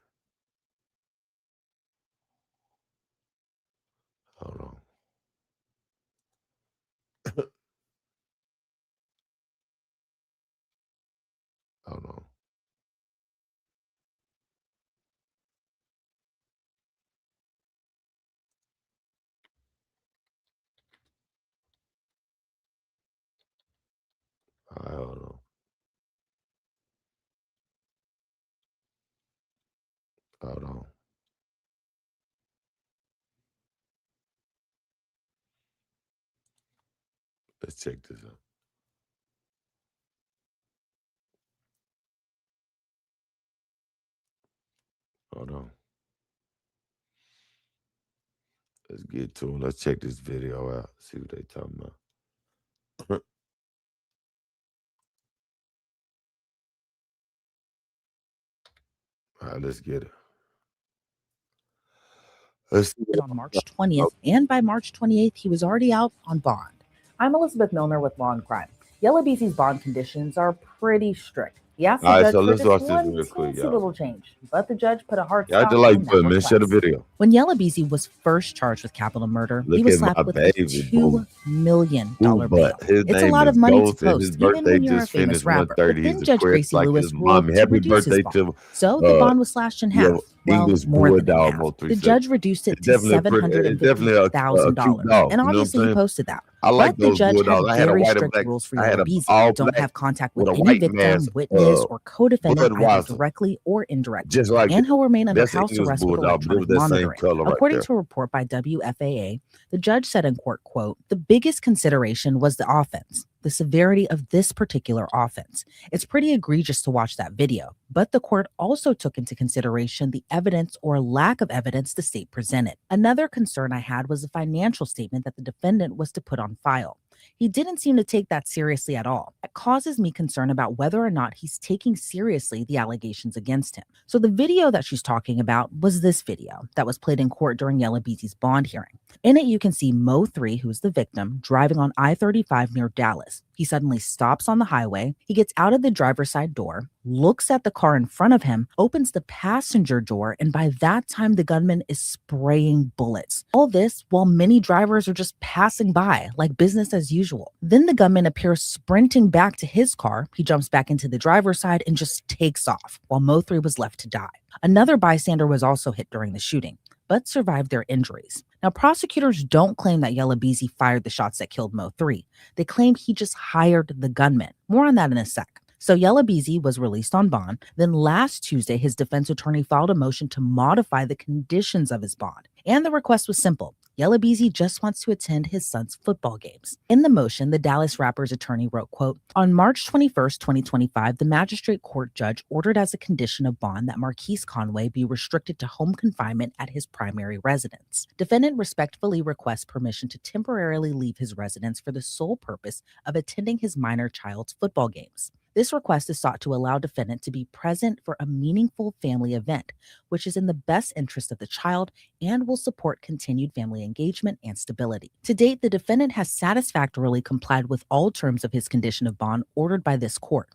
S2: Hold on. Hold on. All right, hold on. Hold on. Let's check this out. Hold on. Let's get to it. Let's check this video out. See what they talking about. All right, let's get it. Let's see
S4: on March 20th, and by March 28th, he was already out on bond. I'm Elizabeth Milner with Law and Crime. Yellow BC's bond conditions are pretty strict. He asked the
S2: All right,
S4: judge
S2: so
S4: for
S2: let's
S4: just
S2: watch this
S4: one
S2: real quick,
S4: teensy
S2: y'all.
S4: little change, but the judge put a hard
S2: Yeah, I
S4: stop
S2: just like
S4: on
S2: put
S4: that
S2: man, share the
S4: request.
S2: video.
S4: When Yellow BC was first charged with capital murder,
S2: Look
S4: he was
S2: at my
S4: slapped with a
S2: baby,
S4: $2
S2: boo.
S4: million
S2: Ooh,
S4: bail.
S2: but his
S4: It's a
S2: name
S4: lot
S2: is
S4: of money to
S2: Ghost, and his
S4: post, even
S2: birthday
S4: when you're a
S2: just
S4: famous
S2: finished
S4: rapper. But
S2: 130.
S4: then
S2: He's a
S4: Judge
S2: Crip
S4: Gracie
S2: like
S4: Lewis
S2: his
S4: ruled
S2: mommy.
S4: to
S2: Happy
S4: reduce his
S2: birthday
S4: bond.
S2: to
S4: So the bond was slashed in half.
S2: your
S4: Well,
S2: English
S4: more than in
S2: bulldog,
S4: half.
S2: Mo
S4: The
S2: 36.
S4: judge reduced it
S2: It's
S4: to
S2: definitely a cute
S4: $750,000,
S2: dog.
S4: and
S2: You know what
S4: obviously
S2: I'm
S4: he
S2: saying?
S4: posted that.
S2: I like
S4: But the
S2: those
S4: judge had
S2: bulldogs. I had a
S4: very
S2: white and
S4: strict
S2: black.
S4: rules for
S2: I had
S4: Yellow
S2: a
S4: BZ.
S2: all
S4: Don't
S2: black
S4: have contact with
S2: with a
S4: any
S2: white
S4: victim,
S2: mask.
S4: witness, or co-defendant either
S2: Budweiser,
S4: directly or indirectly,
S2: just like
S4: and he'll remain under
S2: that's an
S4: house
S2: English
S4: arrest with
S2: bulldog, but it was
S4: electronic
S2: that same
S4: monitoring.
S2: color right
S4: According
S2: there.
S4: to a report by WFAA, the judge said in court, quote, "The biggest consideration was the offense, the severity of this particular offense. It's pretty egregious to watch that video, but the court also took into consideration the evidence or lack of evidence the state presented. Another concern I had was the financial statement that the defendant was to put on file. He didn't seem to take that seriously at all. It causes me concern about whether or not he's taking seriously the allegations against him." So the video that she's talking about was this video that was played in court during Yellow BZ's bond hearing. In it, you can see Mo 3, who's the victim, driving on I-35 near Dallas. He suddenly stops on the highway. He gets out of the driver's side door, looks at the car in front of him, opens the passenger door, and by that time, the gunman is spraying bullets. All this while many drivers are just passing by, like business as usual. Then the gunman appears sprinting back to his car. He jumps back into the driver's side and just takes off, while Mo 3 was left to die. Another bystander was also hit during the shooting, but survived their injuries. Now, prosecutors don't claim that Yellow BZ fired the shots that killed Mo 3. They claim he just hired the gunman. More on that in a sec. So Yellow BZ was released on bond. Then last Tuesday, his defense attorney filed a motion to modify the conditions of his bond. And the request was simple. Yellow BZ just wants to attend his son's football games. In the motion, the Dallas rapper's attorney wrote, quote, "On March 21st, 2025, the magistrate court judge ordered as a condition of bond that Marquise Conway be restricted to home confinement at his primary residence. Defendant respectfully requests permission to temporarily leave his residence for the sole purpose of attending his minor child's football games. This request is sought to allow defendant to be present for a meaningful family event, which is in the best interest of the child and will support continued family engagement and stability. To date, the defendant has satisfactorily complied with all terms of his condition of bond ordered by this court.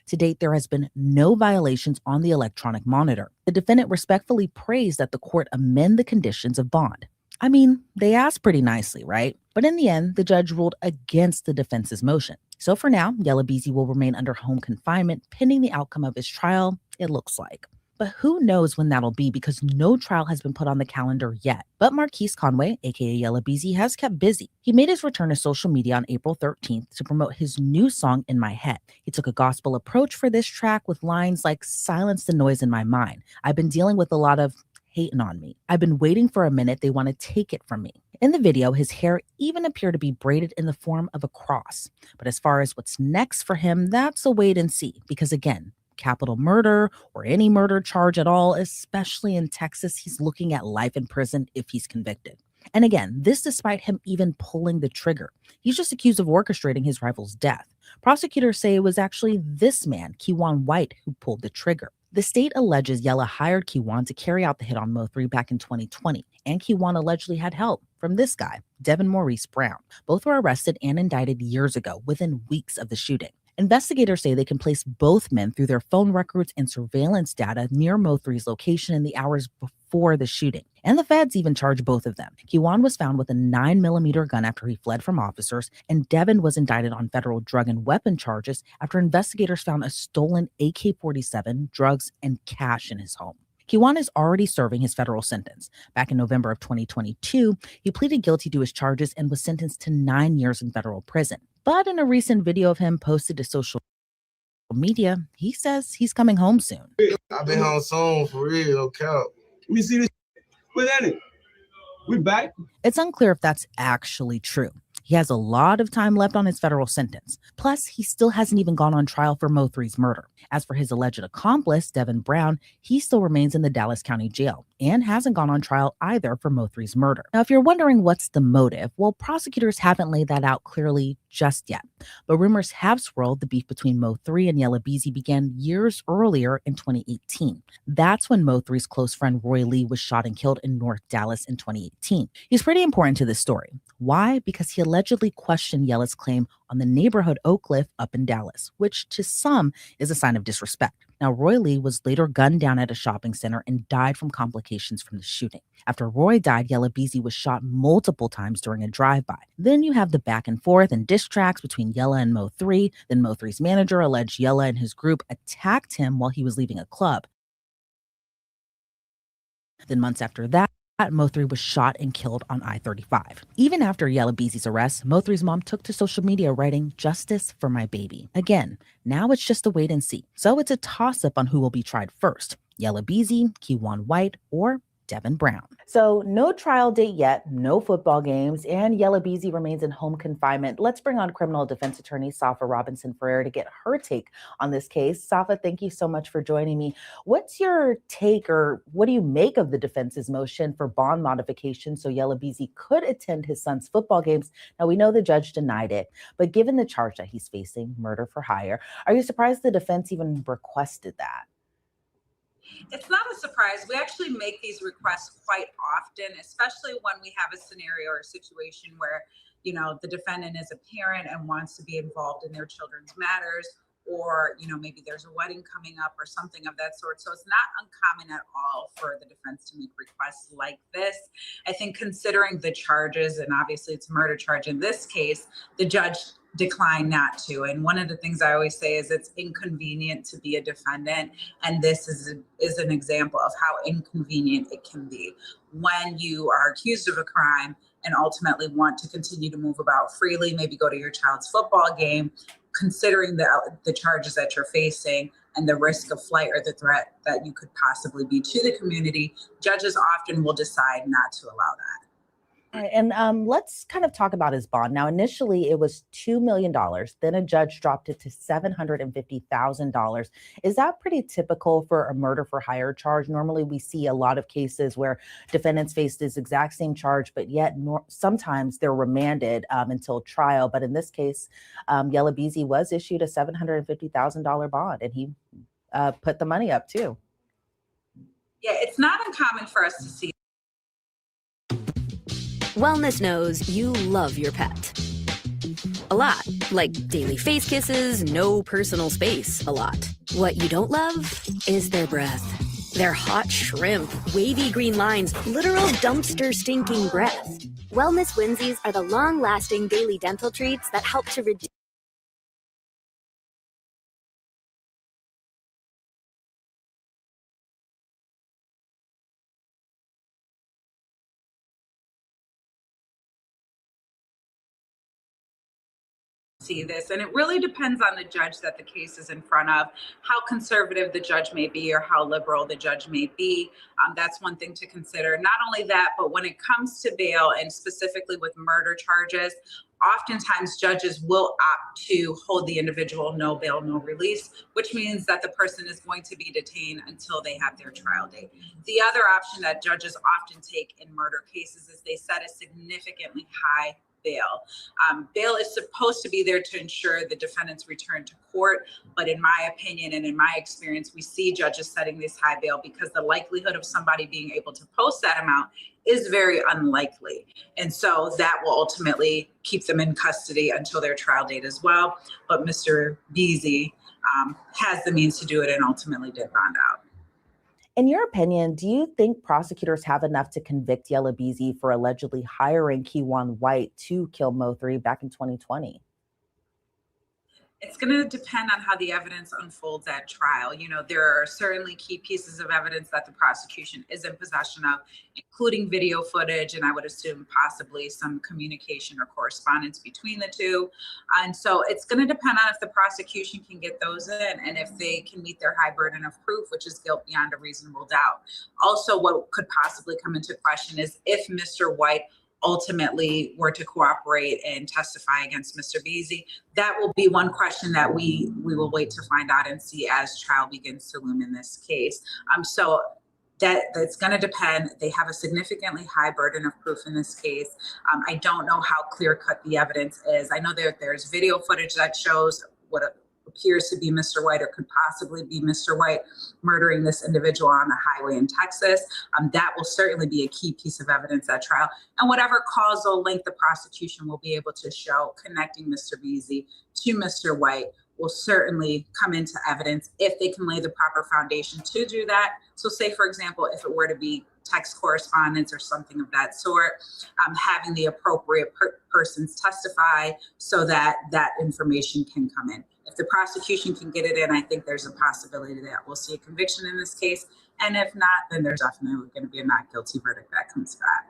S4: To date, there has been no violations on the electronic monitor. The defendant respectfully prays that the court amend the conditions of bond." I mean, they asked pretty nicely, right? But in the end, the judge ruled against the defense's motion. So for now, Yellow BZ will remain under home confinement pending the outcome of his trial, it looks like. But who knows when that'll be because no trial has been put on the calendar yet. But Marquise Conway, aka Yellow BZ, has kept busy. He made his return to social media on April 13th to promote his new song, In My Head. He took a gospel approach for this track with lines like, "Silence the noise in my mind. I've been dealing with a lot of hating on me. I've been waiting for a minute. They want to take it from me." In the video, his hair even appeared to be braided in the form of a cross. But as far as what's next for him, that's a wait and see. Because again, capital murder or any murder charge at all, especially in Texas, he's looking at life in prison if he's convicted. And again, this despite him even pulling the trigger. He's just accused of orchestrating his rival's death. Prosecutors say it was actually this man, Keywan White, who pulled the trigger. The state alleges Yella hired Keywan to carry out the hit on Mo 3 back in 2020, and Keywan allegedly had help from this guy, Devin Maurice Brown. Both were arrested and indicted years ago, within weeks of the shooting. Investigators say they can place both men through their phone records and surveillance data near Mo3's location in the hours before the shooting. And the feds even charged both of them. Kiwan was found with a 9mm gun after he fled from officers, and Devin was indicted on federal drug and weapon charges after investigators found a stolen AK-47, drugs, and cash in his home. Kiwan is already serving his federal sentence. Back in November of 2022, he pleaded guilty to his charges and was sentenced to 9 years in federal prison. But in a recent video of him posted to social media, he says he's coming home soon.
S5: I've been home soon, for real, no cap. Let me see this. What's that? We back?
S4: It's unclear if that's actually true. He has a lot of time left on his federal sentence. Plus, he still hasn't even gone on trial for Mo3's murder. As for his alleged accomplice, Devin Brown, he still remains in the Dallas County Jail and hasn't gone on trial either for Mo3's murder. Now, if you're wondering what's the motive, well, prosecutors haven't laid that out clearly just yet. But rumors have swirled the beef between Mo3 and Yella Beezy began years earlier in 2018. That's when Mo3's close friend Roy Lee was shot and killed in North Dallas in 2018. He's pretty important to this story. Why? Because he allegedly questioned Yella's claim on the neighborhood Oak Cliff up in Dallas, which to some is a sign of disrespect. Now, Roy Lee was later gunned down at a shopping center and died from complications from the shooting. After Roy died, Yella Beezy was shot multiple times during a drive-by. Then you have the back and forth and diss tracks between Yella and Mo3. Then Mo3's manager alleged Yella and his group attacked him while he was leaving a club. Then months after that, Mo3 was shot and killed on I-35. Even after Yella Beezy's arrest, Mo3's mom took to social media writing, "Justice for my baby." Again, now it's just a wait and see. So it's a toss-up on who will be tried first, Yella Beezy, Kiwan White, or Devin Brown. So no trial date yet, no football games, and Yella Beezy remains in home confinement. Let's bring on criminal defense attorney Safa Robinson-Ferrer to get her take on this case. Safa, thank you so much for joining me. What's your take, or what do you make of the defense's motion for bond modification so Yella Beezy could attend his son's football games? Now, we know the judge denied it, but given the charge that he's facing, murder for hire, are you surprised the defense even requested that?
S6: It's not a surprise. We actually make these requests quite often, especially when we have a scenario or a situation where, you know, the defendant is a parent and wants to be involved in their children's matters, or, you know, maybe there's a wedding coming up or something of that sort. So it's not uncommon at all for the defense to make requests like this. I think considering the charges, and obviously it's a murder charge in this case, the judge declined not to. And one of the things I always say is it's inconvenient to be a defendant. And this is an example of how inconvenient it can be when you are accused of a crime and ultimately want to continue to move about freely, maybe go to your child's football game, considering the charges that you're facing and the risk of flight or the threat that you could possibly be to the community. Judges often will decide not to allow that.
S4: And let's kind of talk about his bond. Now, initially, it was $2 million. Then a judge dropped it to $750,000. Is that pretty typical for a murder for hire charge? Normally, we see a lot of cases where defendants face this exact same charge, but yet sometimes they're remanded until trial. But in this case, Yella Beezy was issued a $750,000 bond, and he put the money up too.
S6: Yeah, it's not uncommon for us to see.
S7: Wellness knows you love your pet. A lot. Like daily face kisses, no personal space, a lot. What you don't love is their breath. Their hot shrimp, wavy green lines, literal dumpster stinking breath.
S8: Wellness Winsies are the long-lasting daily dental treats that help to reduce
S6: see this, and it really depends on the judge that the case is in front of, how conservative the judge may be or how liberal the judge may be. That's one thing to consider. Not only that, but when it comes to bail, and specifically with murder charges, oftentimes judges will opt to hold the individual no bail, no release, which means that the person is going to be detained until they have their trial date. The other option that judges often take in murder cases is they set a significantly high bail. Bail is supposed to be there to ensure the defendant's return to court, but in my opinion and in my experience, we see judges setting this high bail because the likelihood of somebody being able to post that amount is very unlikely. And so that will ultimately keep them in custody until their trial date as well. But Mr. Beasy has the means to do it and ultimately did bond out.
S4: In your opinion, do you think prosecutors have enough to convict Yella Beezy for allegedly hiring Keywan White to kill Mo3 back in 2020?
S6: It's going to depend on how the evidence unfolds at trial. You know, there are certainly key pieces of evidence that the prosecution is in possession of, including video footage, and I would assume possibly some communication or correspondence between the two. And so it's going to depend on if the prosecution can get those in and if they can meet their high burden of proof, which is guilt beyond a reasonable doubt. Also, what could possibly come into question is if Mr. White ultimately were to cooperate and testify against Mr. Beasy. That will be one question that we will wait to find out and see as trial begins to loom in this case. So that's going to depend. They have a significantly high burden of proof in this case. I don't know how clear cut the evidence is. I know there's video footage that shows what appears to be Mr. White or could possibly be Mr. White murdering this individual on the highway in Texas. That will certainly be a key piece of evidence at trial. And whatever causal link the prosecution will be able to show connecting Mr. Beasy to Mr. White will certainly come into evidence if they can lay the proper foundation to do that. So say, for example, if it were to be text correspondence or something of that sort, having the appropriate persons testify so that that information can come in. If the prosecution can get it in, I think there's a possibility that we'll see a conviction in this case. And if not, then there's definitely going to be a not guilty verdict that comes back.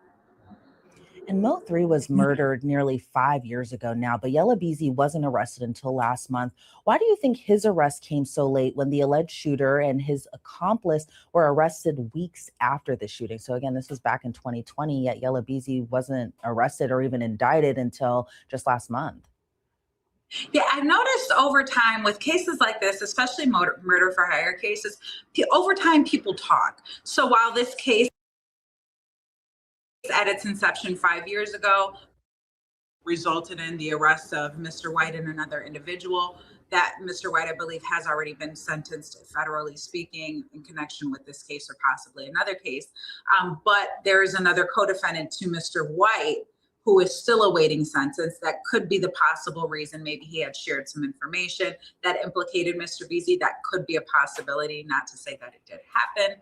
S4: And Mo3 was murdered nearly 5 years ago now, but Yella Beezy wasn't arrested until last month. Why do you think his arrest came so late when the alleged shooter and his accomplice were arrested weeks after the shooting? So again, this was back in 2020, yet Yella Beezy wasn't arrested or even indicted until just last month.
S6: Yeah, I've noticed over time with cases like this, especially murder for hire cases, over time people talk. So while this case at its inception 5 years ago resulted in the arrest of Mr. White and another individual, that Mr. White, I believe, has already been sentenced, federally speaking, in connection with this case or possibly another case. But there is another co-defendant to Mr. White who is still awaiting sentence. That could be the possible reason. Maybe he had shared some information that implicated Mr. Beasy. That could be a possibility, not to say that it did happen.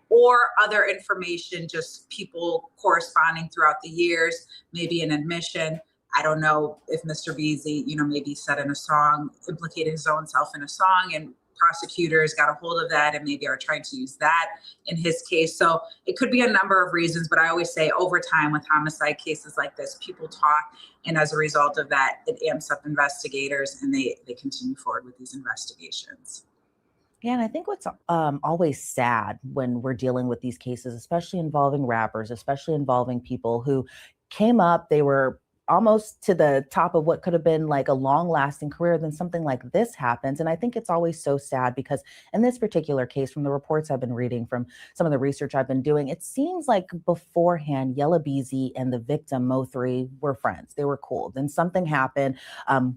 S6: Or other information, just people corresponding throughout the years, maybe an admission. I don't know if Mr. Beasy, maybe said in a song, implicated his own self in a song, and prosecutors got a hold of that and maybe are trying to use that in his case. So it could be a number of reasons, but I always say over time with homicide cases like this, people talk. And as a result of that, it amps up investigators and they continue forward with these investigations.
S4: Yeah, and I think what's always sad when we're dealing with these cases, especially involving rappers, especially involving people who came up, they were almost to the top of what could have been like a long-lasting career, then something like this happens. And I think it's always so sad because in this particular case, from the reports I've been reading, from some of the research I've been doing, it seems like beforehand, Yella Beezy and the victim, Mo3, were friends. They were cool. Then something happened.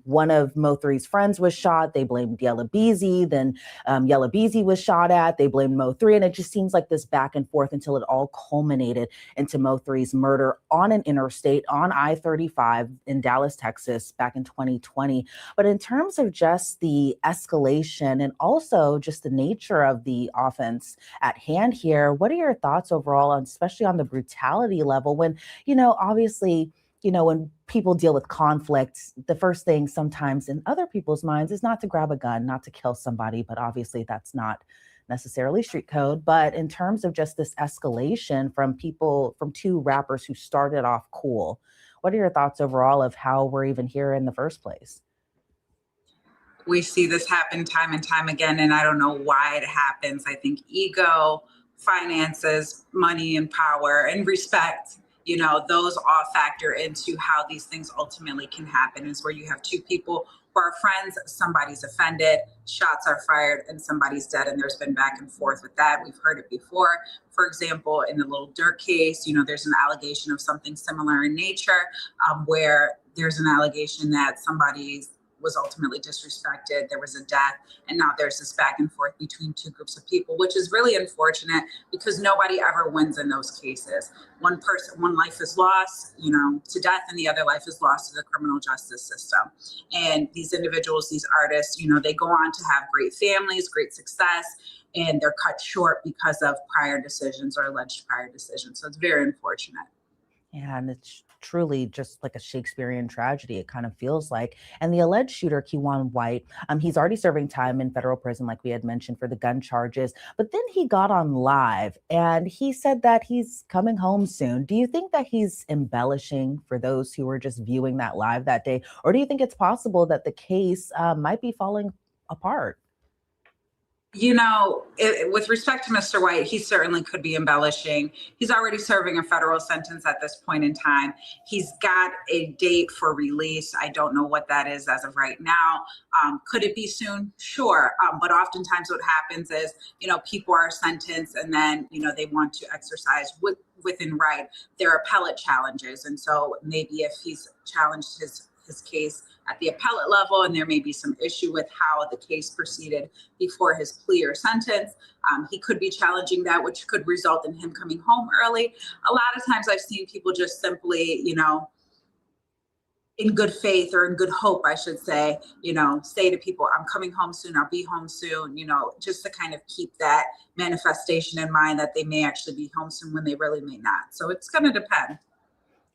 S4: One of Mo3's friends was shot. They blamed Yella Beezy. Then Yella Beezy was shot at. They blamed Mo3. And it just seems like this back and forth until it all culminated into Mo3's murder on an interstate on I-35 in Dallas, Texas, back in 2020. But in terms of just the escalation and also just the nature of the offense at hand here, what are your thoughts overall, especially on the brutality level when, obviously, when people deal with conflict, the first thing sometimes in other people's minds is not to grab a gun, not to kill somebody, but obviously that's not necessarily street code. But in terms of just this escalation from two rappers who started off cool, what are your thoughts overall of how we're even here in the first place?
S6: We see this happen time and time again, and I don't know why it happens. I think ego, finances, money and power and respect, those all factor into how these things ultimately can happen, is where you have two people For our friends, somebody's offended, shots are fired, and somebody's dead, and there's been back and forth with that. We've heard it before. For example, in the Little Dirk case, there's an allegation of something similar in nature, where there's an allegation that somebody was ultimately disrespected, there was a death, and now there's this back and forth between two groups of people, which is really unfortunate because nobody ever wins in those cases. One life is lost, to death, and the other life is lost to the criminal justice system. And these individuals, these artists, they go on to have great families, great success, and they're cut short because of prior decisions or alleged prior decisions. So it's very unfortunate.
S4: Yeah, and it's truly just like a Shakespearean tragedy, it kind of feels like. And the alleged shooter, Keijuan White, he's already serving time in federal prison, like we had mentioned, for the gun charges. But then he got on live and he said that he's coming home soon. Do you think that he's embellishing for those who were just viewing that live that day? Or do you think it's possible that the case might be falling apart?
S6: With respect to Mr. White, he certainly could be embellishing. He's already serving a federal sentence at this point in time. He's got a date for release. I don't know what that is as of right now. Could it be soon? Sure. But oftentimes what happens is, people are sentenced and then, they want to exercise within right their appellate challenges. And so maybe if he's challenged his case at the appellate level, and there may be some issue with how the case proceeded before his plea or sentence, he could be challenging that, which could result in him coming home early. A lot of times I've seen people just simply, in good faith or in good hope, I should say, say to people, I'm coming home soon, I'll be home soon, just to kind of keep that manifestation in mind that they may actually be home soon when they really may not. So it's going to depend.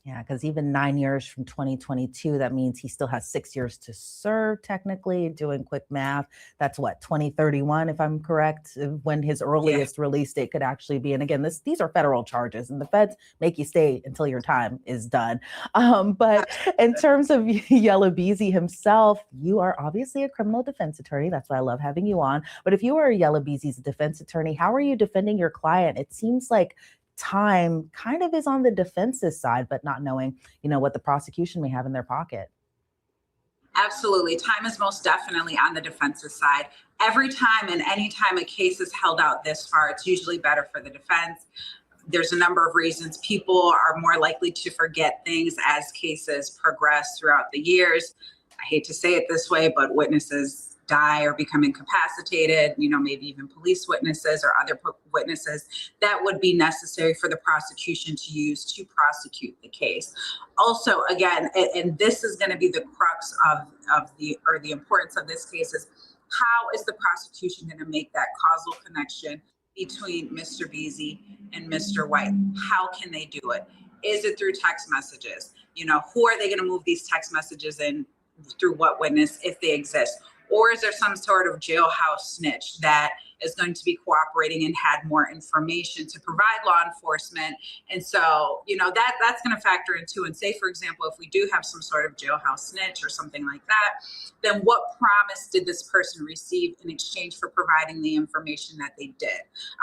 S4: Yeah, because even 9 years from 2022, that means he still has 6 years to serve, technically. Doing quick math, that's what, 2031, if I'm correct, when his earliest release date could actually be. And again, these are federal charges, and the feds make you stay until your time is done. But in terms of Yella Beezy himself, you are obviously a criminal defense attorney. That's why I love having you on. But if you are Yella Beezy's defense attorney, how are you defending your client? It seems like time kind of is on the defensive side, but not knowing, what the prosecution may have in their pocket.
S6: Absolutely. Time is most definitely on the defensive side. Every time and any time a case is held out this far, it's usually better for the defense. There's a number of reasons. People are more likely to forget things as cases progress throughout the years. I hate to say it this way, but witnesses die or become incapacitated, maybe even police witnesses or other witnesses that would be necessary for the prosecution to use to prosecute the case. Also, again, and this is going to be the crux of the importance of this case, is how is the prosecution going to make that causal connection between Mr. Beezy and Mr. White? How can they do it? Is it through text messages? Who are they going to move these text messages in through what witness, if they exist? Or is there some sort of jailhouse snitch that is going to be cooperating and had more information to provide law enforcement? And so, that's going to factor into, and say, for example, if we do have some sort of jailhouse snitch or something like that, then what promise did this person receive in exchange for providing the information that they did?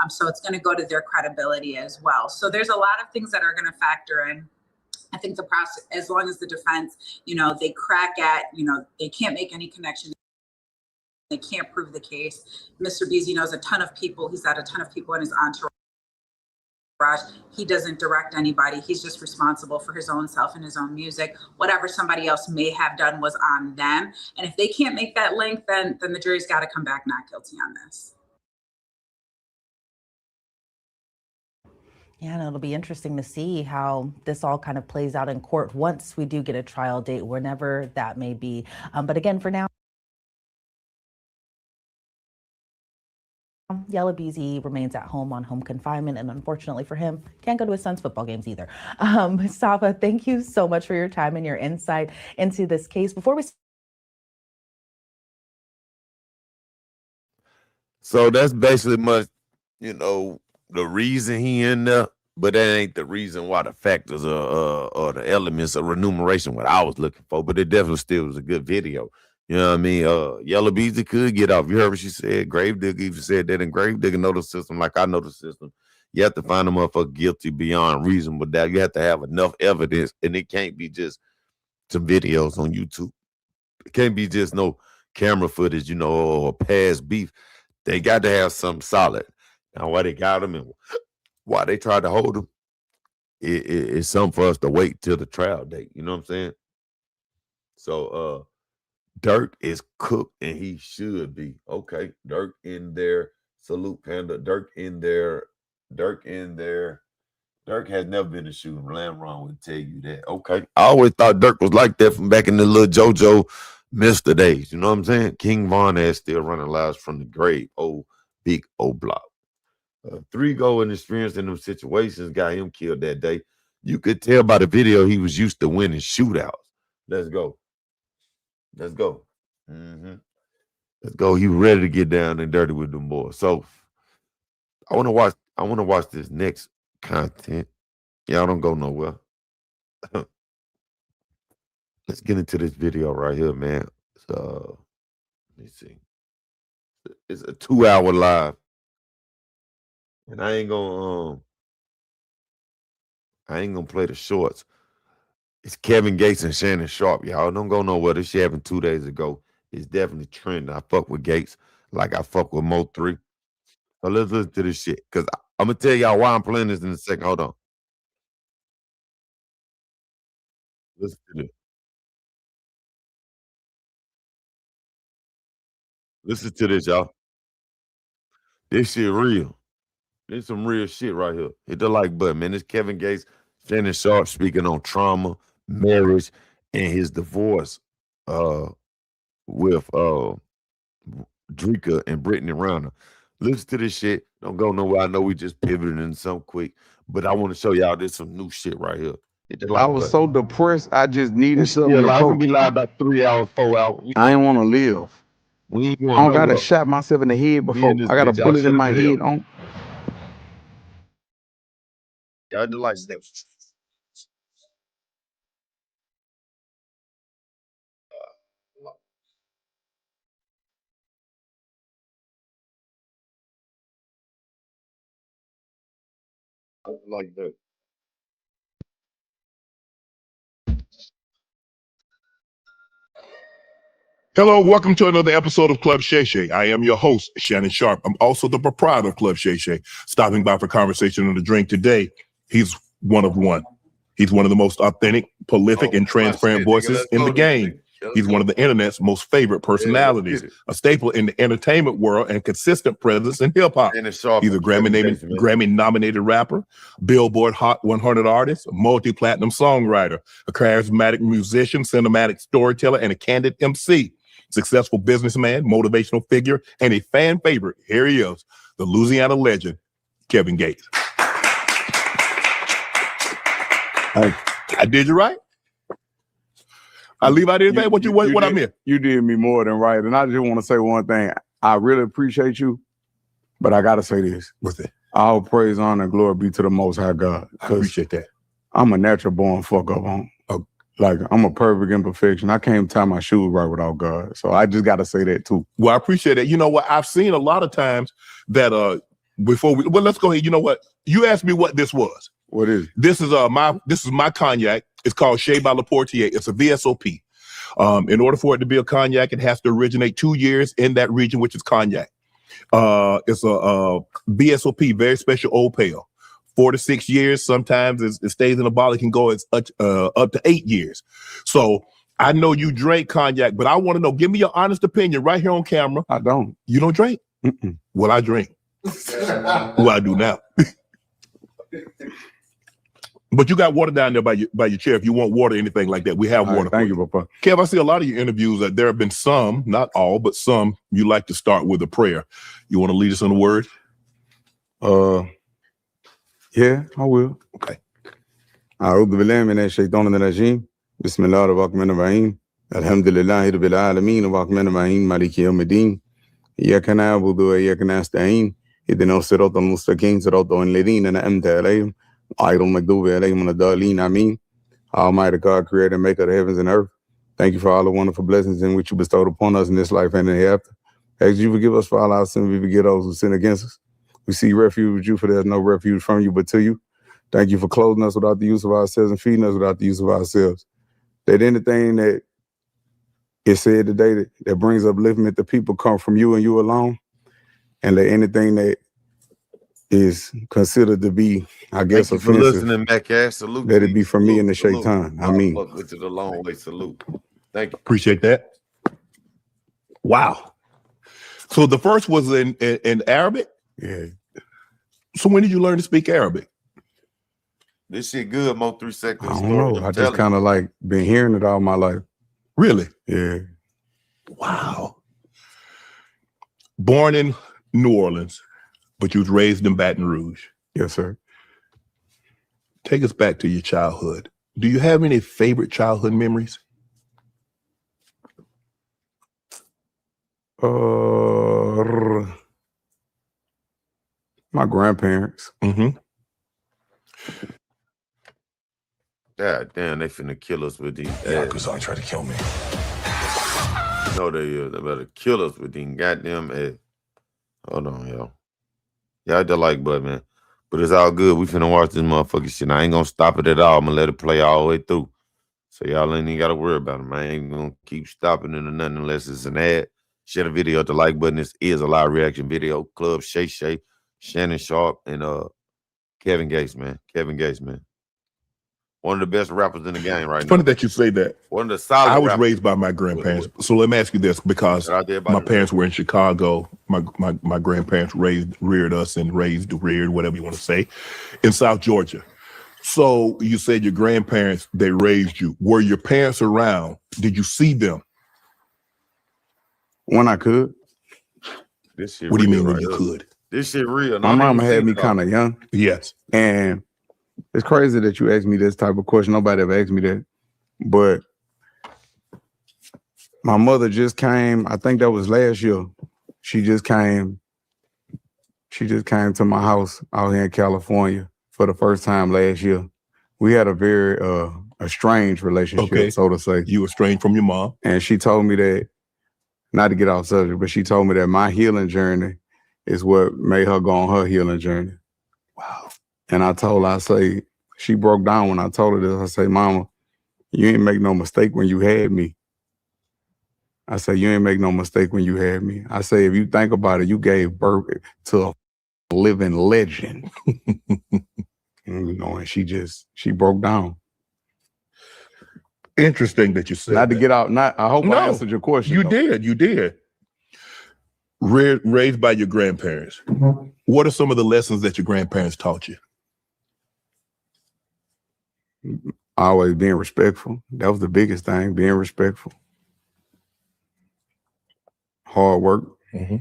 S6: So it's going to go to their credibility as well. So there's a lot of things that are going to factor in. I think the process, as long as the defense, they crack at, they can't make any connection. They can't prove the case. Mr. Beezy knows a ton of people. He's got a ton of people in his entourage. He doesn't direct anybody. He's just responsible for his own self and his own music. Whatever somebody else may have done was on them. And if they can't make that link, then the jury's got to come back not guilty on this.
S4: Yeah, and it'll be interesting to see how this all kind of plays out in court once we do get a trial date, whenever that may be. But again, for now, Yella Beezy remains at home on home confinement, and unfortunately for him, can't go to his son's football games either. Safa, thank you so much for your time and your insight into this case. Before we
S2: So that's basically much, the reason he in there, but that ain't the reason why the factors or the elements of remuneration what I was looking for. But it definitely still was a good video. You know what I mean? Yella Beezy could get off. You heard what she said. Gravedigger even said that, and Gravedigger know the system like I know the system. You have to find a motherfucker guilty beyond reasonable doubt. You have to have enough evidence, and it can't be just some videos on YouTube. It can't be just no camera footage, or past beef. They got to have something solid. Now, why they got him and why they tried to hold him, it's something for us to wait till the trial date. You know what I'm saying? So, Dirk is cooked, and he should be. Okay, Dirk in there. Salute Panda. Dirk in there. Dirk has never been a shooter. Lamron would tell you that. Okay. I always thought Dirk was like that from back in the little JoJo Mr. days. You know what I'm saying? King Von Ass still running lives from the grave. Oh, big old block. 3-goal and experience in them situations got him killed that day. You could tell by the video he was used to winning shootouts. Let's go. Let's go. Let's go. He ready to get down and dirty with them boys. So I want to watch this next content. Y'all don't go nowhere. Let's get into this video right here, man. So let me see. It's a 2-hour live. And I ain't gonna play the shorts. It's Kevin Gates and Shannon Sharp, y'all. Don't go nowhere. This shit happened 2 days ago. It's definitely trending. I fuck with Gates like I fuck with Mo 3. So let's listen to this shit. Because I'm going to tell y'all why I'm playing this in a second. Hold on. Listen to this. Listen to this, y'all. This shit real. This some real shit right here. Hit the like button, man. This Kevin Gates, Shannon Sharp speaking on trauma, marriage, and his divorce with Drika and Brittany Renner. Listen to this shit. Don't go nowhere. I know we just pivoted in some quick, but I want to show y'all there's some new shit right here.
S9: I was so depressed, I just needed something to
S2: I
S9: cope.
S2: can be live about 3 hours, 4 hours.
S9: I ain't want to live.
S2: We ain't
S9: I
S2: going
S9: don't got to
S2: nowhere.
S9: shot myself in the head before.
S2: in this
S9: I got a
S2: bitch, y'all
S9: bullet in
S2: shoot
S9: my
S2: the video.
S9: head on.
S2: Y'all the lights there. Like that.
S10: Hello, welcome to another episode of Club Shay Shay. I am your host, Shannon Sharp. I'm also the proprietor of Club Shay Shay. Stopping by for conversation and a drink today. He's one of one. He's one of the most authentic, prolific, and transparent voices in the game. He's one of the internet's most favorite personalities, a staple in the entertainment world and consistent presence in hip hop. He's a Grammy-nominated rapper, Billboard Hot 100 artist, multi-platinum songwriter, a charismatic musician, cinematic storyteller, and a candid MC. Successful businessman, motivational figure, and a fan favorite. Here he is, the Louisiana legend, Kevin Gates. I did you right? I leave out anything? What I meant?
S9: You did me more than right. And I just want to say one thing. I really appreciate you, but I got to say this.
S10: What's that?
S9: All praise, honor, and glory be to the Most High God.
S10: I appreciate that.
S9: I'm a natural born fuck up on. Like, I'm a perfect imperfection. I can't tie my shoes right without God. So I just got to say that too.
S10: Well, I appreciate that. You know what? I've seen a lot of times that let's go ahead. You know what? You asked me what this was.
S9: What is it?
S10: This is my cognac. It's called Chez by Le Portier. It's a VSOP. In order for it to be a cognac, it has to originate 2 years in that region, which is cognac. It's a VSOP, very special old pale. 4 to 6 years. Sometimes it stays in a bottle. It can go up to 8 years. So I know you drink cognac, but I want to know, give me your honest opinion right here on camera.
S9: I don't.
S10: You don't drink?
S9: Mm-mm.
S10: Well, I drink. Well, I do now. But you got water down there by your chair. If you want water or anything like that, we have water.
S9: Thank you, Papa.
S10: Kev, I see a lot of your interviews that there have been some, not all, but some, you like to start with a prayer. You want to lead us in a word?
S9: Yeah, I will.
S10: Okay.
S9: أعوذ بالله من الشيطان الرجيم بسم الله الرحمن الرحيم الحمد لله رب العالمين الرحمن الرحيم مالك يوم الدين إياك نعبد وإياك نستعين اهدنا الصراط المستقيم صراط الذين أنعمت عليهم غير المغضوب عليهم ولا الضالين آمين. Almighty God, creator and maker of the heavens and earth, thank you for all the wonderful blessings in which you bestowed upon us in this life and in the hereafter. As you forgive us for all our sins, we forgive those who sin against us. We seek refuge with you, for there's no refuge from you but to you. Thank you for clothing us without the use of ourselves and feeding us without the use of ourselves. That anything that It said today that brings upliftment to people come from you and you alone, and let anything that is considered to be, I guess,
S2: Thank you for
S9: offensive,
S2: listening, Maccash. Salute.
S9: let
S2: to
S9: it be
S2: you.
S9: from me and the
S2: Salute.
S9: shaitan. I mean,
S2: Fuck with you the long way. Salute. Thank you.
S10: Appreciate that. Wow. So the first was in Arabic.
S9: yeah.
S10: So when did you learn to speak Arabic?
S2: This shit good, Mo 3 seconds.
S9: I don't know. I just kind of like been hearing it all my life.
S10: Really?
S9: Yeah.
S10: Wow. Born in New Orleans, but you was raised in Baton Rouge.
S9: Yes, sir.
S10: Take us back to your childhood. Do you have any favorite childhood memories?
S9: My grandparents.
S10: Mm-hmm.
S2: God damn, they finna kill us with these.
S10: Yakuza tried to kill me.
S2: No, they is. They better kill us with these goddamn ass. Hold on, yo. Yeah, hit the like button, man. But it's all good. We finna watch this motherfucking shit. I ain't gonna stop it at all. I'm gonna let it play all the way through. So y'all ain't even gotta worry about it, man. I ain't gonna keep stopping it or nothing unless it's an ad. Share the video at the like button. This is a live reaction video. Club Shay Shay, Shannon Sharp, and Kevin Gates, man. Kevin Gates, man. One of the best rappers in the game right
S10: It's
S2: now.
S10: funny that you say that.
S2: One of the solid
S10: I was
S2: rappers.
S10: raised by my grandparents. So let me ask you this, because
S2: Out there by
S10: my
S2: the-
S10: parents were in Chicago. My grandparents reared us and reared, whatever you want to say, in South Georgia. So you said your grandparents, they raised you. Were your parents around? Did you see them?
S9: When I could.
S2: This shit
S10: What do you
S2: real
S10: mean when
S2: right
S10: you
S2: here.
S10: could?
S2: This shit real.
S9: My mama had me kind of young.
S10: Yes.
S9: And it's crazy that you asked me this type of question. Nobody ever asked me that. But my mother just came, I think that was last year. She just came to my house out here in California for the first time last year. We had a very a strange relationship,
S10: Okay.
S9: so to say.
S10: You were estranged from your mom.
S9: And she told me that, not to get off subject, but she told me that my healing journey is what made her go on her healing journey.
S10: Wow.
S9: And I told her, I say, she broke down when I told her this. I say, Mama, you ain't make no mistake when you had me. I say, you ain't make no mistake when you had me. I say, if you think about it, you gave birth to a living legend. And she broke down.
S10: Interesting that you said
S9: Not to
S10: that.
S9: get out, I hope
S10: No,
S9: I answered your question.
S10: You
S9: though.
S10: did. Raised by your grandparents. What are some of the lessons that your grandparents taught you?
S9: Always being respectful. That was the biggest thing, being respectful. Hard work.
S10: Mm-hmm.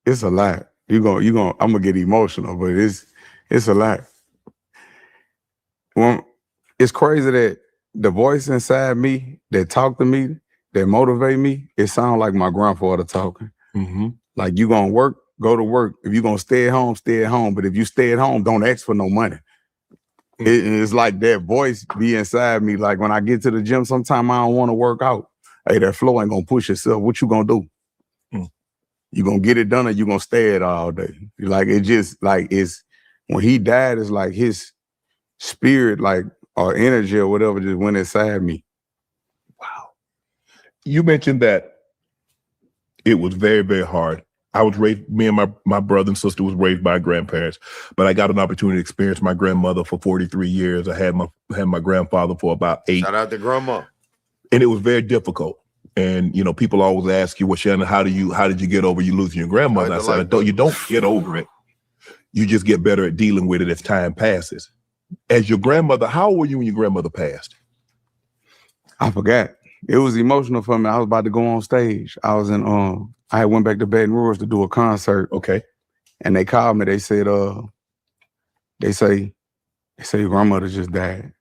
S9: It's a lot. I'm gonna get emotional, but it's a lot. Well, it's crazy that the voice inside me that talk to me, that motivate me, it sounds like my grandfather talking.
S10: Mm-hmm.
S9: Like, you gonna work, go to work. If you gonna stay at home, stay at home. But if you stay at home, don't ask for no money. It's like that voice be inside me. Like when I get to the gym, sometimes I don't want to work out. Hey, that flow ain't gonna push yourself. What you gonna do? You gonna get it done or you gonna stay at all day? Like, it just like it's when he died, it's like his spirit, like, or energy or whatever just went inside me.
S10: Wow. You mentioned that it was very, very hard. I was raised, me and my brother and sister was raised by grandparents, but I got an opportunity to experience my grandmother for 43 years. I had my grandfather for about 8.
S2: Shout out to grandma.
S10: And it was very difficult. And people always ask you, well, Shannon, how did you get over you losing your grandmother? I said, you don't get over it. You just get better at dealing with it as time passes. As your grandmother, how old were you when your grandmother passed?
S9: I forgot. It was emotional for me. I was about to go on stage. I was in I had went back to Baton Rouge to do a concert.
S10: Okay.
S9: And they called me. They said, they say your grandmother just died.